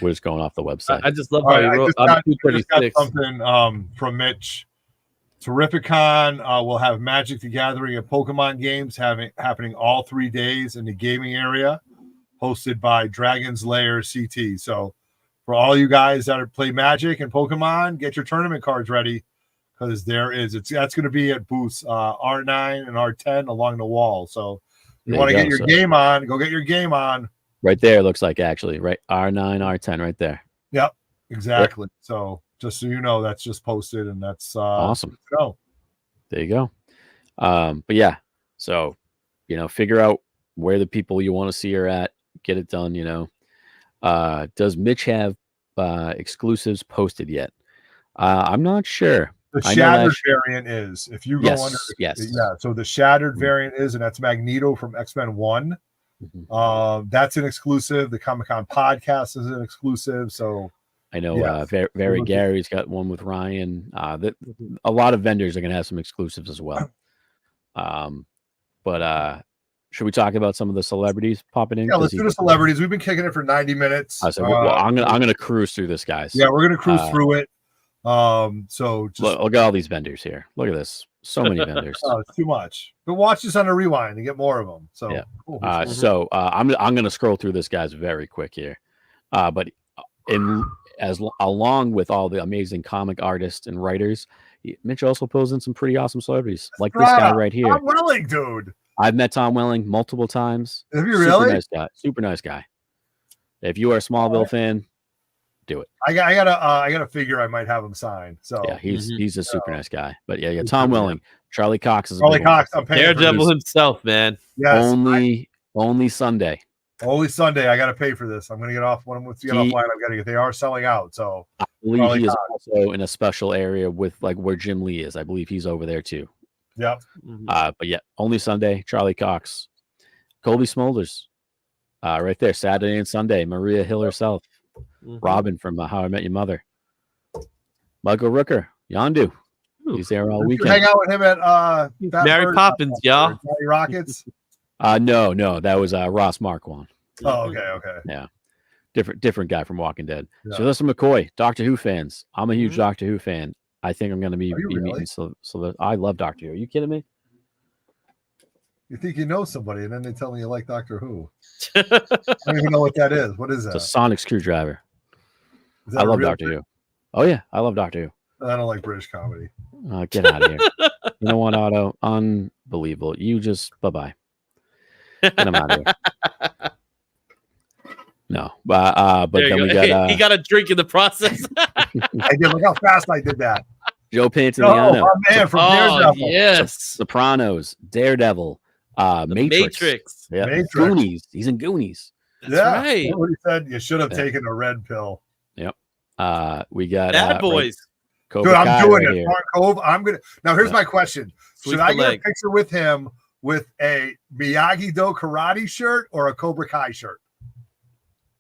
Speaker 2: we're just going off the website.
Speaker 4: I just love how you wrote.
Speaker 1: I just got something from Mitch Terrificon will have Magic the Gathering and Pokemon games happening all 3 days in the gaming area, hosted by Dragon's Lair CT. So for all you guys that play Magic and Pokemon, get your tournament cards ready, because that's going to be at booths R9 and R10 along the wall. So you want to get your game on, go get your game on.
Speaker 2: Right there, looks like, actually, right? R9, R10 right there.
Speaker 1: Yep, exactly. Yep. So just so you know, that's just posted, and that's
Speaker 2: awesome.
Speaker 1: Go.
Speaker 2: There you go. But yeah, so, figure out where the people you want to see are at, get it done, Does Mitch have exclusives posted yet? I'm not sure.
Speaker 1: The shattered variant is, if you go under,
Speaker 2: yes.
Speaker 1: Yeah. So the shattered variant is, and that's Magneto from X-Men 1. That's an exclusive. The Comic-Con podcast is an exclusive. So
Speaker 2: I know Very Gary's got one with Ryan. A lot of vendors are going to have some exclusives as well. But should we talk about some of the celebrities popping in?
Speaker 1: Yeah, let's do the celebrities. We've been kicking it for 90 minutes.
Speaker 2: I'm gonna cruise through this, guys.
Speaker 1: Yeah, we're gonna cruise through it. So just
Speaker 2: look at all these vendors here. Look at this. So many vendors.
Speaker 1: Oh, it's too much. But watch this on a rewind and get more of them. So
Speaker 2: yeah. I'm gonna scroll through this, guys, very quick here. But along with all the amazing comic artists and writers, Mitch also pulls in some pretty awesome celebrities, like this guy right here.
Speaker 1: Tom Welling, dude.
Speaker 2: I've met Tom Welling multiple times.
Speaker 1: Have you really?
Speaker 2: Super nice guy. If you are a Smallville fan, do it.
Speaker 1: I got a figure I might have him sign. So
Speaker 2: yeah, he's a super nice guy. But yeah, Tom Welling, Charlie Cox is
Speaker 1: Charlie Cox. I'm paying
Speaker 4: Daredevil himself, man.
Speaker 1: Yes,
Speaker 2: only Sunday.
Speaker 1: Only Sunday. I got to pay for this. I'm gonna get off when I'm offline. I'm gonna get. They are selling out. So
Speaker 2: I believe he is also in a special area with where Jim Lee is. I believe he's over there too.
Speaker 1: Yep.
Speaker 2: But yeah, only Sunday. Charlie Cox, Colby Smulders, right there. Saturday and Sunday. Maria Hill herself. Robin from How I Met Your Mother. Michael Rooker, Yondu. He's there all weekend.
Speaker 1: Hang out with him at
Speaker 4: Mary Poppins, y'all.
Speaker 1: Rockets.
Speaker 2: No, that was Ross Marquand.
Speaker 1: Oh, okay.
Speaker 2: Yeah, different guy from Walking Dead. Yeah. So listen, McCoy, Doctor Who fans. I'm a huge Doctor Who fan. I think I'm going to be meeting. So I love Doctor Who. Are you kidding me?
Speaker 1: You think you know somebody, and then they tell me you like Doctor Who. I don't even know what that is. What is that?
Speaker 2: It's a sonic screwdriver. I love Doctor Who. Oh yeah, I love Doctor
Speaker 1: Who. I don't like British comedy.
Speaker 2: Get out of here. You know what, Otto? Unbelievable. You just bye. Get him out of here. No, but then we got
Speaker 4: he got a drink in the process.
Speaker 1: I did. Look how fast I did that.
Speaker 2: Joe Pantoliano.
Speaker 1: Oh, my man from Daredevil.
Speaker 4: Yes.
Speaker 2: Sopranos, Daredevil, Matrix. Yeah.
Speaker 1: Matrix.
Speaker 2: Goonies. He's in Goonies.
Speaker 4: That's right.
Speaker 1: He said you should have taken a red pill.
Speaker 2: Yep. We got
Speaker 4: Bad Boys.
Speaker 1: Dude, I'm doing it. Mark Cove. I'm gonna. Now here's my question: should I get a picture with him with a Miyagi-Do karate shirt or a Cobra Kai shirt?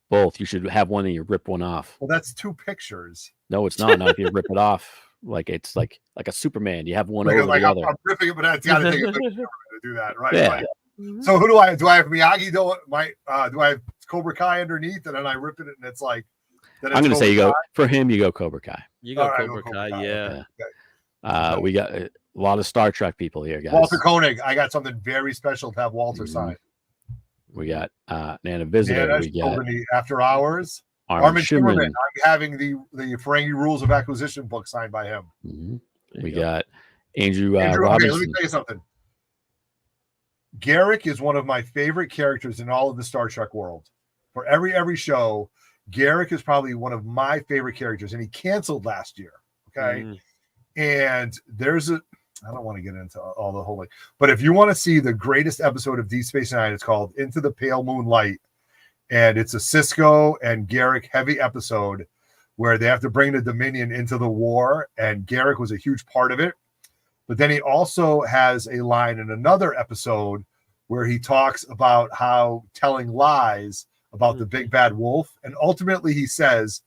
Speaker 2: Both. You should have one and you rip one off.
Speaker 1: Well, that's 2 pictures.
Speaker 2: No, it's not. Not if you rip it off. It's like a Superman. You have one over the other.
Speaker 1: I'm ripping it, but I got to take a picture to do that, right?
Speaker 2: Yeah.
Speaker 1: Right. So who do I have Miyagi-Do? Do I have Cobra Kai underneath, and then I rip it, and it's like.
Speaker 2: I'm going to say you go for him. You go Cobra Kai.
Speaker 4: You go Cobra Kai. Yeah.
Speaker 2: Okay. We got a lot of Star Trek people here, guys.
Speaker 1: Walter Koenig. I got something very special to have Walter sign.
Speaker 2: We got Nana Visitor.
Speaker 1: Nana,
Speaker 2: we got
Speaker 1: After Hours. Armin Shimmerman. I'm having the Ferengi Rules of Acquisition book signed by him.
Speaker 2: We got Andrew
Speaker 1: Robinson.
Speaker 2: Okay,
Speaker 1: let me tell you something. Garrick is one of my favorite characters in all of the Star Trek world. For every show, Garrick is probably one of my favorite characters, and he canceled last year. Okay. And I don't want to get into all the whole thing, but if you want to see the greatest episode of Deep Space Nine, it's called Into the Pale Moonlight. And it's a Cisco and Garrick heavy episode where they have to bring the Dominion into the war. And Garrick was a huge part of it. But then he also has a line in another episode where he talks about how telling lies about the big bad wolf. And ultimately he says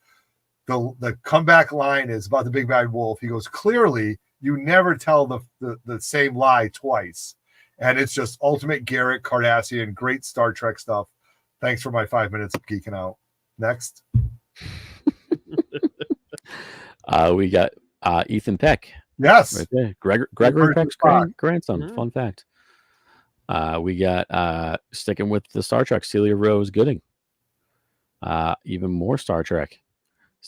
Speaker 1: the comeback line is about the big bad wolf. He goes, clearly you never tell the same lie twice. And it's just ultimate Garrick Cardassian, great Star Trek stuff. Thanks for my 5 minutes of geeking out. Next.
Speaker 2: We got Ethan Peck.
Speaker 1: Yes.
Speaker 2: right there. Gregory
Speaker 1: Percy
Speaker 2: Peck's
Speaker 1: Spock.
Speaker 2: grandson.
Speaker 4: Mhm.
Speaker 2: Fun fact. We got sticking with the Star Trek, Celia Rose Gooding. Even more Star Trek.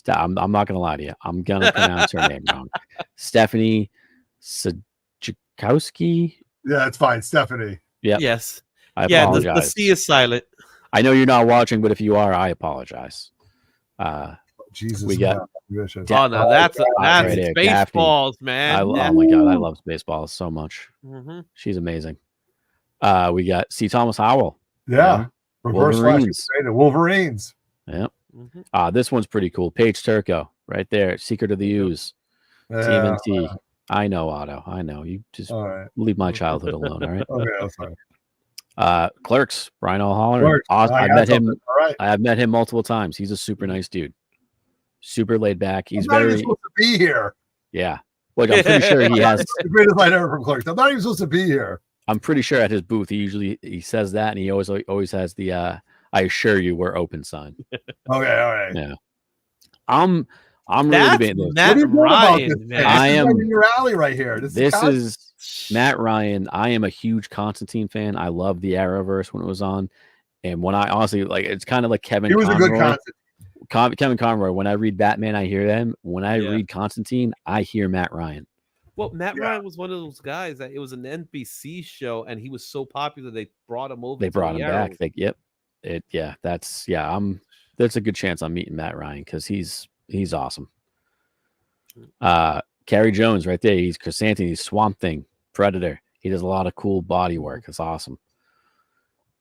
Speaker 2: I'm not gonna lie to you. I'm gonna pronounce her name wrong. Stephanie Sajkowski.
Speaker 1: Yeah, it's fine. Stephanie.
Speaker 2: Yep.
Speaker 4: Yes.
Speaker 2: I
Speaker 4: Yeah,
Speaker 2: apologize.
Speaker 4: the C is silent.
Speaker 2: I know you're not watching, but if you are, I apologize.
Speaker 1: Jesus.
Speaker 2: We got-
Speaker 4: Oh no, that's
Speaker 2: right there,
Speaker 4: Spaceballs, man.
Speaker 2: oh my god, I love Spaceballs so much.
Speaker 4: Mhm.
Speaker 2: She's amazing. We got C. Thomas Howell.
Speaker 1: Yeah. Reverse
Speaker 2: Wolverines.
Speaker 1: Wolverines.
Speaker 2: Yep.
Speaker 4: Mhm.
Speaker 2: This one's pretty cool. Paige Turco, right there. Secret of the Ooze.
Speaker 1: Yeah.
Speaker 2: TMNT. I know, Otto. I know. You just
Speaker 1: All right.
Speaker 2: leave my childhood alone. All right.
Speaker 1: Okay, that's fine.
Speaker 2: Clerks. Brian O'Halloran.
Speaker 1: Clerks.
Speaker 2: I've met him.
Speaker 1: All right.
Speaker 2: I've met him multiple times. He's a super nice dude. Super laid back. He's
Speaker 1: I'm not even
Speaker 2: very.
Speaker 1: supposed to be here.
Speaker 2: Yeah. Well, I'm pretty sure he has.
Speaker 1: The greatest line ever from Clerks. I'm not even supposed to be here.
Speaker 2: I'm pretty sure at his booth he says that, and he always has the "I assure you we're open" sign.
Speaker 1: Okay, all right.
Speaker 2: Yeah. I'm really
Speaker 4: That's
Speaker 2: debating this.
Speaker 1: What are you
Speaker 4: Matt
Speaker 1: doing about
Speaker 4: Ryan,
Speaker 1: this?
Speaker 4: man.
Speaker 2: I
Speaker 1: This is
Speaker 2: am-
Speaker 1: right in your alley right here.
Speaker 2: This is Matt Ryan. I am a huge Constantine fan. I love the Arrowverse when it was on, and when I honestly it's kind of like Kevin.
Speaker 1: He was
Speaker 2: Conroy.
Speaker 1: a good concept.
Speaker 2: Kevin Conroy. When I read Batman, I hear them. When I
Speaker 4: Yeah.
Speaker 2: read Constantine, I hear Matt Ryan.
Speaker 4: Well, Matt
Speaker 1: Yeah.
Speaker 4: Ryan was one of those guys that it was an NBC show, and he was so popular they brought him over.
Speaker 2: They
Speaker 4: to
Speaker 2: brought
Speaker 4: the
Speaker 2: him
Speaker 4: Arrow.
Speaker 2: back. There's a good chance I'm meeting Matt Ryan because he's awesome. Carrie Jones right there. He's Chrysanthemum. He's Swamp Thing, Predator. He does a lot of cool body work. It's awesome.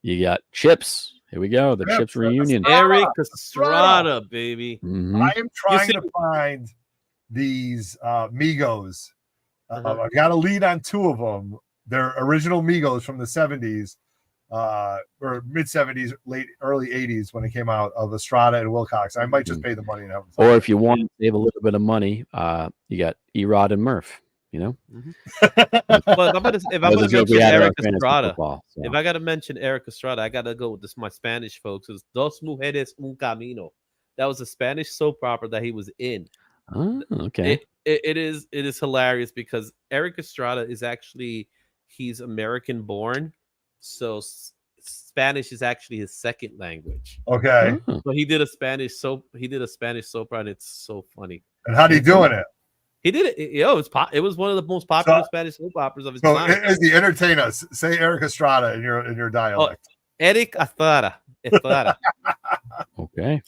Speaker 2: You got Chips. Here we go. The
Speaker 1: Yep,
Speaker 2: Chips reunion.
Speaker 4: Eric Estrada, baby.
Speaker 2: Mhm.
Speaker 1: I am trying
Speaker 4: see-
Speaker 1: to find these Migos.
Speaker 4: Uh-huh.
Speaker 1: I've got a lead on two of them. They're original Migos from the 70s, or mid 70s, early 80s when it came out, of Estrada and Wilcox. I might just pay the money and have them.
Speaker 2: Or if you want to save a little bit of money, you got Erod and Murph. You know,
Speaker 4: But if I'm
Speaker 2: That
Speaker 4: gonna
Speaker 2: was a joke we
Speaker 4: mention
Speaker 2: had in our
Speaker 4: Eric
Speaker 2: fantasy
Speaker 4: Estrada,
Speaker 2: football, so.
Speaker 4: if I gotta mention Eric Estrada, I gotta go with this. My Spanish folks is Dos Mujeres Un Camino. That was a Spanish soap opera that he was in.
Speaker 2: Oh, okay.
Speaker 4: It is hilarious because Eric Estrada is actually he's American born, so Spanish is actually his second language.
Speaker 1: Okay.
Speaker 2: Oh,
Speaker 4: So he did a Spanish soap opera, and it's so funny.
Speaker 1: And how'd he doing it?
Speaker 4: He did it. It was one of the most popular
Speaker 1: So-
Speaker 4: Spanish soap operas of his
Speaker 1: So
Speaker 4: time.
Speaker 1: as he entertain us, say Eric Estrada in your dialect.
Speaker 4: Eric Estrada.
Speaker 2: okay.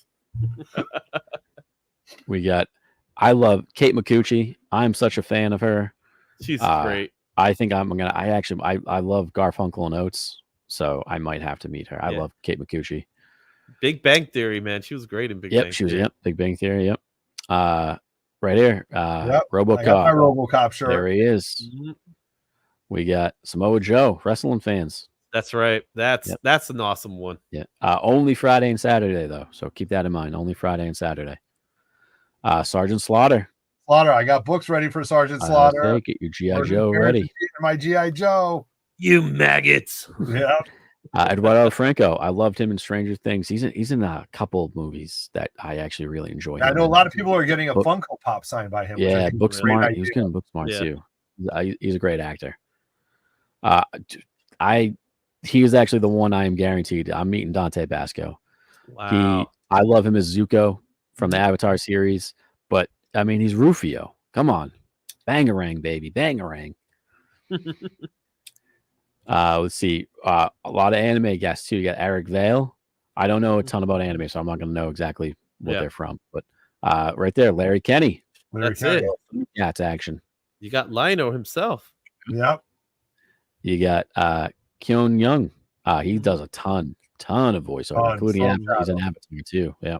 Speaker 2: We got. I love Kate McCucci. I'm such a fan of her.
Speaker 4: She's
Speaker 2: Uh,
Speaker 4: great.
Speaker 2: I think I'm gonna. I love Garfunkel and Oates, so I might have to meet her. I
Speaker 4: Yeah.
Speaker 2: love Kate McCucci.
Speaker 4: Big Bang Theory, man. She was great in Big
Speaker 2: Yep,
Speaker 4: Bang
Speaker 2: she was.
Speaker 4: Theory.
Speaker 2: Yep, Big Bang Theory. Yep. Right here.
Speaker 1: Yep, I got my
Speaker 2: RoboCop.
Speaker 1: RoboCop shirt.
Speaker 2: There he is.
Speaker 4: Mhm.
Speaker 2: We got Samoa Joe, wrestling fans.
Speaker 4: That's right. That's an awesome one.
Speaker 2: Yeah. Only Friday and Saturday though, so keep that in mind. Only Friday and Saturday. Sergeant Slaughter.
Speaker 1: Slaughter. I got books ready for Sergeant Slaughter.
Speaker 2: Get your GI
Speaker 1: Sergeant
Speaker 2: Joe
Speaker 1: Barrett
Speaker 2: ready.
Speaker 1: is eating my GI Joe.
Speaker 4: You maggots.
Speaker 1: Yeah.
Speaker 2: Eduardo Franco. I loved him in Stranger Things. He's in a couple of movies that I actually really enjoy.
Speaker 1: I
Speaker 2: him
Speaker 1: know a
Speaker 2: in.
Speaker 1: lot of people are getting a
Speaker 2: Book-
Speaker 1: Funko Pop signed by him. which I
Speaker 2: Yeah,
Speaker 1: think is a great
Speaker 2: Booksmart. He was
Speaker 1: idea.
Speaker 2: good in Booksmart
Speaker 4: Yeah.
Speaker 2: too. He's a great actor. He is actually the one I am guaranteed. I'm meeting Dante Basco.
Speaker 4: Wow.
Speaker 2: I love him as Zuko from the Avatar series, but I mean he's Rufio. Come on, bangarang baby, bangarang. Let's see. A lot of anime guests too. You got Eric Vale. I don't know a ton about anime, so I'm not going to know exactly what
Speaker 4: Yeah.
Speaker 2: they're from. But right there, Larry Kenny.
Speaker 1: Larry
Speaker 4: That's
Speaker 1: Kenny.
Speaker 4: it.
Speaker 2: Yeah, it's action.
Speaker 4: You got Lino himself.
Speaker 1: Yep.
Speaker 2: You got Kyun Young. He does a ton of voiceover,
Speaker 1: Ton,
Speaker 2: including
Speaker 1: so
Speaker 2: he's an Avatar too. Yeah.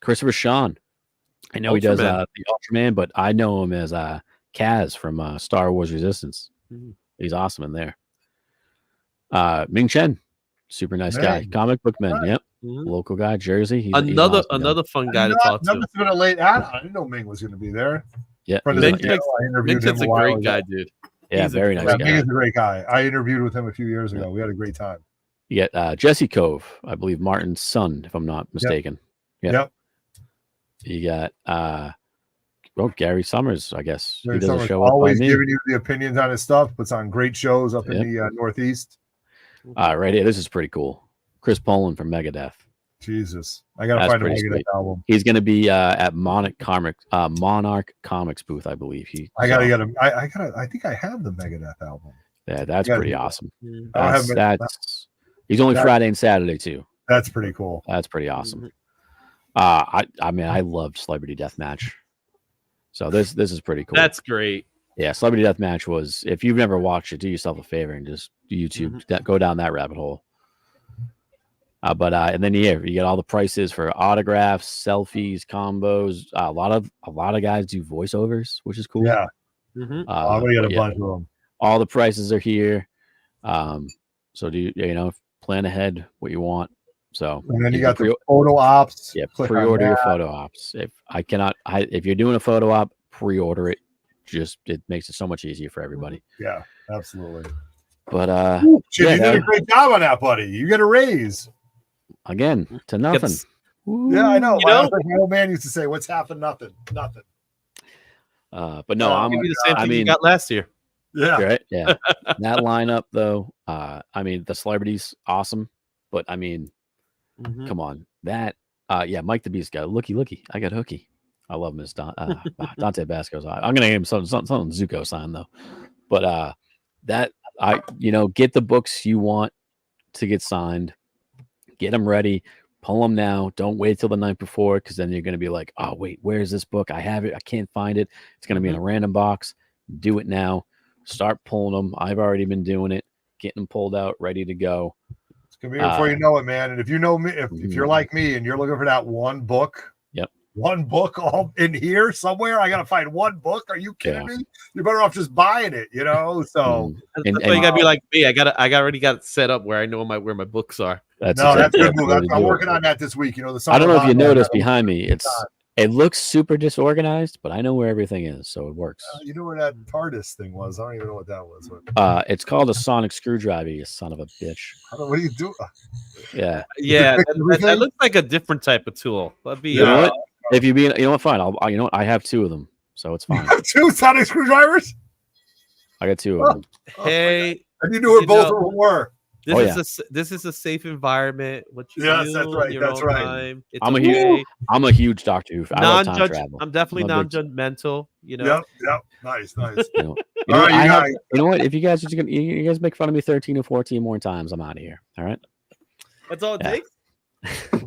Speaker 2: Christopher Sean. I know he does
Speaker 4: Ultraman.
Speaker 2: the Ultraman, but I know him as Kaz from Star Wars Resistance.
Speaker 4: Mhm.
Speaker 2: He's awesome in there. Ming Chen, super nice guy,
Speaker 1: Ming.
Speaker 2: comic book man.
Speaker 1: Right.
Speaker 2: Yep,
Speaker 4: Mhm.
Speaker 2: local guy, Jersey. He's an
Speaker 4: Another
Speaker 2: awesome guy.
Speaker 4: fun guy to talk
Speaker 1: That
Speaker 4: to.
Speaker 1: must have been a late add. I didn't know Ming was going to be there.
Speaker 2: Yeah,
Speaker 1: Friend of
Speaker 4: Ming
Speaker 1: the channel, I interviewed
Speaker 4: Vincent's
Speaker 1: him
Speaker 4: a
Speaker 1: while
Speaker 4: great
Speaker 1: ago.
Speaker 4: guy, dude.
Speaker 2: yeah,
Speaker 4: he's a
Speaker 2: very
Speaker 4: great
Speaker 2: nice
Speaker 1: Yeah, Ming
Speaker 2: guy.
Speaker 1: is a great guy. I interviewed with him a few years ago. We had a great time.
Speaker 2: You got Jesse Cove, I believe Martin's son, if I'm not mistaken.
Speaker 1: Yep.
Speaker 2: You got Gary Summers, I guess.
Speaker 1: There's
Speaker 2: he does a
Speaker 1: someone
Speaker 2: show up by
Speaker 1: always
Speaker 2: me.
Speaker 1: giving you the opinions on his stuff, puts on great shows up in the Northeast.
Speaker 2: Right here. This is pretty cool. Chris Poland from Megadeth.
Speaker 1: Jesus. I got to find a Megadeth album.
Speaker 2: He's going to be at Monarch Comics booth, I believe.
Speaker 1: I got to get him. I think I have the Megadeth album.
Speaker 2: Yeah, that's pretty awesome. He's only
Speaker 1: That-
Speaker 2: Friday and Saturday too.
Speaker 1: That's pretty cool.
Speaker 2: That's pretty awesome. I mean, I loved Celebrity Deathmatch. So this is pretty cool.
Speaker 4: That's great.
Speaker 2: Yeah, Celebrity Deathmatch was. If you've never watched it, do yourself a favor and just YouTube go down that rabbit hole. And then you get all the prices for autographs, selfies, combos. A lot of guys do voiceovers, which is cool.
Speaker 1: Yeah,
Speaker 4: Mhm.
Speaker 1: I'm gonna get a bunch of them.
Speaker 2: All the prices are here. So do you plan ahead what you want. So
Speaker 1: And then you got the photo ops.
Speaker 2: Yeah,
Speaker 1: Click
Speaker 2: pre-order
Speaker 1: on
Speaker 2: your
Speaker 1: that.
Speaker 2: photo ops. If you're doing a photo op, pre-order it. It makes it so much easier for everybody.
Speaker 1: Yeah, absolutely.
Speaker 2: But
Speaker 1: Shit, you did a great job on that, buddy. You get a raise.
Speaker 2: Again, to nothing.
Speaker 1: Yeah, I know.
Speaker 4: You
Speaker 1: My
Speaker 4: know-
Speaker 1: old man used to say, "What's half of nothing? Nothing."
Speaker 2: But no,
Speaker 1: I'll
Speaker 2: I'm.
Speaker 4: Give you the same thing you
Speaker 2: mean,
Speaker 4: got last year.
Speaker 1: Yeah,
Speaker 2: right? Yeah, that lineup though. I mean, the celebrities awesome, but I mean, come on, that. Yeah, Mike the Beast guy. Looky. I got Hooky. I love him as Dante Basco's. I'm gonna give him something Zuko sign though. But get the books you want to get signed. Get them ready. Pull them now. Don't wait till the night before, because then you're going to be like, oh, wait, where's this book? I have it. I can't find it. It's going to be in a random box. Do it now. Start pulling them. I've already been doing it, getting them pulled out, ready to go.
Speaker 1: it's gonna be here before you know it, man. And if you know me, if you're like me and you're looking for that one book, one book all in here somewhere, I gotta find one book. Are you kidding me? You're better off just buying it, So
Speaker 4: That's why you gotta be like me. I already got it set up where I know where my books are.
Speaker 1: that's a good move. I'm working on that this week.
Speaker 2: I don't know if you noticed behind me. It looks super disorganized, but I know where everything is, so it works.
Speaker 1: You know where that TARDIS thing was? I don't even know what that was.
Speaker 2: It's called a sonic screwdriver, you son of a bitch.
Speaker 1: What do you do?
Speaker 2: Yeah.
Speaker 4: Yeah, that looks like a different type of tool. That'd be
Speaker 2: You know what? If you know what, fine. I have two of them, so it's fine.
Speaker 1: Two sonic screwdrivers?
Speaker 2: I got two of them.
Speaker 4: Hey,
Speaker 1: and you knew where both of them were.
Speaker 4: This is a safe environment. What you do
Speaker 1: that's right.
Speaker 4: in your own time. It's
Speaker 2: I'm a huge Doctor Who fan. I love time travel.
Speaker 4: I'm definitely non-judgmental.
Speaker 1: Yep. Nice.
Speaker 2: You know what? If you guys you guys make fun of me 13 or 14 more times, I'm out of here. All right.
Speaker 4: That's all it takes.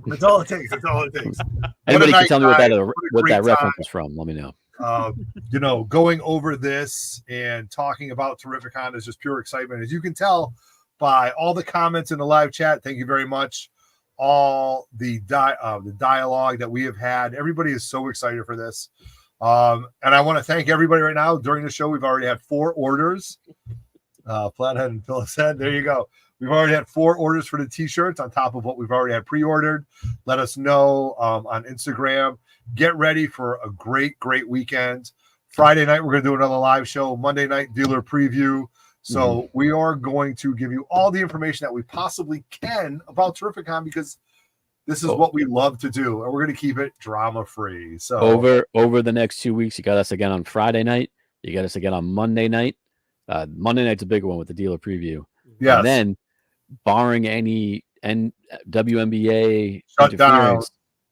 Speaker 1: That's all it takes.
Speaker 2: Anybody can tell me what that reference
Speaker 1: time.
Speaker 2: is from. Let me know.
Speaker 1: Going over this and talking about Terrificon is just pure excitement. As you can tell by all the comments in the live chat, thank you very much. All the dialogue that we have had, everybody is so excited for this. And I want to thank everybody right now. During the show, we've already had 4 orders. Flathead and Phyllis said, there you go. We've already had 4 orders for the t-shirts on top of what we've already had pre-ordered. Let us know on Instagram. Get ready for a great weekend. Friday night, we're going to do another live show. Monday night, dealer preview. So we are going to give you all the information that we possibly can about Terrificon, because this is what we love to do, and we're going to keep it drama-free. So
Speaker 2: over the next 2 weeks, you got us again on Friday night. You got us again on Monday night. Monday night's a big one with the dealer preview.
Speaker 1: Yes.
Speaker 2: And then, barring any WNBA
Speaker 1: shutdown,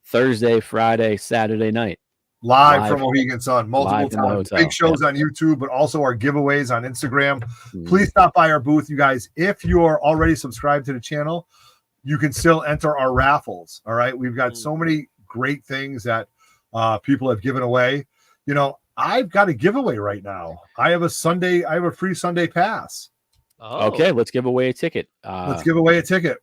Speaker 2: Thursday, Friday, Saturday night.
Speaker 1: Live from Mohegan Sun, multiple times. Big shows on YouTube, but also our giveaways on Instagram. Please stop by our booth, you guys. If you're already subscribed to the channel, you can still enter our raffles. All right. We've got so many great things that people have given away. I've got a giveaway right now. I have a free Sunday pass.
Speaker 4: Oh.
Speaker 2: Okay, let's give away a ticket.
Speaker 1: Let's give away a ticket.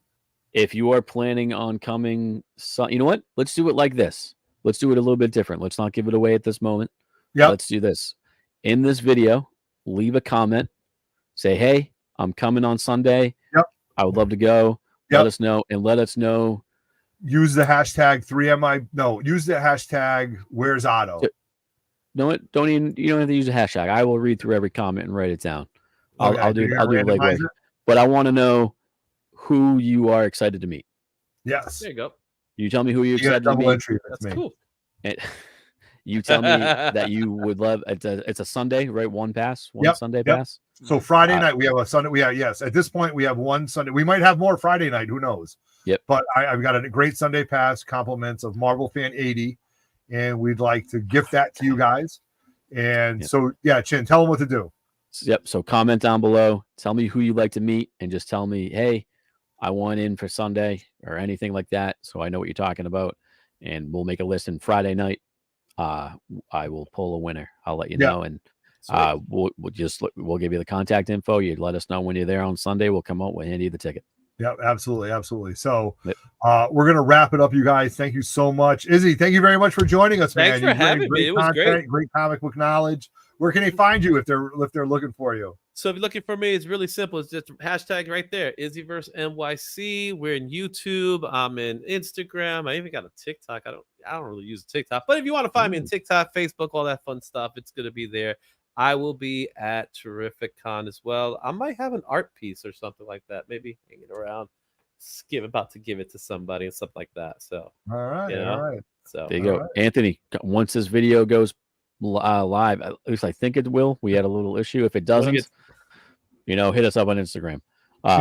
Speaker 2: If you are planning on coming, you know what? Let's do it like this. Let's do it a little bit different. Let's not give it away at this moment.
Speaker 1: Yeah.
Speaker 2: Let's do this. In this video, leave a comment. Say, hey, I'm coming on Sunday.
Speaker 1: Yep.
Speaker 2: I would love to go.
Speaker 1: Yep.
Speaker 2: Let us know.
Speaker 1: Use the hashtag 3MI. No, use the hashtag where's Otto.
Speaker 2: No, you don't have to use a hashtag. I will read through every comment and write it down. I'll do like, but I want to know who you are excited to meet.
Speaker 1: Yes.
Speaker 4: There you go.
Speaker 2: You tell me who you're excited to meet.
Speaker 1: Entry,
Speaker 4: That's
Speaker 1: me.
Speaker 4: cool.
Speaker 2: You tell me that you would love. It's a Sunday, right? One pass, one
Speaker 1: Yep,
Speaker 2: Sunday
Speaker 1: yep.
Speaker 2: pass.
Speaker 1: So Friday night we have a Sunday. Yes. At this point we have one Sunday. We might have more Friday night. Who knows?
Speaker 2: Yep.
Speaker 1: But I've got a great Sunday pass. Compliments of Marvel Fan 80, and we'd like to gift that to you guys. And so Chin, tell them what to do.
Speaker 2: Yep. So comment down below. Tell me who you'd like to meet, and just tell me, hey, I want in for Sunday or anything like that, so I know what you're talking about, and we'll make a list. And Friday night, I will pull a winner. I'll let you know, and we'll give you the contact info. You let us know when you're there on Sunday. We'll come out. We'll hand you the ticket.
Speaker 1: Yeah, absolutely. So we're gonna wrap it up, you guys. Thank you so much, Izzy. Thank you very much for joining us,
Speaker 4: man. Thanks for having me. It was great.
Speaker 1: Great comic book knowledge. Where can they find you if they're looking for you?
Speaker 4: So if you're looking for me, it's really simple. It's just hashtag right there, Izzyverse NYC. We're in YouTube. I'm in Instagram. I even got a TikTok. I don't really use TikTok, but if you want to find me in TikTok, Facebook, all that fun stuff, it's gonna be there. I will be at Terrificon as well. I might have an art piece or something like that, maybe hanging around. About to give it to somebody and stuff like that. So
Speaker 1: all right.
Speaker 2: So there you go, Anthony. Once this video goes live, at least I think it will. We had a little issue. If it doesn't, hit us up on Instagram.
Speaker 1: I'll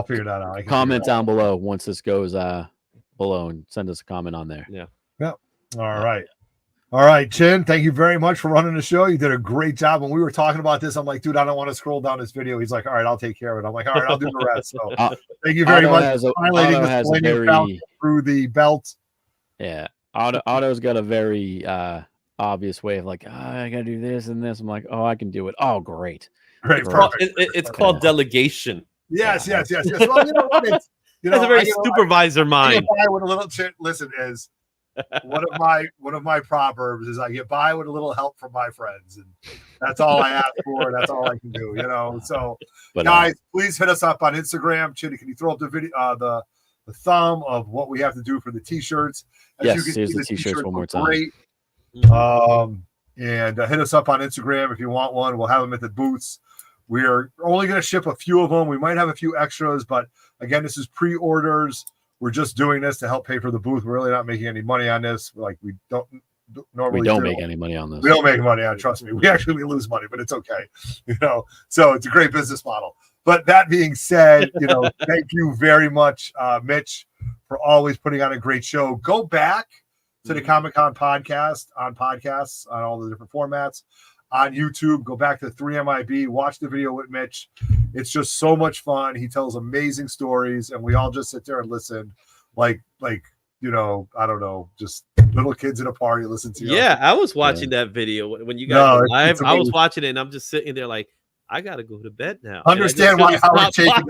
Speaker 1: figure that out.
Speaker 2: Comment down below once this goes below, and send us a comment on there.
Speaker 1: Yeah. All right, Chin, thank you very much for running the show. You did a great job. When we were talking about this, I'm like, dude, I don't want to scroll down this video. He's like, all right, I'll take care of it. I'm like, all right, I'll do the rest. So thank you very much for highlighting through the belt.
Speaker 2: Yeah, Otto's got a very obvious way of like, I got to do this and this. I'm like, oh, I can do it. Oh, great.
Speaker 4: It's called delegation.
Speaker 1: Yes. Well, you know what? It's
Speaker 4: a very supervisor mind.
Speaker 1: With a little listen, is one of my proverbs is I get by with a little help from my friends, and that's all I ask for. That's all I can do, So, guys, please hit us up on Instagram. Chitty, can you throw up the video, the thumb of what we have to do for the t-shirts?
Speaker 2: As you can here's see, the t-shirts one more time.
Speaker 1: Great. And hit us up on Instagram if you want one. We'll have them at the booths. We're only going to ship a few of them. We might have a few extras, but again, this is pre-orders. We're just doing this to help pay for the booth. We're really not making any money on this. Like we don't make any money on this. We don't make money on it. Trust me. We lose money, but it's okay. So it's a great business model. But that being said, thank you very much, Mitch, for always putting on a great show. Go back to the Comic-Con podcast on podcasts on all the different formats on YouTube. Go back to 3MIB, watch the video with Mitch. It's just so much fun. He tells amazing stories, and we all just sit there and listen like I don't know, just little kids in a party listen to you.
Speaker 4: Yeah, I was watching that video when you guys were live. I was watching it, and I'm just sitting there like, I gotta go to bed now.
Speaker 1: Understand why Howard Chaykin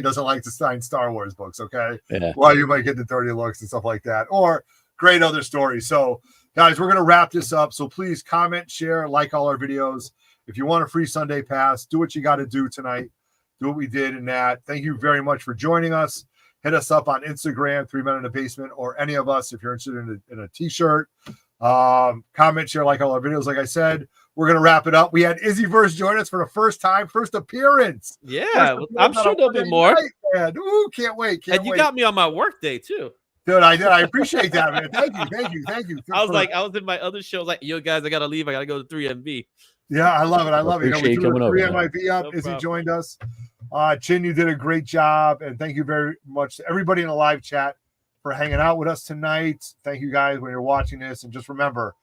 Speaker 1: doesn't like to sign Star Wars books, okay?
Speaker 2: Yeah.
Speaker 1: Well, you might get the dirty looks and stuff like that, or great other stories. So, guys, we're gonna wrap this up. So please comment, share, like all our videos. If you want a free Sunday pass, do what you got to do tonight. Do what we did in that. Thank you very much for joining us. Hit us up on Instagram, 3 Men in the Basement, or any of us if you're interested in a t-shirt. Comment, share, like all our videos. Like I said, we're going to wrap it up. We had Izzyverse join us for the first appearance.
Speaker 4: Yeah, I'm sure there'll be more.
Speaker 1: Night, ooh, can't wait.
Speaker 4: You got me on my work day, too.
Speaker 1: Dude, I did. I appreciate that, man. Thank you.
Speaker 4: I was in my other show, like, yo, guys, I got to leave. I got to go to 3MB.
Speaker 1: Yeah, I love it.
Speaker 2: We threw
Speaker 1: 3MIB up. Izzy joined us. Chin, you did a great job. And thank you very much to everybody in the live chat for hanging out with us tonight. Thank you guys when you're watching this. And just remember,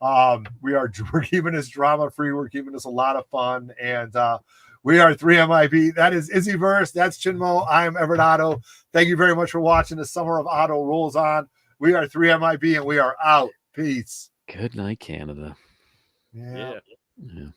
Speaker 1: we're keeping this drama free. We're keeping this a lot of fun. And we are 3MIB. That is Izzyverse. That's Chinmo. I am Everett Otto. Thank you very much for watching. The Summer of Otto rolls on. We are 3MIB and we are out. Peace.
Speaker 2: Good night, Canada.
Speaker 1: Yeah.
Speaker 2: Yeah.